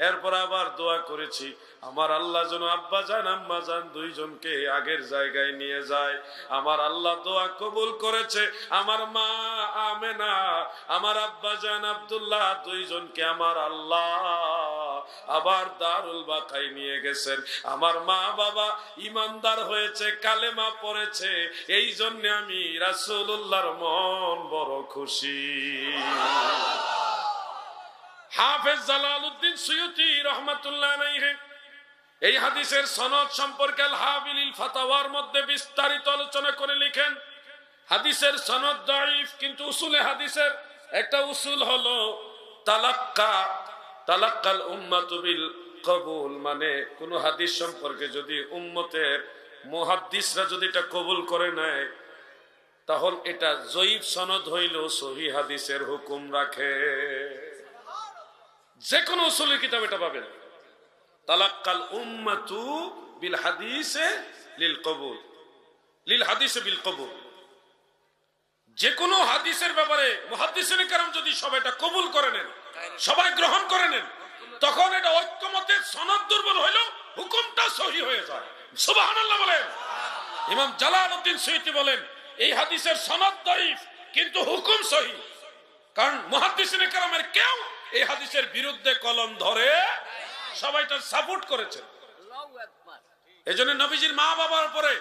এরপর আবার দোয়া করেছি আমার আল্লাহ যেন আব্বা জান আম্মা জান দুইজনকে আগের জায়গায় নিয়ে যায়। আমার আল্লাহ দোয়া কবুল করেছে, আমার মা আমেনা, আমার আব্বা জান আব্দুল্লাহ দুইজনকে আমার আল্লাহ আবার দারুল বাকায় নিয়ে গেছেন। আমার মা বাবা ইমানদার হয়েছে, কালেমা পড়েছে, এই জন্য আমি রাসূলুল্লাহর মন বড় খুশি। হাফেজ জালালউদ্দিন সুয়ুতি রাহমাতুল্লাহ আলাইহি এই হাদিসের সনদ সম্পর্কে আল হাবিলিল ফাতাওয়ার মধ্যে বিস্তারিত আলোচনা করে লিখেন, হাদিসের সনদ দাঈফ, কিন্তু উসুলে হাদিসের একটা উসুল হলো তালাক্কাল উম্মাতু বিল কবুল, মানে কোন হাদিস সম্পর্কে যদি উম্মতের মুহাদ্দিসরা যদি এটা কবুল করে নেয় তাহলে এটা জয়ীফ সনদ হইলেও সহিহ হাদিসের হুকুম রাখে। যে কোনো উসুলের কিতাব এটা পাবেন, তালাক্কাল উম্মাতু বিল হাদিসে লিল কবুল, লিল হাদিসে বিল কবুল। যে কোনো হাদিসের ব্যাপারে মুহাদ্দিসিনে কেরাম যদি সবাই এটা কবুল করে নেন, সবাই গ্রহণ করে নেন, তখন এটা ঐক্যমতের সনদ দুর্বল হইলেও হুকুমটা সহিহ হয়ে যায়। সুবহানাল্লাহ বলেন। ইমাম জালালউদ্দিন সুয়ুতি বলেন এই হাদিসের সনদ দাঈফ কিন্তু হুকুম সহিহ, কারণ মুহাদ্দিসিনে কেরামের কেউ এই হাদিসের বিরুদ্ধে কলম ধরে সবাই তার সাপোর্ট করেছে। এজন্য নবীজির মা বাবার উপরে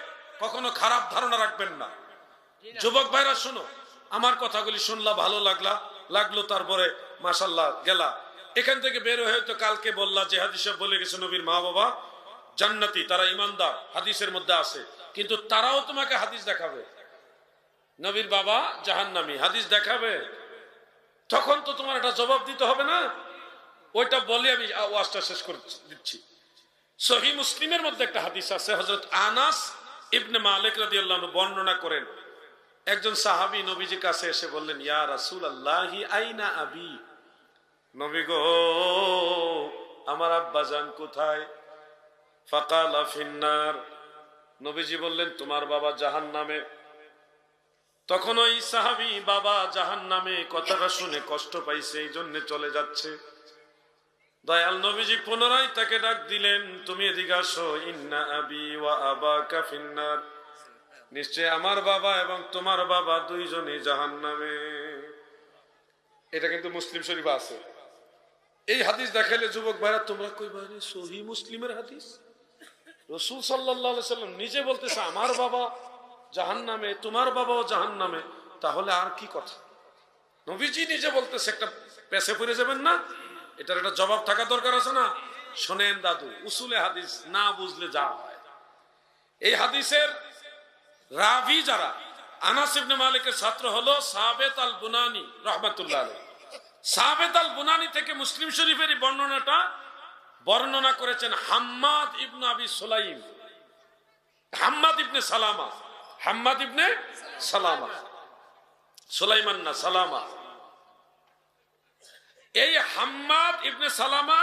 কখনো খারাপ ধারণা রাখবেন না। যুবক ভাইরা শোনো, আমার কথাগুলি শুনলা, ভালো লাগলো, তারপরে মাশাআল্লাহ গেলা, এখান থেকে বের হয়ে তো কালকে বললা যে হাদিসে বলে গেছে নবীর মা বাবা জান্নাতি, তারা ইমানদার, হাদিসের মধ্যে আছে, কিন্তু তারাও তোমাকে হাদিস দেখাবে নবীর বাবা জাহান্নামী, হাদিস দেখাবে, তখন তো তোমার একটা জবাব দিতে হবে না? ওইটা বলে আমি ওয়াজটা শেষ করে দিচ্ছি। সহিহ মুসলিমের মধ্যে একটা হাদিস আছে, হযরত আনাস ইবনে মালিক রাদিয়াল্লাহু আনহু বর্ণনা করেন, একজন সাহাবী নবীজির কাছে এসে বললেন, ইয়া রাসূলুল্লাহি আইনা আবি, নবী গো আমার আব্বাজান কোথায়? ফাকালা ফিন্নার, নবীজি বললেন তোমার বাবা জাহান্নামে। তখন ওই সাহাবী বাবা জাহান্নামে কথাটা শুনে কষ্ট পাইছে, এই জন্য চলে যাচ্ছে। দয়াল নবীজি পুনরায় তাকে ডাক দিলেন, তুমি এদিকে আসো, ইন্না আবি ওয়া আবাকা ফিন্নার, নিশ্চয় আমার বাবা এবং তোমার বাবা দুইজনই জাহান্নামে। এটা কিন্তু মুসলিম শরীফে আছে। এই হাদিস দেখাইলে যুবক ভাইরা তোমরা কইবা রে সহিহ মুসলিমের হাদিস, রাসূল সাল্লাল্লাহু আলাইহি সাল্লাম নিজে বলতেছে আমার বাবা জাহান্নামে, তোমার বাবাও জাহান্নামে, তাহলে আর কি কথা? নবীজি নিজে বলতেছে, একটা পেছে পড়ে যাবেন না? এটার একটা জবাব থাকা দরকার আছে না? শোনেন দাদু, উসুলে হাদিস না বুঝলে যা হয়। এই হাদিসের রাবি যারা, আনাস ইবনে মালিকের ছাত্র হলো সাবেত আল বুনানি রাহমাতুল্লাহ আলাইহি। সাবেত আল বুনানি থেকে মুসলিম শরীফের বর্ণনাটা বর্ণনা করেছেন হাম্মাদ ইবনে আবি সুলাইম, হাম্মাদ ইবনে সালামা, হাম্মাদ ইবনে সালামা, সুলাইমান না সালামা। এই হাম্মাদ ইবনে সালামা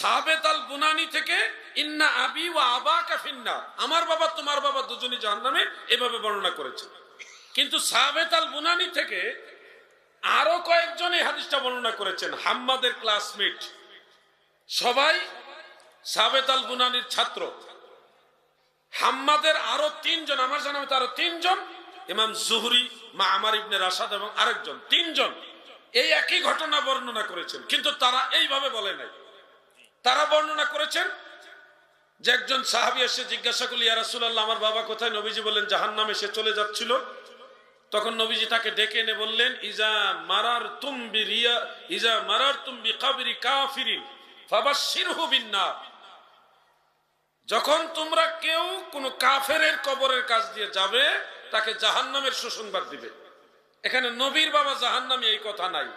সাবেত আল বুনানি থেকে ইন্না আবি ওয়া আবাকা ফিন্নার, আমার বাবা তোমার বাবা দুজনই জাহান্নামে, এভাবে বর্ণনা করেছে। কিন্তু সাবেত আল বুনানি থেকে আরো কয়েকজন এই হাদিসটা বর্ণনা করেছেন, হাম্মাদের ক্লাসমেট, সবাই সাবেত আল বুনানির ছাত্র। হাম্মাদের আরো তিনজন, আমার জানা মতে আরো তিনজন, ইমাম জুহরি, মা'মার ইবনে রাশাদ এবং আরেকজন, তিনজন এই একই ঘটনা বর্ণনা করেছেন, কিন্তু তারা এইভাবে বলে নাই। তারা বর্ণনা করেছেন যে একজন সাহাবী এসে জিজ্ঞাসা করল, ইয়া রাসূলুল্লাহ আমার বাবা কোথায়? নবীজি বললেন জাহান্নামে, সে চলে যাচ্ছিল। তখন নবীজি তাকে ডেকে এনে বললেন, ইজা মারারতুম বিকাবরি কাফিরিন ফাবাশশিরহু বিন্নার, যখন তোমরা কেউ কোন কাফেরের কবরের কাছ দিয়ে যাবে তাকে জাহান্নামের সুসংবাদ দিবে। এখানে নবীর বাবা জাহান্নামী এই কথা নাই।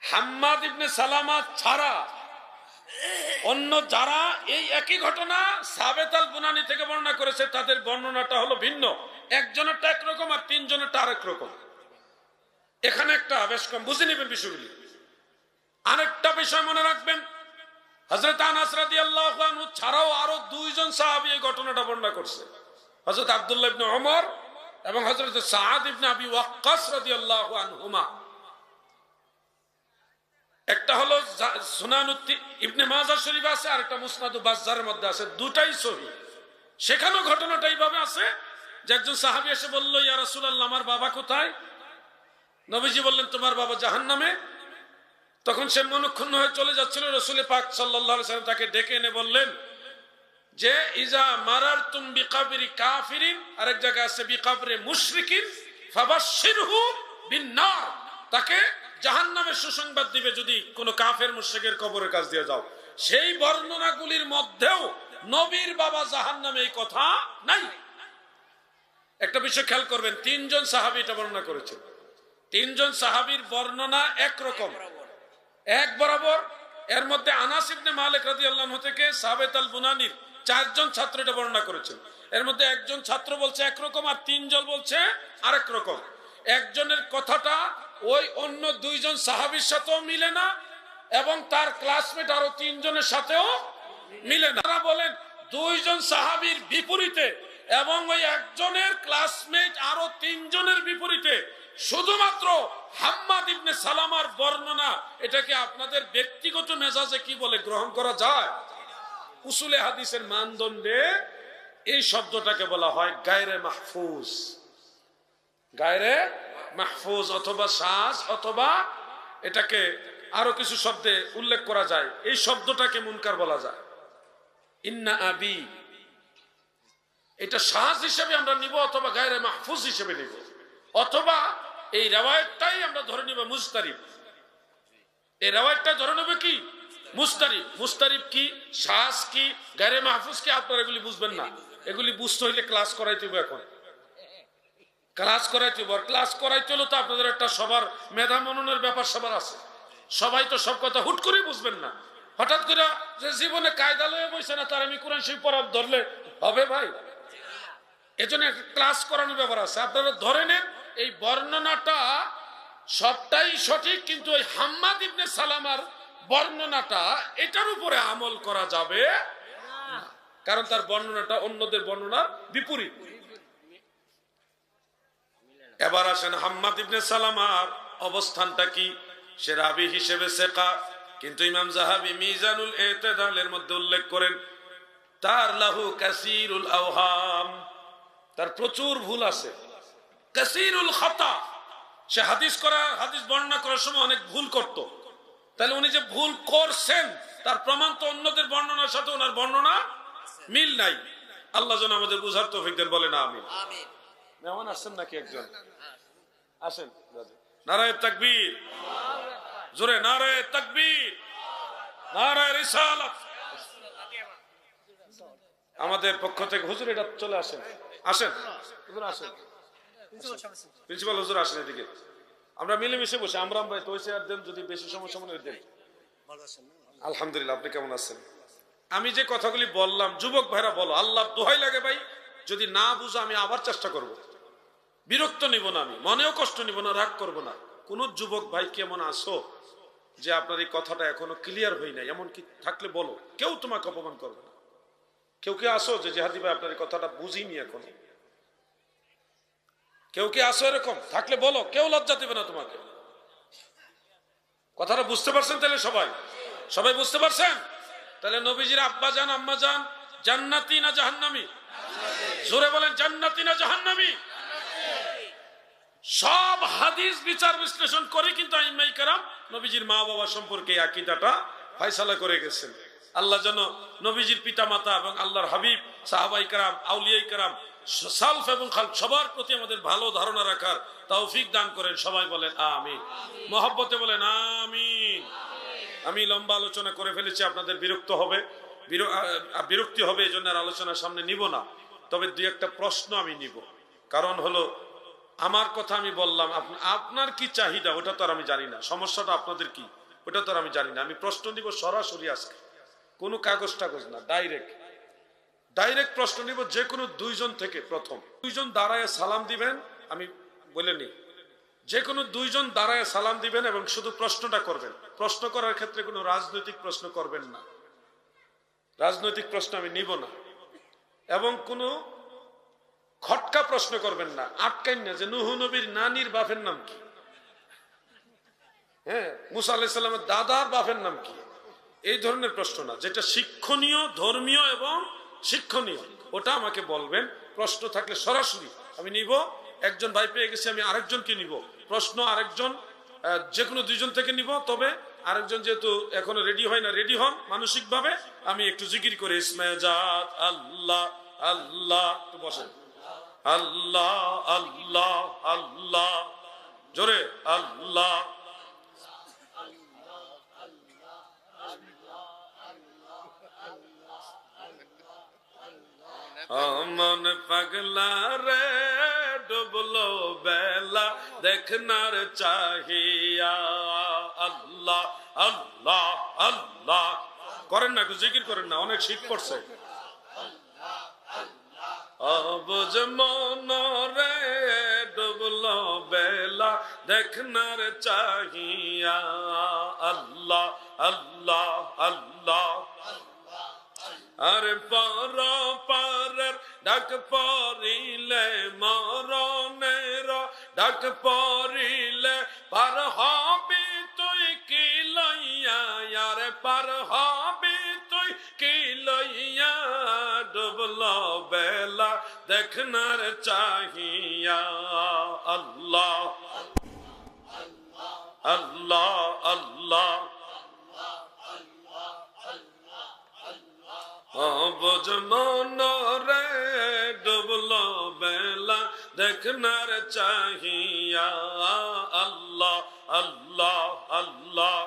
হাম্মাদ ইবনে সালামা ছাড়া অন্য যারা এই একই ঘটনা সাবেত আল বুনানি থেকে বর্ণনা করেছে তাদের বর্ণনাটা হলো ভিন্ন, একজনেরটা একরকম আর তিনজনেরটা আরেক রকম। এখানে একটা বেশ কম বুঝে নেবেন বিষয়গুলি। আরেকটা বিষয় মনে রাখবেন, হযরত আনাস রাদিয়াল্লাহু আনহু ছাড়াও আরো দুইজন সাহাবী এই ঘটনাটা বর্ণনা করছে, হযরত আব্দুল্লাহ ইবনে ওমর এবং হযরত সাআদ ইবনে আবি ওয়াক্কাস রাদিয়াল্লাহু আনহুমা। একটা হলো সুনান ইবনে মাজাহ শরীফ আছে, আর একটা মুসনাদ বাজ্জারের মধ্যে আছে, দুটাই সহিহ। সেখানেও ঘটনাটা এইভাবে আছে যে একজন সাহাবী এসে বলল, ইয়া রাসূলুল্লাহ আমার বাবা কোথায়? নবীজি বললেন তোমার বাবা জাহান্নামে। তখন সে মনক্ষুণ্ণ হয়ে চলে যাচ্ছিল, রাসূল পাক সাল্লাল্লাহু আলাইহি ওয়াসাল্লাম তাকে ডেকে এনে বললেন যে ইজা মারারতুম বিকাবরি কাফিরিন, আরেক জায়গায় আছে বিকাবরি মুশরিকিন ফাবাশশিরহু বিন্নার, তাকে জাহান্নামের সুসংবাদ দিবে যদি কোনো কাফের মুশরিকের কবরের কাছ দিয়ে যাও। সেই বর্ণনাগুলির মধ্যেও নবীর বাবা জাহান্নামে এই কথা নাই। একটা বিষয় খেয়াল করবেন, 3 জন সাহাবী এটা বর্ণনা করেছেন। 3 জন সাহাবীর বর্ণনা একরকম, এক বরাবর। এর মধ্যে আনাস ইবনে মালিক রাদিয়াল্লাহু আনহু থেকে সাবিত আল বুনানির 4 জন ছাত্র এটা বর্ণনা করেছেন। এর মধ্যে একজন ছাত্র বলছে একরকম আর 3 জন বলছে আরেক রকম। একজনের কথাটা ওই অন্য 2 জন সাহাবীর সাথেও মিলে না এবং তার ক্লাসমেট আরো 3 জনের সাথেও মিলে না। তারা বলেন 2 জন সাহাবীর বিপরীতে এবং ওই একজনের ক্লাসমেট আরো 3 জনের বিপরীতে শুধুমাত্র হাম্মাদ ইবনে সালামার বর্ণনা, এটাকে আপনাদের ব্যক্তিগত মেজাজে কি বলে গ্রহণ করা যায়? উসুলে হাদিসের মানদণ্ডে এই শব্দটাকে বলা হয় গায়রে মাহফুজ। গায়রে মাহফুজ অথবা শাজ, অথবা এটাকে আরো কিছু শব্দে উল্লেখ করা যায়। এই শব্দটাকে মুনকার বলা যায়। ইন্না আবি, এটা শাজ হিসেবে আমরা নিব অথবা গায়রে মাহফুজ হিসেবে নিব, অথবা এই রিওয়ায়াতটাই আমরা ধরে নিব মুস্তারিব। এই রিওয়ায়াতটা ধরে নেব কি মুস্তারিব। মুস্তারিব কি, শাজ কি, গায়রে মাহফুজ কি, আপনারা এগুলি বুঝবেন না। এগুলি বুঝতে হইলে ক্লাস করাইতে হবে। এখন ক্লাস করাইতে হবে। ক্লাস করাইতে হলে তো আপনাদের একটা সবার মেধা মননের ব্যাপার সবার আছে। সবাই তো সব কথা হুট করে বুঝবেন না। হঠাৎ করে যে জীবনে কায়দা লয়ে বসে না তার আমি কোরআন শরীফ পড়া ধরলে হবে ভাই? এজন্য একটা ক্লাস করানোর ব্যাপার আছে। আপনারা ধরে নেন এই বর্ণনাটা সবটাই সঠিক, কিন্তু ওই হাম্মাদ ইবনে সালামার বর্ণনাটা এটার উপরে আমল করা যাবে না, কারণ তার বর্ণনাটা অন্যদের বর্ণনার বিপরীত। এবার আসেন হাম্মাদ ইবনে সালামার অবস্থানটা কি। সে রাবি হিসেবে সেকা, কিন্তু ইমাম যাহাবী মিজানুল ইতিদালের মধ্যে উল্লেখ করেন তার লাহু কাসীরুল আওহাম, তার প্রচুর ভুল আছে। কাসীরুল খাতা, সে হাদিস বর্ণনা করার সময় অনেক ভুল করত। তাহলে উনি যে ভুল করছেন তার প্রমাণ তো অন্যদের বর্ণনার সাথে ওনার বর্ণনা মিল নাই। আল্লাহ যেন আমাদের বুঝার তৌফিক দেন, বলেন আমিন। মেহমান আসছেন নাকি একজন? আসেন। নারায়ে তাকবীর, জোরে নারায়ে তাকবীর, নারায়ে রিসালাত। আমাদের পক্ষ থেকে হুজুর এটা চলে আসেন, আসেন হুজুর, আসেন প্রিন্সিপাল হুজুর, আসেন এদিকে। আমরা মিলেমিশে বসে আমরা তো আর দেন, যদি বেশি সমস্যা মনে দেন। আলহামদুলিল্লাহ, আপনি কেমন আছেন? আমি যে কথাগুলি বললাম, যুবক ভাইরা বলো, আল্লাহ দোহাই লাগে ভাই, যদি না বুঝো আমি আবার চেষ্টা করব। বিরক্ত নিব না, আমি মনেও কষ্ট নিব না, রাগ করব না। কোন যুবক ভাই কেমন আসো যে আপনার এই কথাটা এখনো ক্লিয়ার হই নাই, এমন কি থাকলে বলো, কেউ তোমাকে অপমান করবে না। কেউ কে আসো যে জেহাদি ভাই আপনার এই কথাটা বুঝিনি এখনো, কেউ কে আসো এরকম থাকলে বলো, কেউ লজ্জা দেবে না তোমাকে। কথাটা বুঝতে পারছেন? তাহলে সবাই বুঝতে পারছেন? তাহলে নবীজির আব্বা জান আম্মা জান জান্নাতি না জাহান্নামী? জোরে বলেন, জান্নাতি না জাহান্নামী? সব হাদিস বিচার বিশ্লেষণ করে কিন্তু আইম্মায়ে কেরাম নবীজির মা বাবা সম্পর্কে আকীদাটা ফয়সালা করে গেছেন। আল্লাহ যেন নবীজির পিতামাতা এবং আল্লাহর হাবিব, সাহাবায়ে কেরাম, আউলিয়ায়ে কেরাম, সালফ এবং খালফ সবার প্রতি আমাদের ভালো ধারণা রাখার তৌফিক দান করেন। সবাই বলেন আমিন, মহব্বতে বলেন আমিন। আমি লম্বা আলোচনা করে ফেলেছি, আপনাদের বিরক্তি হবে, এই জন্য আর আলোচনার সামনে নিব না। তবে দুই একটা প্রশ্ন আমি নিব, কারণ হলো আমার কথা আমি বললাম, আপনার কি চাহিদা ওটা তো আর আমি জানি না, সমস্যাটা আপনাদের কি ওটা তো আর আমি জানি না। আমি প্রশ্ন নিব সরাসরি আজকে, কোনো কাগজ টাগজ না, ডাইরেক্ট প্রশ্ন নিব যে কোনো 2 জন থেকে। প্রথম 2 জন দাঁড়ায় সালাম দিবেন, আমি বলে নিই, যে কোনো 2 জন দাঁড়ায় সালাম দিবেন এবং শুধু প্রশ্নটা করবেন। প্রশ্ন করার ক্ষেত্রে কোনো রাজনৈতিক প্রশ্ন করবেন না, রাজনৈতিক প্রশ্ন আমি নিব না, এবং কোনো খটকা প্রশ্ন করবেন না, আটকাইন না যে নূহ নবীর নানির বাপের নাম কি, হ্যাঁ মুসা আলাইহিস সালামের দাদার বাপের নাম কি, এই ধরনের প্রশ্ন না। যেটা শিক্ষণীয়, ধর্মীয় এবং শিক্ষণীয় ওটা আমাকে বলবেন। প্রশ্ন থাকলে সরাসরি আমি নিব। একজন ভাই পেয়ে গেছি, আমি আরেকজনকে নিব। প্রশ্ন আরেকজন, যে কোনো 2 জন থেকে নিব। তবে আরেকজন যেহেতু এখনো রেডি হয় না, রেডি হন মানসিক ভাবে। আমি একটু জিকির করে ইসমাজাত আল্লাহ আল্লাহ, একটু বসেন, আল্লাহ আল্লাহ আল্লাহ, জোরে আল্লাহ অমন পাগলা রে ডুবলো বেলা দেখনার চাহিয়া। আল্লাহ আল্লাহ আল্লাহ করেন না, একটু জিকির করেন না, অনেক শীত পড়ছে। অবুঝ মন রে ডুবলো বেলা দেখনার চাহিয়া। আল্লাহ আল্লাহ আল্লাহ আর পর পারের ডাক পড়িলে মরণের ডাক পড়িলে পার হবি তুই কি লইয়া। আর পার হবি তুই কি লইয়া ডুবলো বেলা দেখনার চাহিয়া। আল্লাহ আল্লাহ আল্লাহ অবুঝ মন রে ডুবলো বেলা দেখনার চাহিয়া। আল্লাহ আল্লাহ আল্লাহ